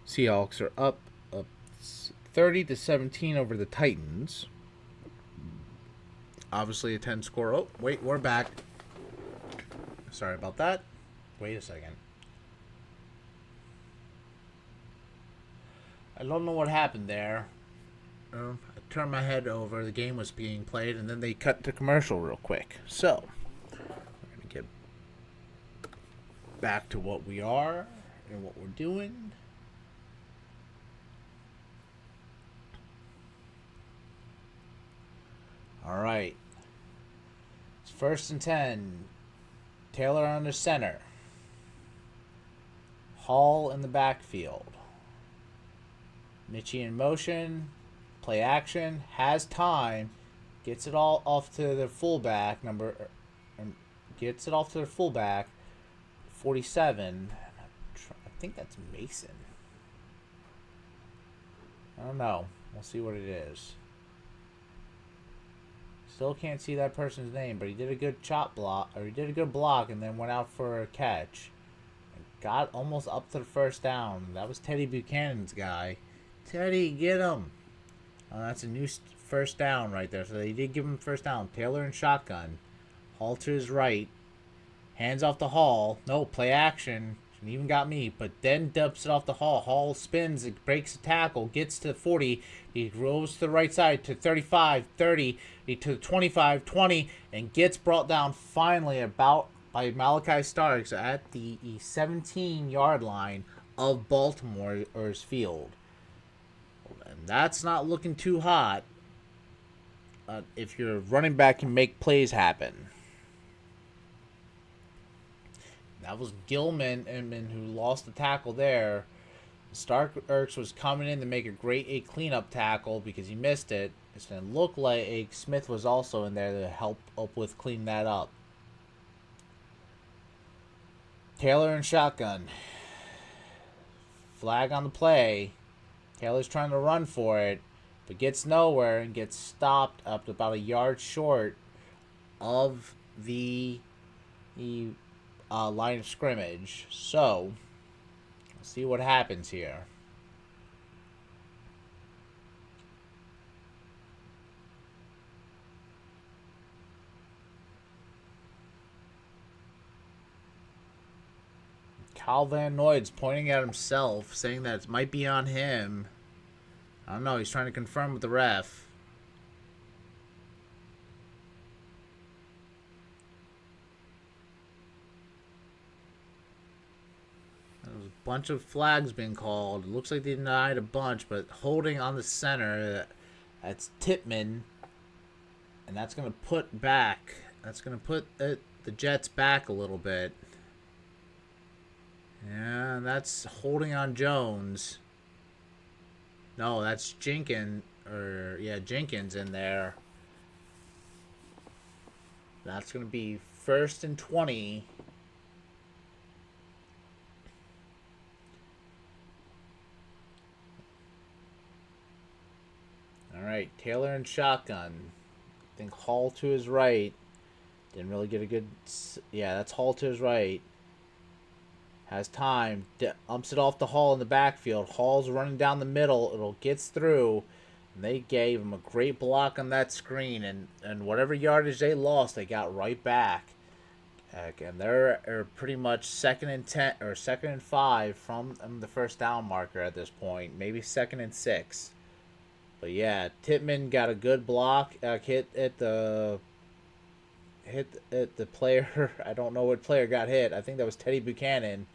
Seahawks are up 30-17 over the Titans. Obviously a 10 score. Oh, wait, we're back. Sorry about that. Wait a second. I don't know what happened there. I turned my head over. The game was being played, and then they cut to commercial real quick. So, we're going to get back to what we are and what we're doing. All right. It's 1st and 10. Taylor under center. Hall in the backfield. Mitchie in motion. Play action. Has time. Gets it all off to the fullback. Gets it off to the fullback. 47. I think that's Mason. I don't know. We'll see what it is. Still can't see that person's name, but he did a good he did a good block and then went out for a catch. And got almost up to the first down. That was Teddy Buchanan's guy. Teddy, get him. That's a new first down right there. So they did give him first down. Taylor and shotgun. Hall to his right. Hands off to Hall. No, play action. And even got me, but then dumps it off the Hall. Hall spins, it breaks the tackle, gets to 40. He rolls to the right side to 35, 30, to 25, 20, and gets brought down finally about by Malachi Starks at the 17-yard line of Baltimore's field. And that's not looking too hot if your running back can make plays happen. That was Gilman who lost the tackle there. Starks was coming in to make a great cleanup tackle because he missed it. It's going to look like Smith was also in there to help up with cleaning that up. Taylor and shotgun. Flag on the play. Taylor's trying to run for it, but gets nowhere and gets stopped up to about a yard short of the line of scrimmage. So, let's see what happens here. Kyle Van Noy's pointing at himself, saying that it might be on him. I don't know, he's trying to confirm with the ref. There's a bunch of flags being called. It looks like they denied a bunch, but holding on the center, that's Tippmann. And that's going to put back. That's going to put the Jets back a little bit. Yeah, that's holding on Jones. No, that's Jenkins in there. That's going to be 1st and 20. All right, Taylor and shotgun. I think Hall to his right. Didn't really get a good... Yeah, that's Hall to his right. Has time. Umps it off the Hall in the backfield. Hall's running down the middle. It gets through. And they gave him a great block on that screen. And whatever yardage they lost, they got right back. And they're pretty much 2nd and 10 or 2nd and 5 from the first down marker at this point. Maybe 2nd and 6. But yeah, Tippmann got a good block. Hit at the player. I don't know what player got hit. I think that was Teddy Buchanan.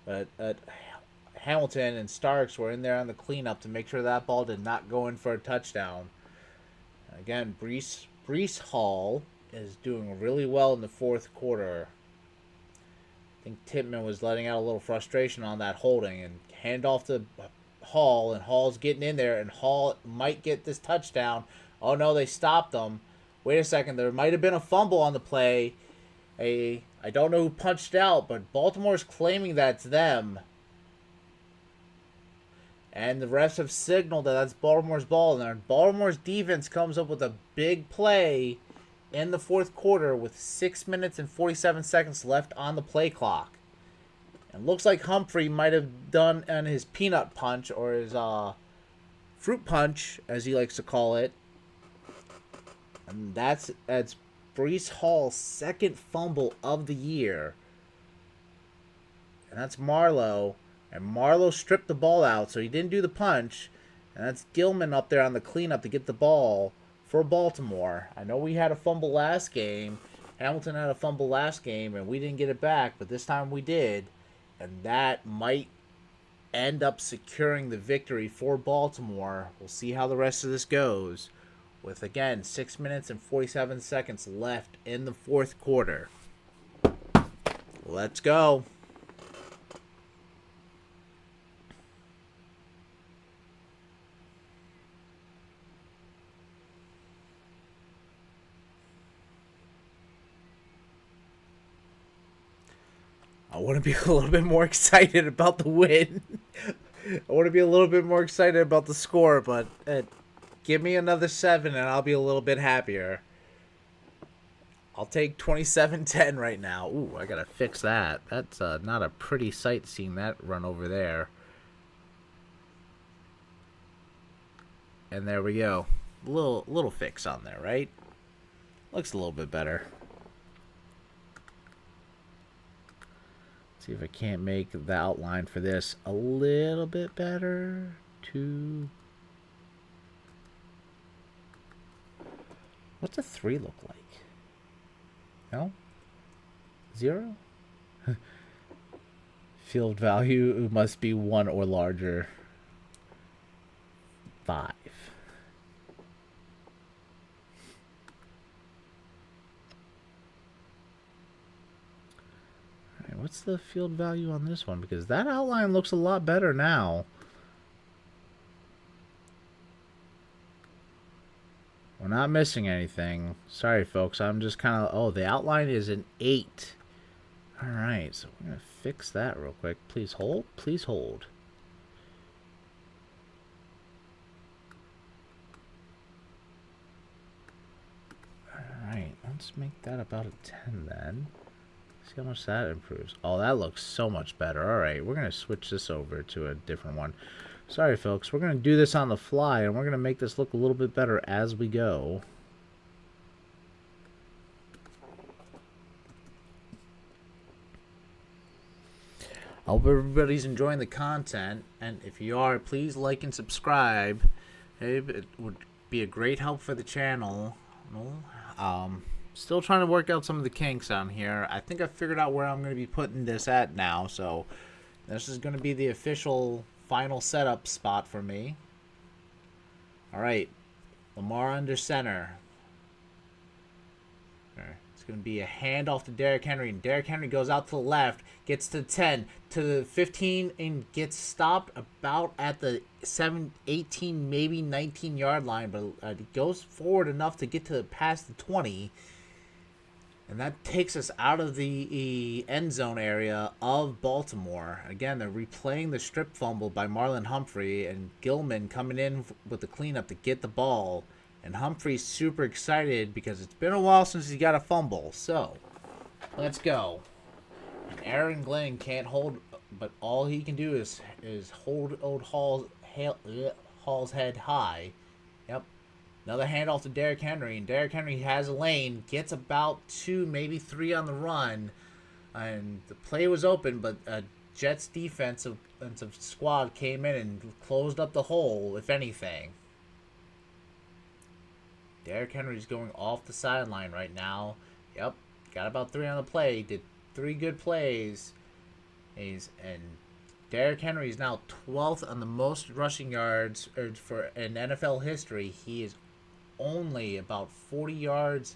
But Hamilton and Starks were in there on the cleanup to make sure that ball did not go in for a touchdown. Again, Breece Hall is doing really well in the 4th quarter. I think Tippmann was letting out a little frustration on that holding and hand off to Hall, and Hall's getting in there, and Hall might get this touchdown. Oh no, they stopped him. Wait a second, there might have been a fumble on the play. I don't know who punched out, but Baltimore's claiming that's them. And the refs have signaled that that's Baltimore's ball. And Baltimore's defense comes up with a big play in the 4th quarter with 6 minutes and 47 seconds left on the play clock. And looks like Humphrey might have done on his peanut punch, or his fruit punch, as he likes to call it. And that's Breece Hall's 2nd fumble of the year. And that's Marlowe. And Marlowe stripped the ball out, so he didn't do the punch. And that's Gilman up there on the cleanup to get the ball for Baltimore. I know we had a fumble last game. Hamilton had a fumble last game, and we didn't get it back. But this time we did. And that might end up securing the victory for Baltimore. We'll see how the rest of this goes. With, again, 6 minutes and 47 seconds left in the 4th quarter. Let's go. I want to be a little bit more excited about the win. I want to be a little bit more excited about the score, but... give me another 7 and I'll be a little bit happier. I'll take 27-10 right now. Ooh, I gotta fix that. That's not a pretty sight seeing that run over there. And there we go. Little fix on there, right? Looks a little bit better. See if I can't make the outline for this a little bit better. What's a 3 look like? No? 0? Field value must be 1 or larger. 5. Alright, what's the field value on this one? Because that outline looks a lot better now. We're not missing anything. Sorry, folks. I'm just kind of... Oh, the outline is an 8. Alright, so we're going to fix that real quick. Please hold. Please hold. Alright, let's make that about a 10 then. See how much that improves. Oh, that looks so much better. Alright, we're going to switch this over to a different one. Sorry, folks. We're going to do this on the fly, and we're going to make this look a little bit better as we go. I hope everybody's enjoying the content, and if you are, please like and subscribe. It would be a great help for the channel. Still trying to work out some of the kinks on here. I think I figured out where I'm going to be putting this at now, so this is going to be the official final setup spot for me. Alright, Lamar under center. It's going to be a handoff to Derrick Henry, and Derrick Henry goes out to the left, gets to 10, to the 15, and gets stopped about at the 18, maybe 19 yard line, but he goes forward enough to get to past the 20. And that takes us out of the end zone area of Baltimore. Again, they're replaying the strip fumble by Marlon Humphrey, and Gilman coming in with the cleanup to get the ball. And Humphrey's super excited because it's been a while since he got a fumble. So, let's go. And Aaron Glenn can't hold, but all he can do is hold old Hall's head high. Yep. Another handoff to Derrick Henry, and Derrick Henry has a lane, gets about 2, maybe 3 on the run, and the play was open, but Jets defensive squad came in and closed up the hole, if anything. Derrick Henry's going off the sideline right now. Yep, got about 3 on the play, did 3 good plays, and Derrick Henry is now 12th on the most rushing yards for in NFL history. He is only about 40 yards,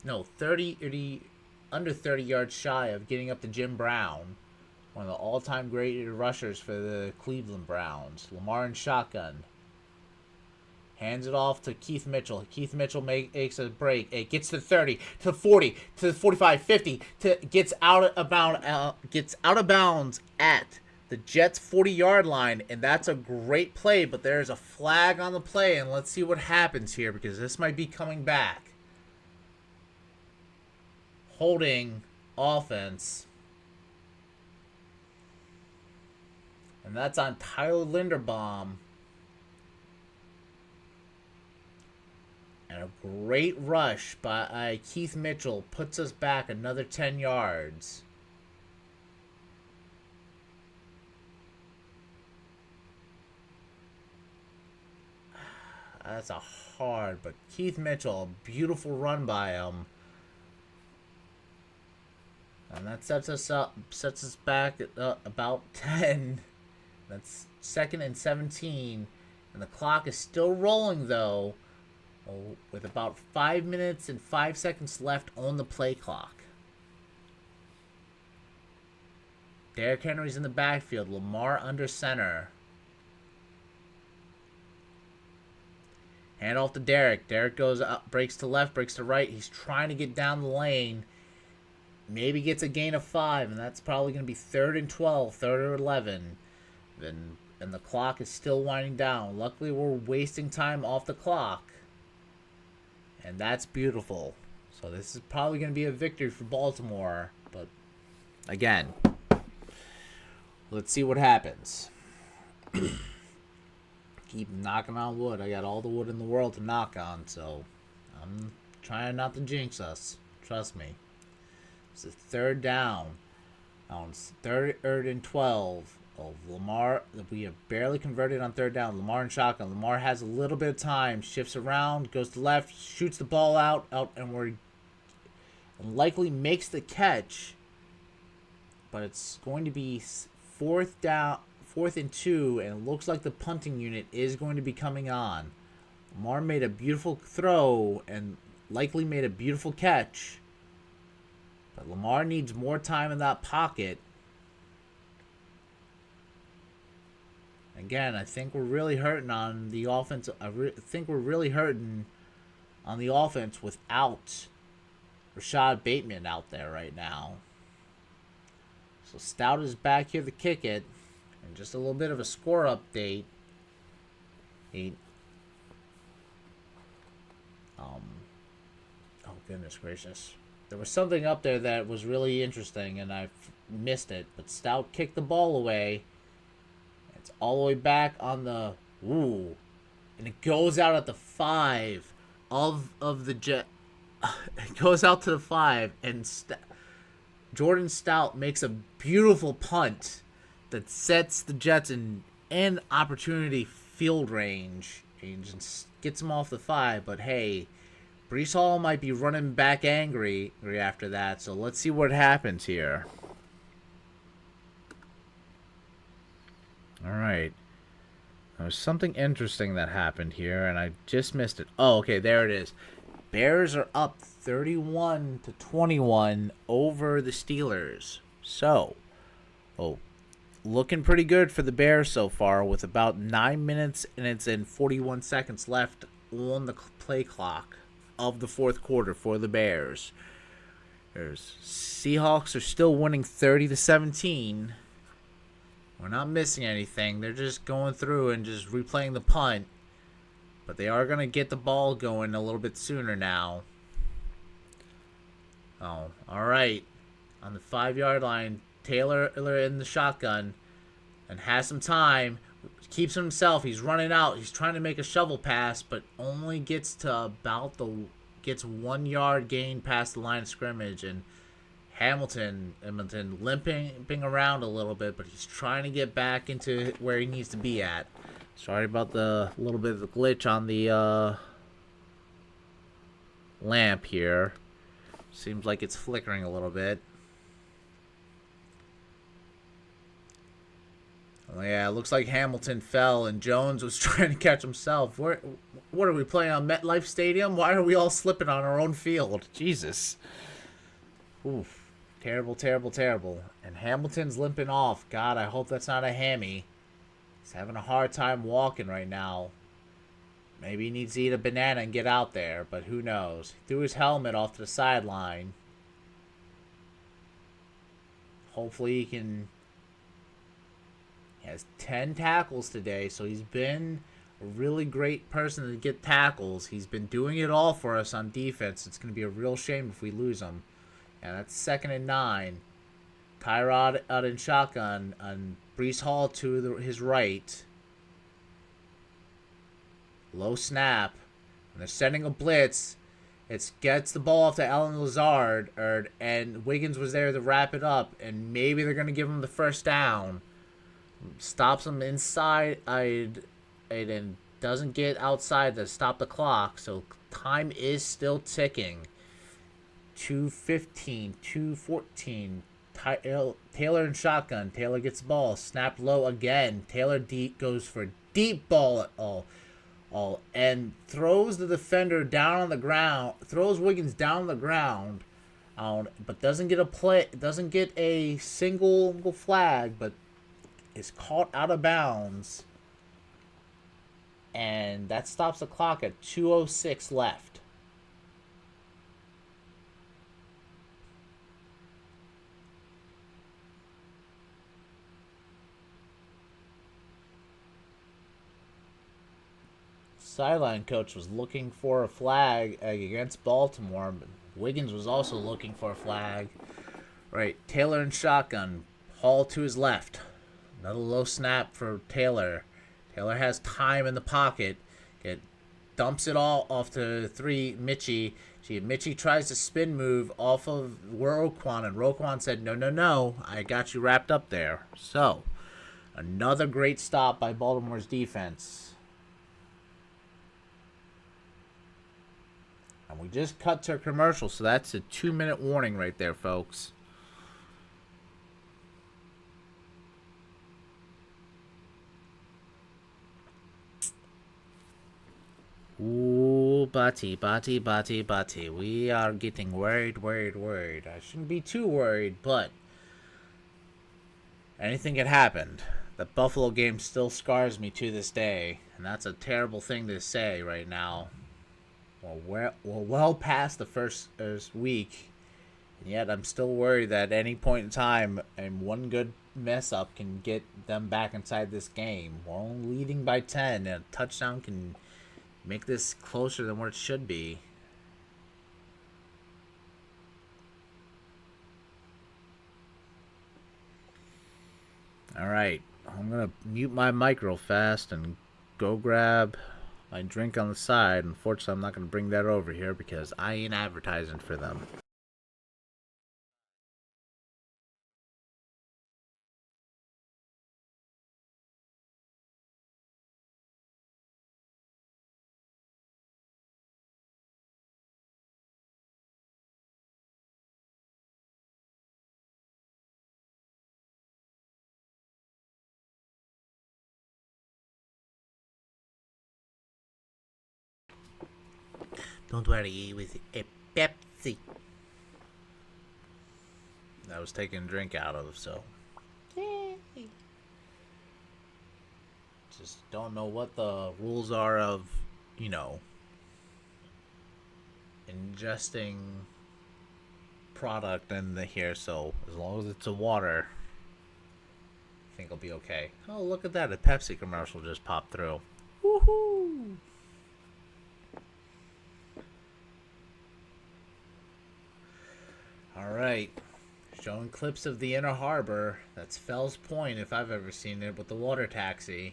no, 30, under 30 yards shy of getting up to Jim Brown, one of the all-time great rushers for the Cleveland Browns. Lamar in shotgun. Hands it off to Keith Mitchell. Keith Mitchell makes a break. It gets to 30, to the 40, to the 45, 50, gets out of bounds at the Jets' 40-yard line, and that's a great play, but there's a flag on the play, and let's see what happens here, because this might be coming back. Holding offense. And that's on Tyler Linderbaum. And a great rush by Keith Mitchell puts us back another 10 yards. That's a hard, but Keith Mitchell, a beautiful run by him. And that sets us back at about 10. That's 2nd and 17. And the clock is still rolling, though, with about 5 minutes and 5 seconds left on the play clock. Derrick Henry's in the backfield. Lamar under center. Hand off to Derrick. Derrick goes up, breaks to left, breaks to right. He's trying to get down the lane. Maybe gets a gain of 5, and that's probably going to be 3rd and 12, 3rd or 11. And the clock is still winding down. Luckily, we're wasting time off the clock. And that's beautiful. So this is probably going to be a victory for Baltimore. But, again, let's see what happens. Keep knocking on wood. I got all the wood in the world to knock on, so I'm trying not to jinx us. Trust me. It's a 3rd down. On third and 12. Oh, Lamar, we have barely converted on third down. Lamar and shotgun. Lamar has a little bit of time. Shifts around, goes to left, shoots the ball out, and likely makes the catch. But it's going to be fourth and 2, and it looks like the punting unit is going to be coming on. Lamar made a beautiful throw and likely made a beautiful catch. But Lamar needs more time in that pocket. Again, I think we're really hurting on the offense. Think we're really hurting on the offense without Rashad Bateman out there right now. So Stout is back here to kick it. And just a little bit of a score update. Oh, goodness gracious. There was something up there that was really interesting, and I missed it. But Stout kicked the ball away. It's all the way back on the... Ooh. And it goes out at the 5 of the Jet. It goes out to the 5, and Jordan Stout makes a beautiful punt that sets the Jets in opportunity field range. And just gets them off the 5, but hey... Breece Hall might be running back angry after that, so let's see what happens here. All right. There was something interesting that happened here, and I just missed it. Oh, okay, there it is. Bears are up 31-21 over the Steelers. So, looking pretty good for the Bears so far with about 9 minutes and 41 seconds left on the play clock of the fourth quarter for the Bears. Seahawks are still winning 30-17. We're not missing anything. They're just going through and just replaying the punt. But they are going to get the ball going a little bit sooner now. Oh, all right. On the 5-yard line, Taylor in the shotgun and has some time. Keeps himself. He's running out. He's trying to make a shovel pass, but only gets to gets 1 yard gain past the line of scrimmage. And Hamilton limping around a little bit, but he's trying to get back into where he needs to be at. Sorry about the little bit of the glitch on the lamp here. Seems like it's flickering a little bit. Oh, yeah, it looks like Hamilton fell and Jones was trying to catch himself. What are we playing on MetLife Stadium? Why are we all slipping on our own field? Jesus. Oof. Terrible, terrible, terrible. And Hamilton's limping off. God, I hope that's not a hammy. He's having a hard time walking right now. Maybe he needs to eat a banana and get out there, but who knows. He threw his helmet off to the sideline. Hopefully he can... He has 10 tackles today, so he's been a really great person to get tackles. He's been doing it all for us on defense. It's going to be a real shame if we lose him. And that's 2nd and 9. Tyrod out in shotgun and Breece Hall to his right. Low snap. And they're sending a blitz. It gets the ball off to Allen Lazard, and Wiggins was there to wrap it up. And maybe they're going to give him the first down. Stops him inside and doesn't get outside to stop the clock. So time is still ticking. 2:15, 2:14. Taylor in shotgun. Taylor gets the ball. Snapped low again. Taylor goes for deep ball at all, and throws the defender down on the ground. Throws Wiggins down on the ground, but doesn't get a play. Doesn't get a single flag, but is caught out of bounds. And that stops the clock at 2:06 left. Sideline coach was looking for a flag against Baltimore, but Wiggins was also looking for a flag. Right, Taylor in shotgun. Hall to his left. Another low snap for Taylor. Taylor has time in the pocket. It dumps it all off to 3. Mitchie See, Mitchie tries to spin move off of Roquan, and Roquan said, no, no, no, I got you wrapped up there. So, another great stop by Baltimore's defense. And we just cut to a commercial, so that's a 2-minute warning right there, folks. Ooh, Bati. We are getting worried. I shouldn't be too worried, but anything could happen. The Buffalo game still scars me to this day, and that's a terrible thing to say right now. We're well past the first week, and yet I'm still worried that at any point in time, and one good mess up can get them back inside this game. We're only leading by 10, and a touchdown can make this closer than what it should be. Alright, I'm going to mute my mic real fast and go grab my drink on the side. Unfortunately, I'm not going to bring that over here because I ain't advertising for them. Don't worry, with a Pepsi. I was taking a drink out of, so. Yay. Just don't know what the rules are of, ingesting product in here, so as long as it's a water, I think I'll be okay. Oh, look at that. A Pepsi commercial just popped through. Woohoo! Alright. Showing clips of the Inner Harbor. That's Fells Point if I've ever seen it, with the water taxi.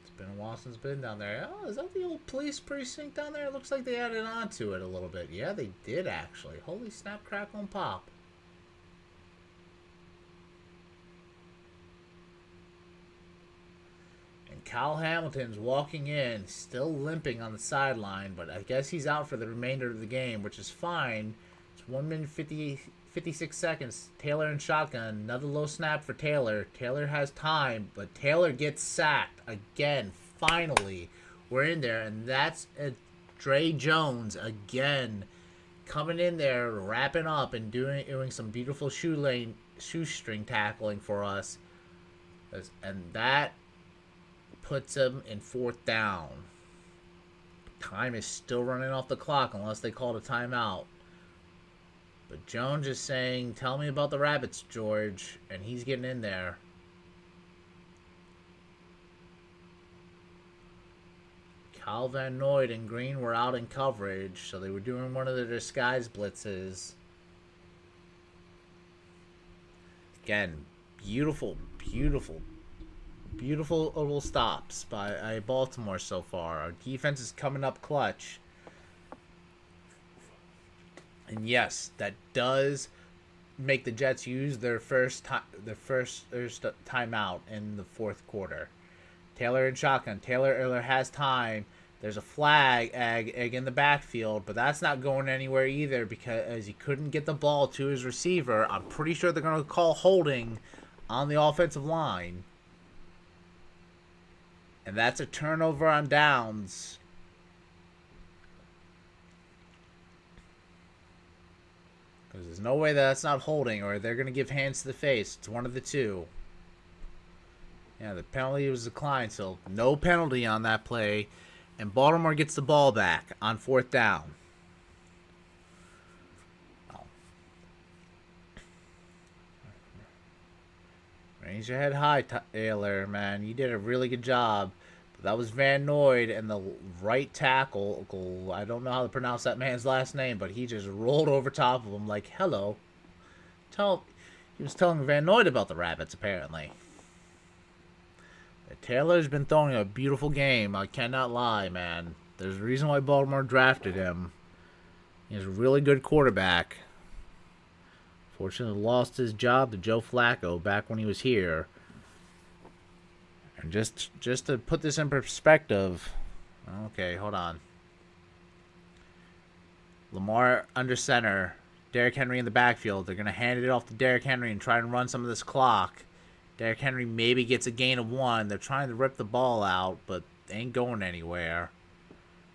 It's been a while since I've been down there. Oh, is that the old police precinct down there? It looks like they added on to it a little bit. Yeah, they did actually. Holy snap, crackle, and pop. Kyle Hamilton's walking in, still limping on the sideline, but I guess he's out for the remainder of the game, which is fine. It's 1 minute 56 seconds. Taylor in shotgun. Another low snap for Taylor. Taylor has time, but Taylor gets sacked again. Finally, we're in there, and that's Dre Jones again coming in there, wrapping up and doing some beautiful shoestring tackling for us, and that puts him in 4th down. Time is still running off the clock unless they called a timeout. But Jones is saying, tell me about the Rabbits, George. And he's getting in there. Kyle Van Noy and Green were out in coverage, so they were doing one of their disguise blitzes. Again, beautiful little stops by Baltimore so far. Our defense is coming up clutch. And yes, that does make the Jets use their first timeout in the 4th quarter. Taylor in shotgun. Taylor has time. There's a flag egg in the backfield, but that's not going anywhere either because he couldn't get the ball to his receiver. I'm pretty sure they're going to call holding on the offensive line. And that's a turnover on downs. Because there's no way that's not holding, or they're going to give hands to the face. It's one of the two. Yeah, the penalty was declined, so no penalty on that play. And Baltimore gets the ball back on 4th down. Raise your head high, Taylor, man. You did a really good job. But that was Van Noy and the right tackle. I don't know how to pronounce that man's last name, but he just rolled over top of him like, hello. He was telling Van Noy about the Rabbits, apparently. Taylor's been throwing a beautiful game. I cannot lie, man. There's a reason why Baltimore drafted him. He's a really good quarterback. Fortunately, lost his job to Joe Flacco back when he was here. And just to put this in perspective, okay, hold on. Lamar under center, Derrick Henry in the backfield. They're going to hand it off to Derrick Henry and try and run some of this clock. Derrick Henry maybe gets a gain of 1. They're trying to rip the ball out, but they ain't going anywhere.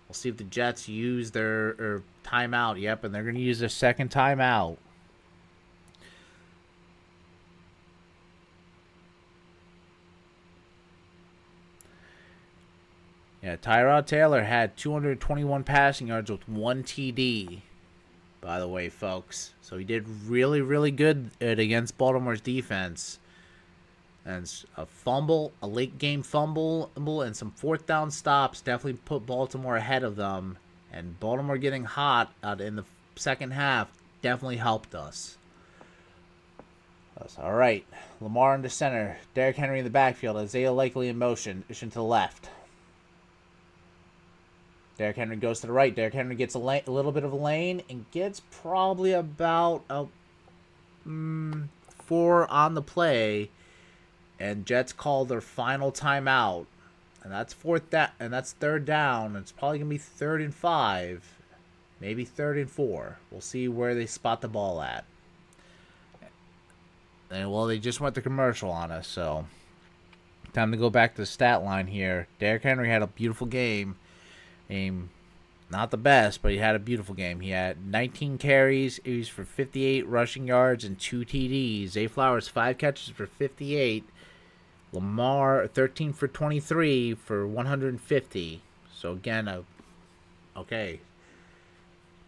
We'll see if the Jets use their timeout. Yep, and they're going to use their second timeout. Yeah, Tyrod Taylor had 221 passing yards with 1 TD, by the way, folks. So he did really, really good against Baltimore's defense. And a fumble, a late game fumble, and some fourth down stops definitely put Baltimore ahead of them. And Baltimore getting hot in the second half definitely helped us. All right, Lamar in the center, Derrick Henry in the backfield, Isaiah Likely in motion to the left. Derrick Henry goes to the right. Derrick Henry gets a little bit of a lane and gets probably about 4 on the play. And Jets call their final timeout, and that's third down. It's probably gonna be 3rd and 5, maybe 3rd and 4. We'll see where they spot the ball at. And well, they just went to commercial on us, so time to go back to the stat line here. Derrick Henry had a beautiful game. Not the best, but he had a beautiful game. He had 19 carries. He was for 58 rushing yards and 2 TDs. Zay Flowers 5 catches for 58. Lamar 13 for 23 for 150. So again, okay.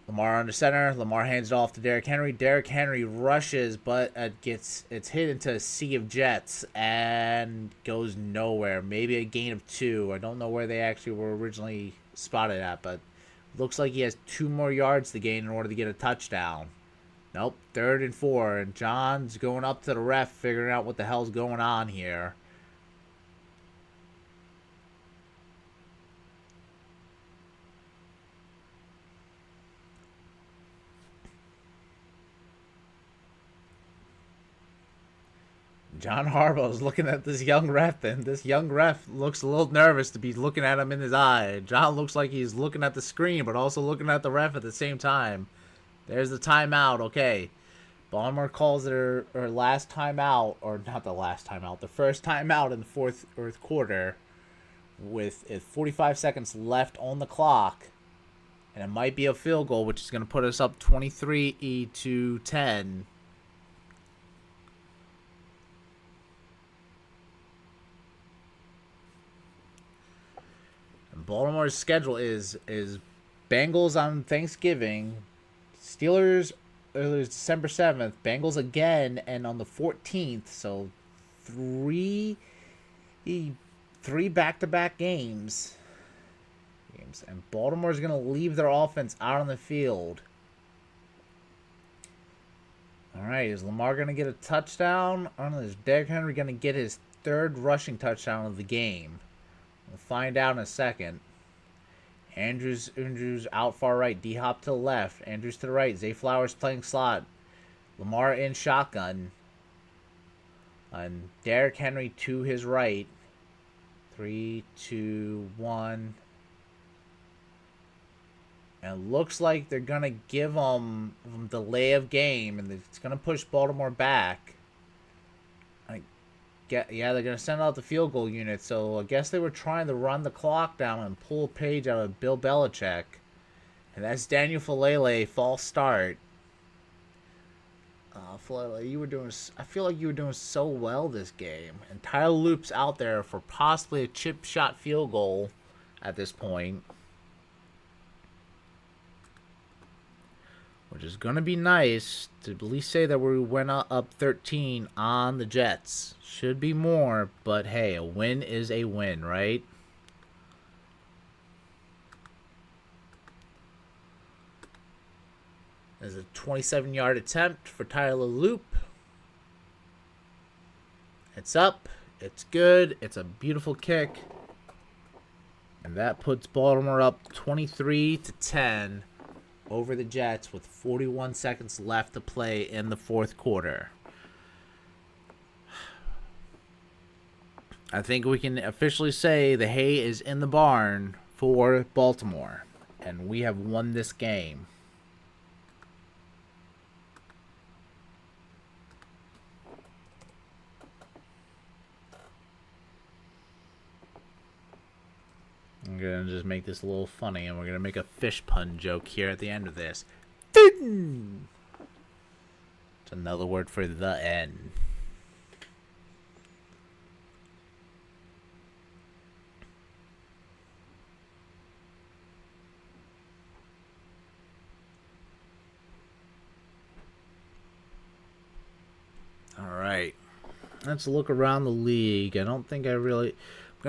Lamar under center. Lamar hands it off to Derrick Henry. Derrick Henry rushes, but it's hit into a sea of Jets and goes nowhere. Maybe a gain of 2. I don't know where they actually were originally spotted at, but looks like he has 2 more yards to gain in order to get a touchdown. Nope, 3rd and 4, and John's going up to the ref, figuring out what the hell's going on here. John Harbaugh is looking at this young ref, and this young ref looks a little nervous to be looking at him in his eye. John looks like he's looking at the screen, but also looking at the ref at the same time. There's the timeout. Okay. Baltimore calls their last timeout, or not the last timeout, the first timeout in the fourth quarter with 45 seconds left on the clock. And it might be a field goal, which is going to put us up 23-10. Baltimore's schedule is Bengals on Thanksgiving, Steelers December 7th, Bengals again, and on the 14th. So three back-to-back games. And Baltimore's going to leave their offense out on the field. All right, is Lamar going to get a touchdown? I don't know, is Derrick Henry going to get his 3rd rushing touchdown of the game? We'll find out in a second. Andrews out far right. D-Hop to the left. Andrews to the right. Zay Flowers playing slot. Lamar in shotgun. And Derrick Henry to his right. 3, 2, 1. And it looks like they're going to give them delay of game. And it's going to push Baltimore back. Yeah, they're going to send out the field goal unit. So I guess they were trying to run the clock down and pull a page out of Bill Belichick. And that's Daniel Falele, false start. Falele, I feel like you were doing so well this game. And Tyler Loop's out there for possibly a chip shot field goal at this point. Which is going to be nice to at least say that we went up 13 on the Jets. Should be more, but hey, a win is a win, right? There's a 27-yard attempt for Tyler Loop. It's up. It's good. It's a beautiful kick. And that puts Baltimore up 23-10 over the Jets with 41 seconds left to play in the fourth quarter. I think we can officially say the hay is in the barn for Baltimore, and we have won this game. I'm going to just make this a little funny, and we're going to make a fish pun joke here at the end of this. It's another word for the end. Alright. Let's look around the league. I don't think I'm going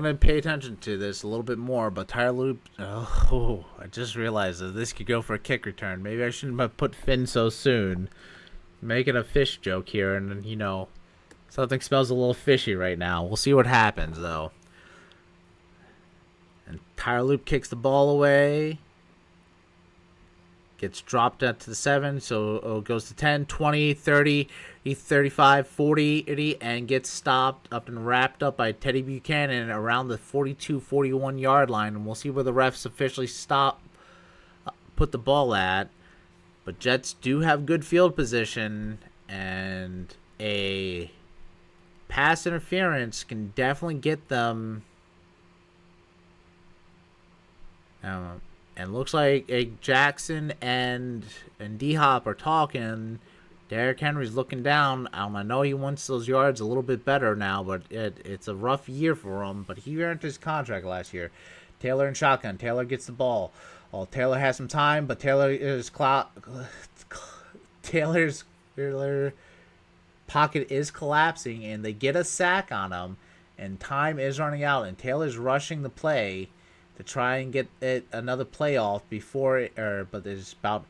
to pay attention to this a little bit more, but Tyler Loop... Oh, I just realized that this could go for a kick return. Maybe I shouldn't have put Finn so soon. Making a fish joke here, and, you know, something smells a little fishy right now. We'll see what happens, though. And Tyler Loop kicks the ball away. Gets dropped out to the 7, so it goes to 10, 20, 30, 35, 40, and gets stopped up and wrapped up by Teddy Buchanan around the 42-41 yard line. And we'll see where the refs officially put the ball at. But Jets do have good field position, and a pass interference can definitely get them. And looks like Jackson and D-Hop are talking. Derrick Henry's looking down. I know he wants those yards a little bit better now, but it's a rough year for him. But he earned his contract last year. Taylor in shotgun. Taylor gets the ball. Oh, Taylor has some time, but Taylor's pocket is collapsing, and they get a sack on him, and time is running out, and Taylor's rushing the play to try and get it another play off but there's about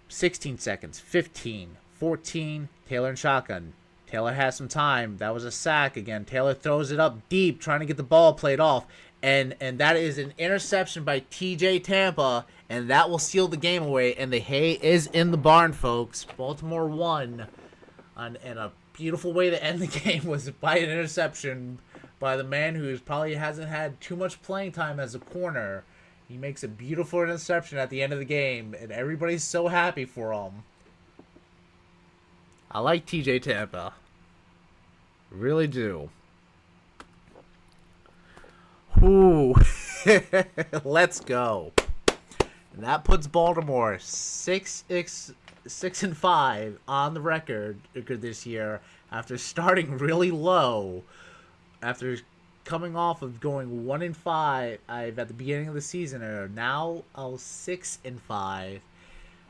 16 seconds, 15, 14, Taylor in shotgun. Taylor has some time. That was a sack again. Taylor throws it up deep, trying to get the ball played off. And that is an interception by TJ Tampa, and that will seal the game away. And the hay is in the barn, folks. Baltimore won, and a beautiful way to end the game was by an interception by the man who probably hasn't had too much playing time as a corner. He makes a beautiful interception at the end of the game, and everybody's so happy for him. I like TJ Tampa. Really do. Ooh. Let's go. And that puts Baltimore 6-5 on the record this year after starting really low. After coming off of going 1-5 at the beginning of the season, are now 6-5.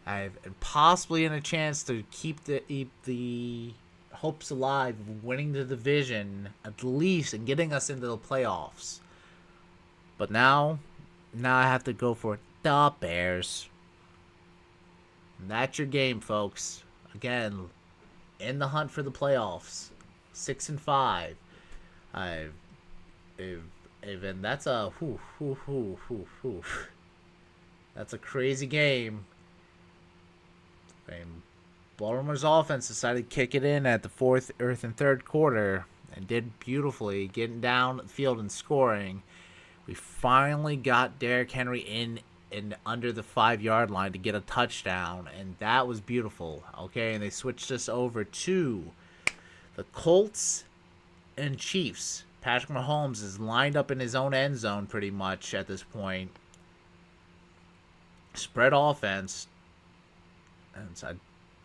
And possibly in a chance to keep the hopes alive of winning the division at least and getting us into the playoffs. But now I have to go for the Bears. And that's your game, folks. Again, in the hunt for the playoffs. 6-5. Even that's a that's a crazy game. And Baltimore's offense decided to kick it in at the fourth and third quarter and did beautifully, getting down the field and scoring. We finally got Derrick Henry in under the 5-yard line to get a touchdown, and that was beautiful. Okay, and they switched us over to the Colts and Chiefs. Patrick Mahomes is lined up in his own end zone pretty much at this point. Spread offense. And so I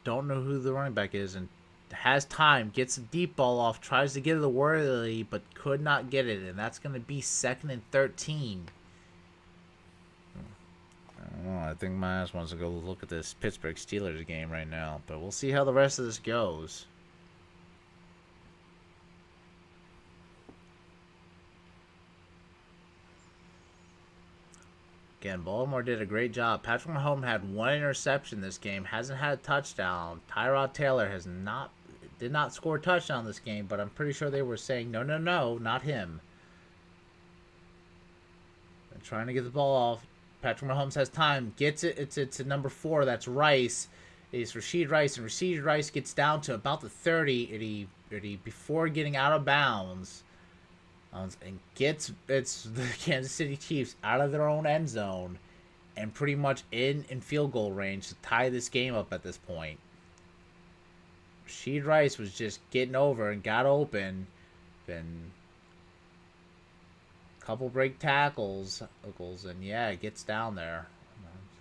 don't know who the running back is, and has time, gets a deep ball off, tries to get it to Worthy, but could not get it, and that's going to be 2nd and 13. I don't know. I think my ass wants to go look at this Pittsburgh Steelers game right now, but we'll see how the rest of this goes. Again, Baltimore did a great job. Patrick Mahomes had 1 interception this game. Hasn't had a touchdown. Tyrod Taylor has not did not score a touchdown this game, but I'm pretty sure they were saying, no, not him. And trying to get the ball off. Patrick Mahomes has time, gets it. It's a number 4. That's Rice. It's Rashid Rice, and Rashid Rice gets down to about the 30, and he before getting out of bounds, and gets it's the Kansas City Chiefs out of their own end zone, and pretty much in field goal range to tie this game up at this point. Rashid Rice was just getting over and got open, then a couple break tackles, and yeah, it gets down there.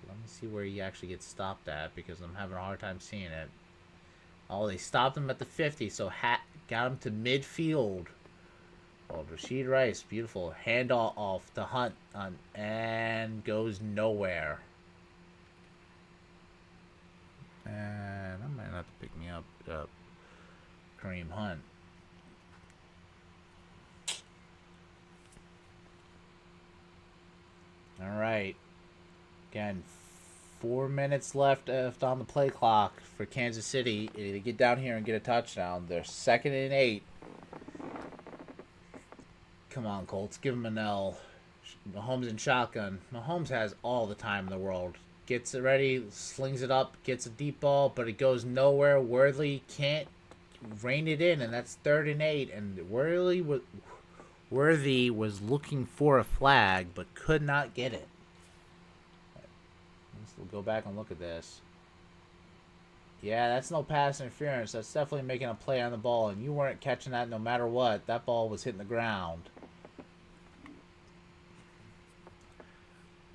Let me see where he actually gets stopped at, because I'm having a hard time seeing it. Oh, they stopped him at the 50, so got him to midfield. Oh, Rashid Rice, beautiful. Handoff off to Hunt, and goes nowhere. And I might have to pick me up Kareem Hunt. All right. Again, 4 minutes left on the play clock for Kansas City to get down here and get a touchdown. They're 2nd and 8. Come on, Colts. Give him an L. Mahomes in shotgun. Mahomes has all the time in the world. Gets it ready, slings it up, gets a deep ball, but it goes nowhere. Worthy can't rein it in, and that's 3rd and 8. And Worthy was looking for a flag, but could not get it. Let's go back and look at this. Yeah, that's no pass interference. That's definitely making a play on the ball, and you weren't catching that no matter what. That ball was hitting the ground.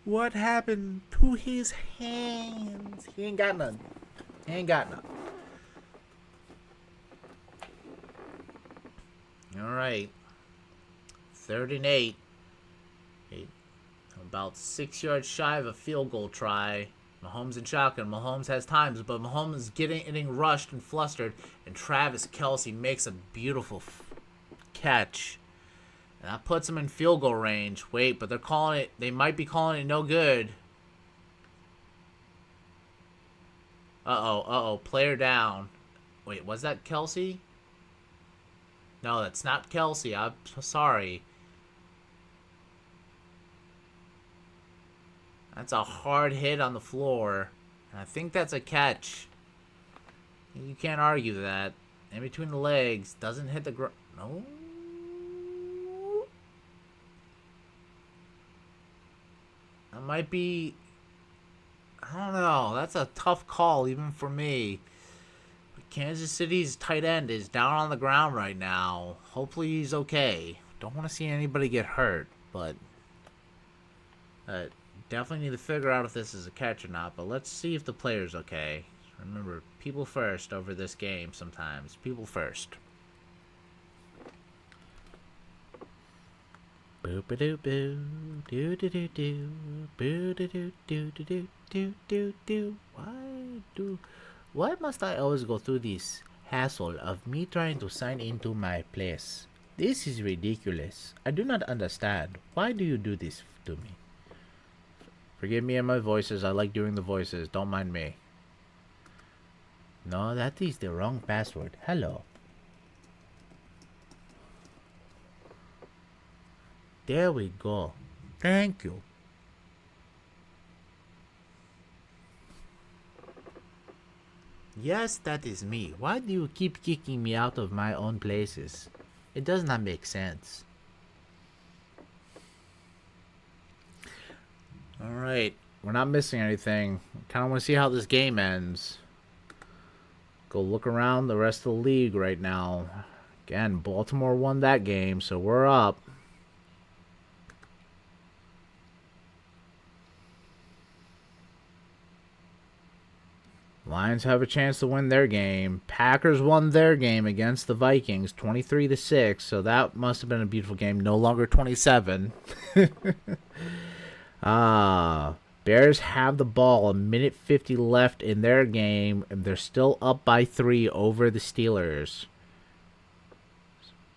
What happened to his hands? He ain't got none. All right. 3rd and 8. About 6 yards shy of a field goal try. Mahomes in shotgun. Mahomes has times, but Mahomes is getting rushed and flustered, and Travis Kelce makes a beautiful catch. And that puts him in field goal range. Wait, but they might be calling it no good. Uh-oh, player down. Wait, was that Kelce? No, that's not Kelce. I'm sorry. That's a hard hit on the floor. And I think that's a catch. You can't argue that. In between the legs. Doesn't hit the ground. No. That might be... I don't know. That's a tough call even for me. But Kansas City's tight end is down on the ground right now. Hopefully he's okay. Don't want to see anybody get hurt. But... definitely need to figure out if this is a catch or not, but let's see if the player's okay. Remember, people first over this game sometimes. People first. Boo-ba-doo-boo, doo-doo-doo-doo, boo-doo-doo-doo-doo-doo-doo-doo. Why must I always go through this hassle of me trying to sign into my place? This is ridiculous. I do not understand. Why do you do this to me? Forgive me and my voices. I like doing the voices. Don't mind me. No, that is the wrong password. Hello. There we go. Thank you. Yes, that is me. Why do you keep kicking me out of my own places? It does not make sense. Alright, we're not missing anything. Kind of want to see how this game ends. Go look around the rest of the league right now. Again, Baltimore won that game, so we're up. Lions have a chance to win their game. Packers won their game against the Vikings 23-6, so that must have been a beautiful game. No longer 27. Bears have the ball. 1:50 left in their game, and they're still up by 3 over the Steelers.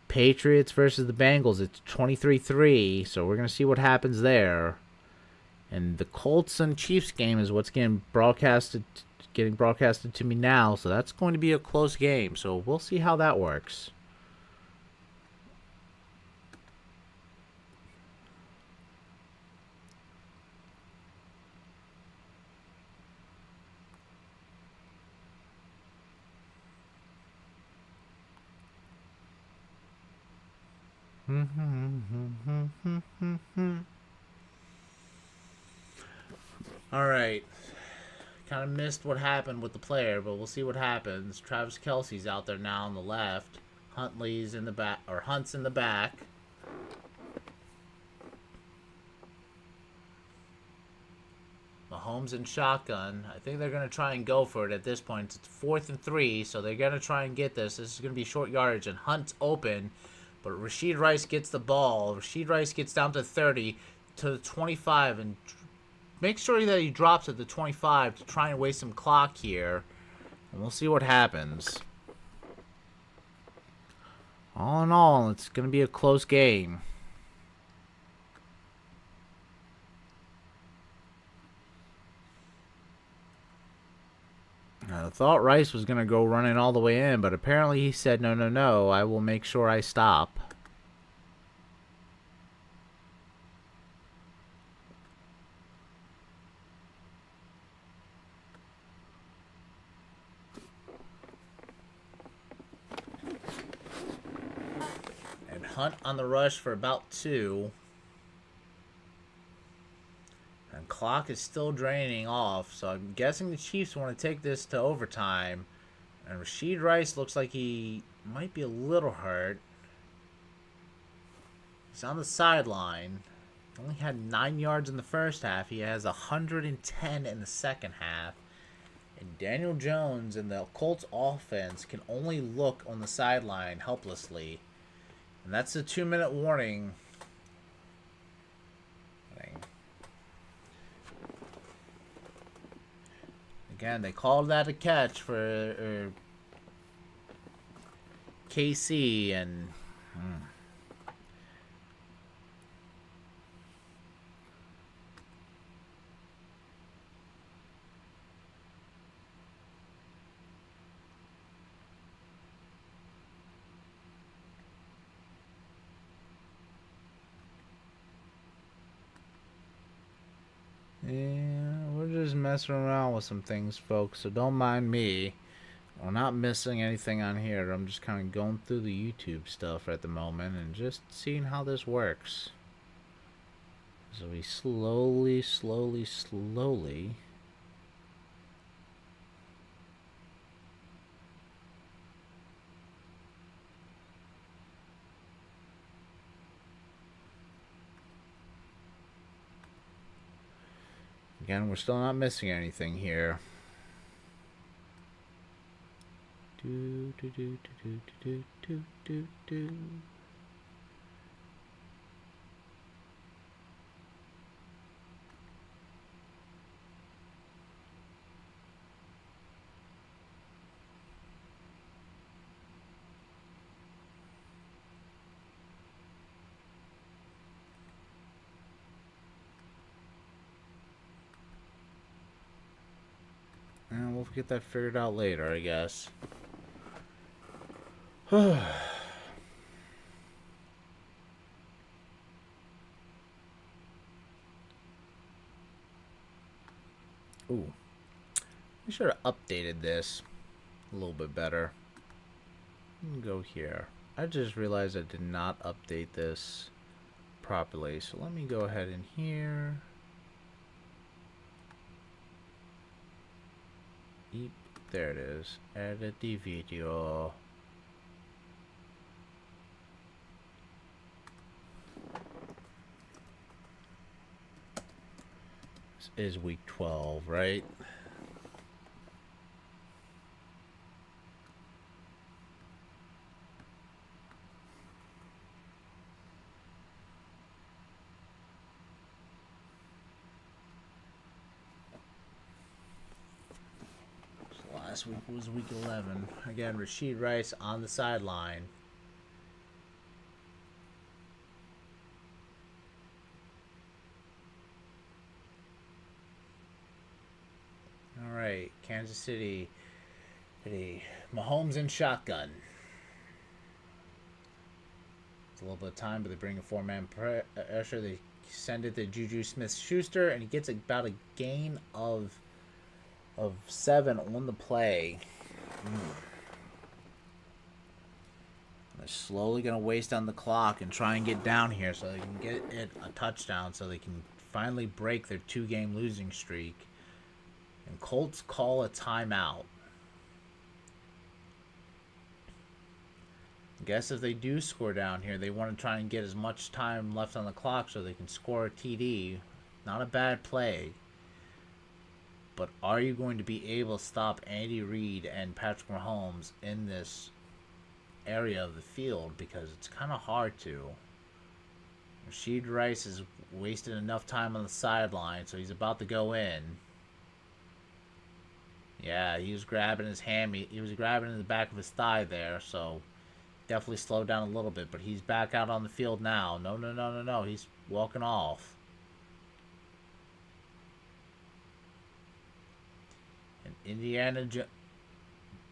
Patriots versus the Bengals. It's 23-3, so we're going to see what happens there. And the Colts and Chiefs game is what's getting broadcasted getting broadcasted to me now, so that's going to be a close game. So we'll see how that works. All right. Kind of missed what happened with the player, but we'll see what happens. Travis Kelce's out there now on the left. Huntley's in the back, or Hunt's in the back. Mahomes in shotgun. I think they're going to try and go for it at this point. It's 4th and 3, so they're going to try and get this. This is going to be short yardage, and Hunt's open, but Rashid Rice gets the ball. Rashid Rice gets down to 30, to the 25, and make sure that he drops at the 25 to try and waste some clock here. And we'll see what happens. All in all, it's going to be a close game. I thought Rice was going to go running all the way in, but apparently he said, no, no, no, I will make sure I stop. And Hunt on the rush for about 2. And clock is still draining off, so I'm guessing the Chiefs want to take this to overtime. And Rashid Rice looks like he might be a little hurt. He's on the sideline. Only had 9 yards in the first half. He has 110 in the second half. And Daniel Jones and the Colts offense can only look on the sideline helplessly. And that's a 2-minute warning. Again, they called that a catch for KC, and yeah, we're just messing around with some things, folks, so don't mind me. We're not missing anything on here. I'm just kind of going through the YouTube stuff at the moment and just seeing how this works. So we slowly again, we're still not missing anything here. Do do do do do do do do. And we'll get that figured out later, I guess. Ooh. I should have updated this a little bit better. Go here. I just realized I did not update this properly. So let me go ahead in here. There it is. Edit the video. This is week 12, right? Last week was week 11. Again, Rashid Rice on the sideline. right, Kansas City. Mahomes in shotgun. It's a little bit of time, but they bring a four-man pressure. They send it to Juju Smith-Schuster, and he gets about a gain of 7 on the play. They're slowly going to waste on the clock and try and get down here so they can get it a touchdown so they can finally break their 2-game losing streak. And Colts call a timeout. I guess if they do score down here, they want to try and get as much time left on the clock so they can score a TD. Not a bad play. But are you going to be able to stop Andy Reid and Patrick Mahomes in this area of the field? Because it's kind of hard to. Rashid Rice has wasted enough time on the sideline, so he's about to go in. Yeah, he was grabbing his hammy. He was grabbing in the back of his thigh there, so definitely slowed down a little bit. But he's back out on the field now. No. He's walking off. And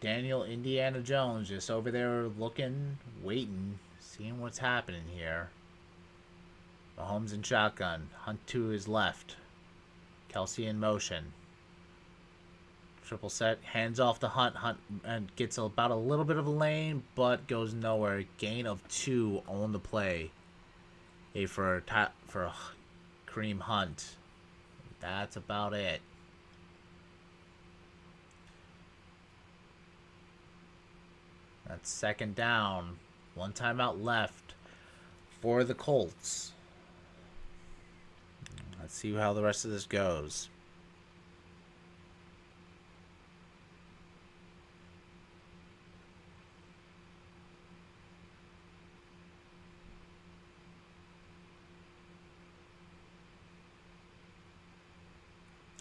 Daniel Indiana Jones just over there looking, waiting, seeing what's happening here. Mahomes in shotgun. Hunt to his left. Kelsey in motion. Triple set. Hands off to Hunt. Hunt and gets about a little bit of a lane, but goes nowhere. Gain of 2 on the play. For Kareem Hunt. That's about it. That's second down. 1 timeout left for the Colts. Let's see how the rest of this goes.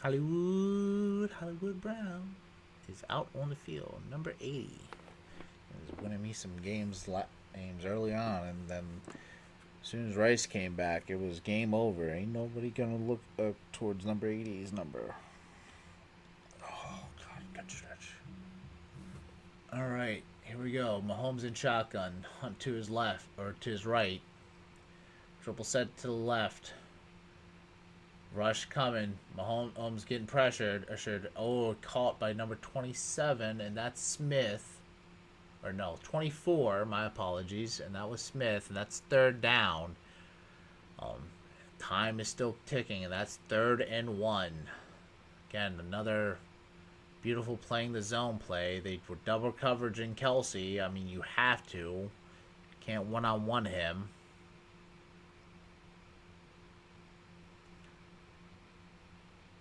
Hollywood Brown is out on the field. Number 80. He was winning me some games early on, and then as soon as Rice came back, it was game over. Ain't nobody gonna look up towards number 80's number. Oh God, good stretch. All right, here we go. Mahomes in shotgun. Hunt to his left or to his right. Triple set to the left. Rush coming. Mahomes getting pressured. Caught by number 27, and that's Smith. Or no, 24, my apologies. And that was Smith, and that's third down. Time is still ticking, and that's 3rd and 1. Again, another beautiful playing the zone play. They were double coveraging Kelsey. I mean, you have to. Can't one-on-one him.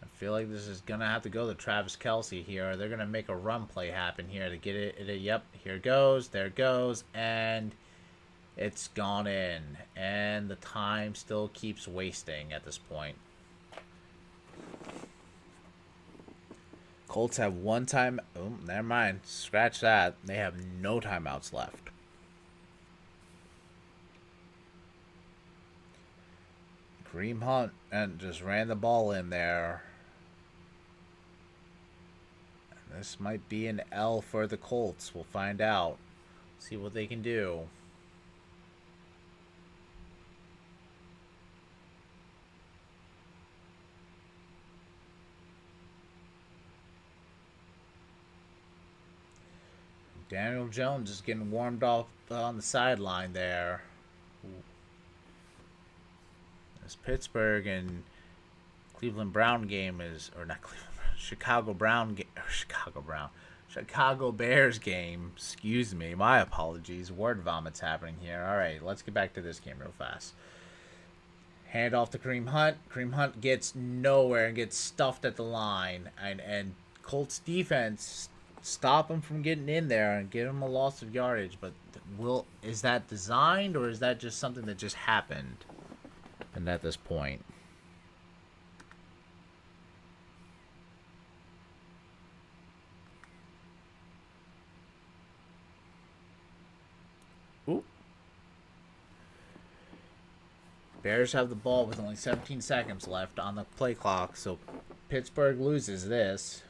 I feel like this is going to have to go to Travis Kelsey here. They're going to make a run play happen here to get it. Yep, here it goes. There it goes. And it's gone in. And the time still keeps wasting at this point. Colts have 1 time. Oh, never mind. Scratch that. They have no timeouts left. Kareem Hunt and just ran the ball in there. This might be an L for the Colts. We'll find out. See what they can do. Daniel Jones is getting warmed up on the sideline there. This Pittsburgh and Cleveland Brown game is, or not Cleveland. Chicago Bears game. Excuse me. My apologies. Word vomit's happening here. All right, let's get back to this game real fast. Hand off to Kareem Hunt. Kareem Hunt gets nowhere and gets stuffed at the line. And Colts defense stop him from getting in there and give him a loss of yardage. But is that designed, or is that just something that just happened? And at this point. Ooh. Bears have the ball with only 17 seconds left on the play clock, so Pittsburgh loses this.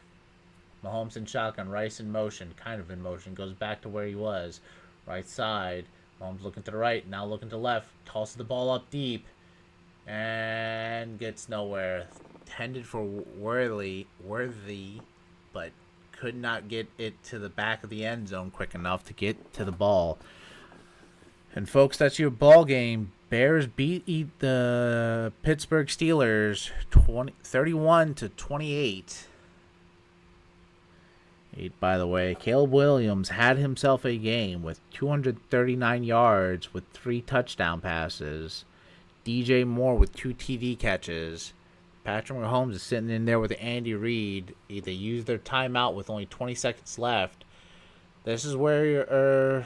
Mahomes in shotgun. Rice in motion. Kind of in motion. Goes back to where he was. Right side. Mahomes looking to the right. Now looking to the left. Tosses the ball up deep. And gets nowhere. Tended for worthy, but could not get it to the back of the end zone quick enough to get to the ball. And folks, that's your ball game. Bears beat the Pittsburgh Steelers 31-28. By the way, Caleb Williams had himself a game with 239 yards with 3 touchdown passes. DJ Moore with 2 TD catches. Patrick Mahomes is sitting in there with Andy Reid. They used their timeout with only 20 seconds left. This is where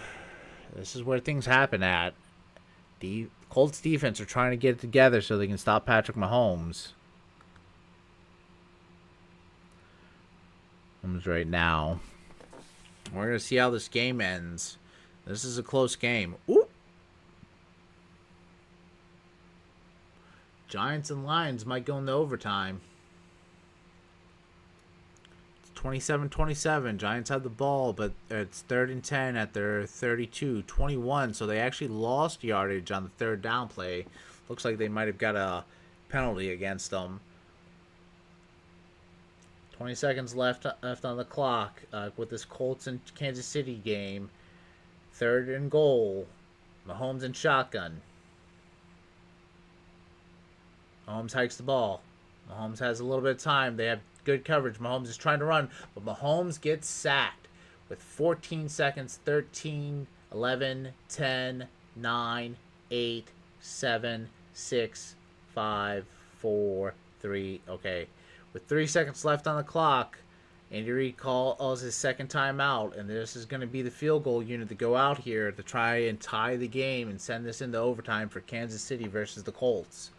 things happen at. The Colts defense are trying to get it together so they can stop Patrick Mahomes. Right now. We're going to see how this game ends. This is a close game. Ooh. Giants and Lions might go into overtime. It's 27-27. Giants have the ball, but it's 3rd and 10 at their 32-21. So they actually lost yardage on the 3rd down play. Looks like they might have got a penalty against them. 20 seconds left on the clock with this Colts and Kansas City game. 3rd and goal. Mahomes in shotgun. Mahomes hikes the ball. Mahomes has a little bit of time. They have good coverage. Mahomes is trying to run, but Mahomes gets sacked with 14 seconds. 13, 11, 10, 9, 8, 7, 6, 5, 4, 3. Okay. With 3 seconds left on the clock, Andy Reid calls his second timeout, and this is going to be the field goal unit to go out here to try and tie the game and send this into overtime for Kansas City versus the Colts.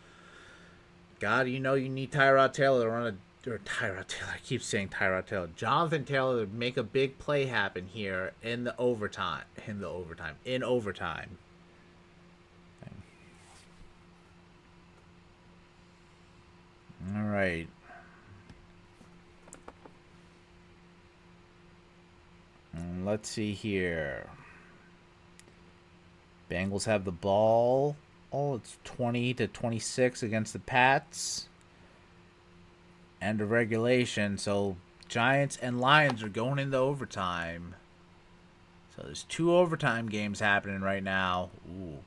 God, you know you need Tyrod Taylor to run Tyrod Taylor. I keep saying Tyrod Taylor. Jonathan Taylor to make a big play happen here in overtime. All right. Let's see here. Bengals have the ball. Oh, it's 20-26 against the Pats. End of regulation. So Giants and Lions are going into overtime. So there's 2 overtime games happening right now. Ooh.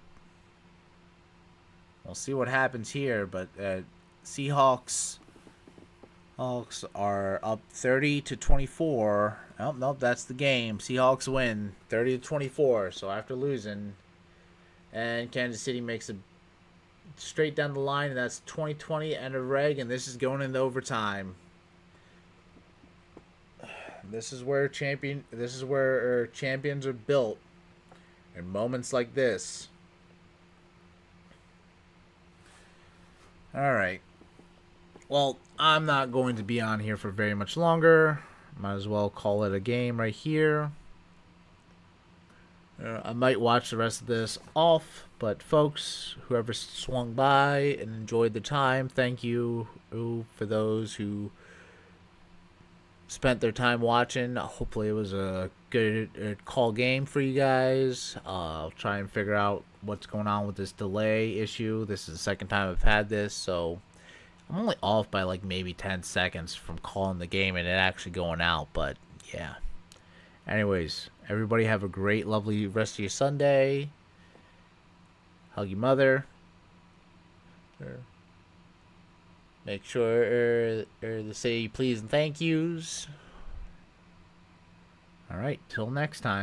We'll see what happens here, but Seahawks are up 30-24. Oh, nope, that's the game. Seahawks win 30-24. So after losing, and Kansas City makes a straight down the line, and that's 2020 end of reg, and this is going into overtime. This is where champions are built. In moments like this. All right. Well, I'm not going to be on here for very much longer. Might as well call it a game right here. I might watch the rest of this off, but folks, whoever swung by and enjoyed the time, thank you for those who spent their time watching. Hopefully it was a good call game for you guys. I'll try and figure out what's going on with this delay issue. This is the second time I've had this, so I'm only off by like maybe 10 seconds from calling the game and it actually going out, but yeah. Anyways, everybody have a great, lovely rest of your Sunday. Hug your mother. Make sure to say please and thank yous. All right, till next time.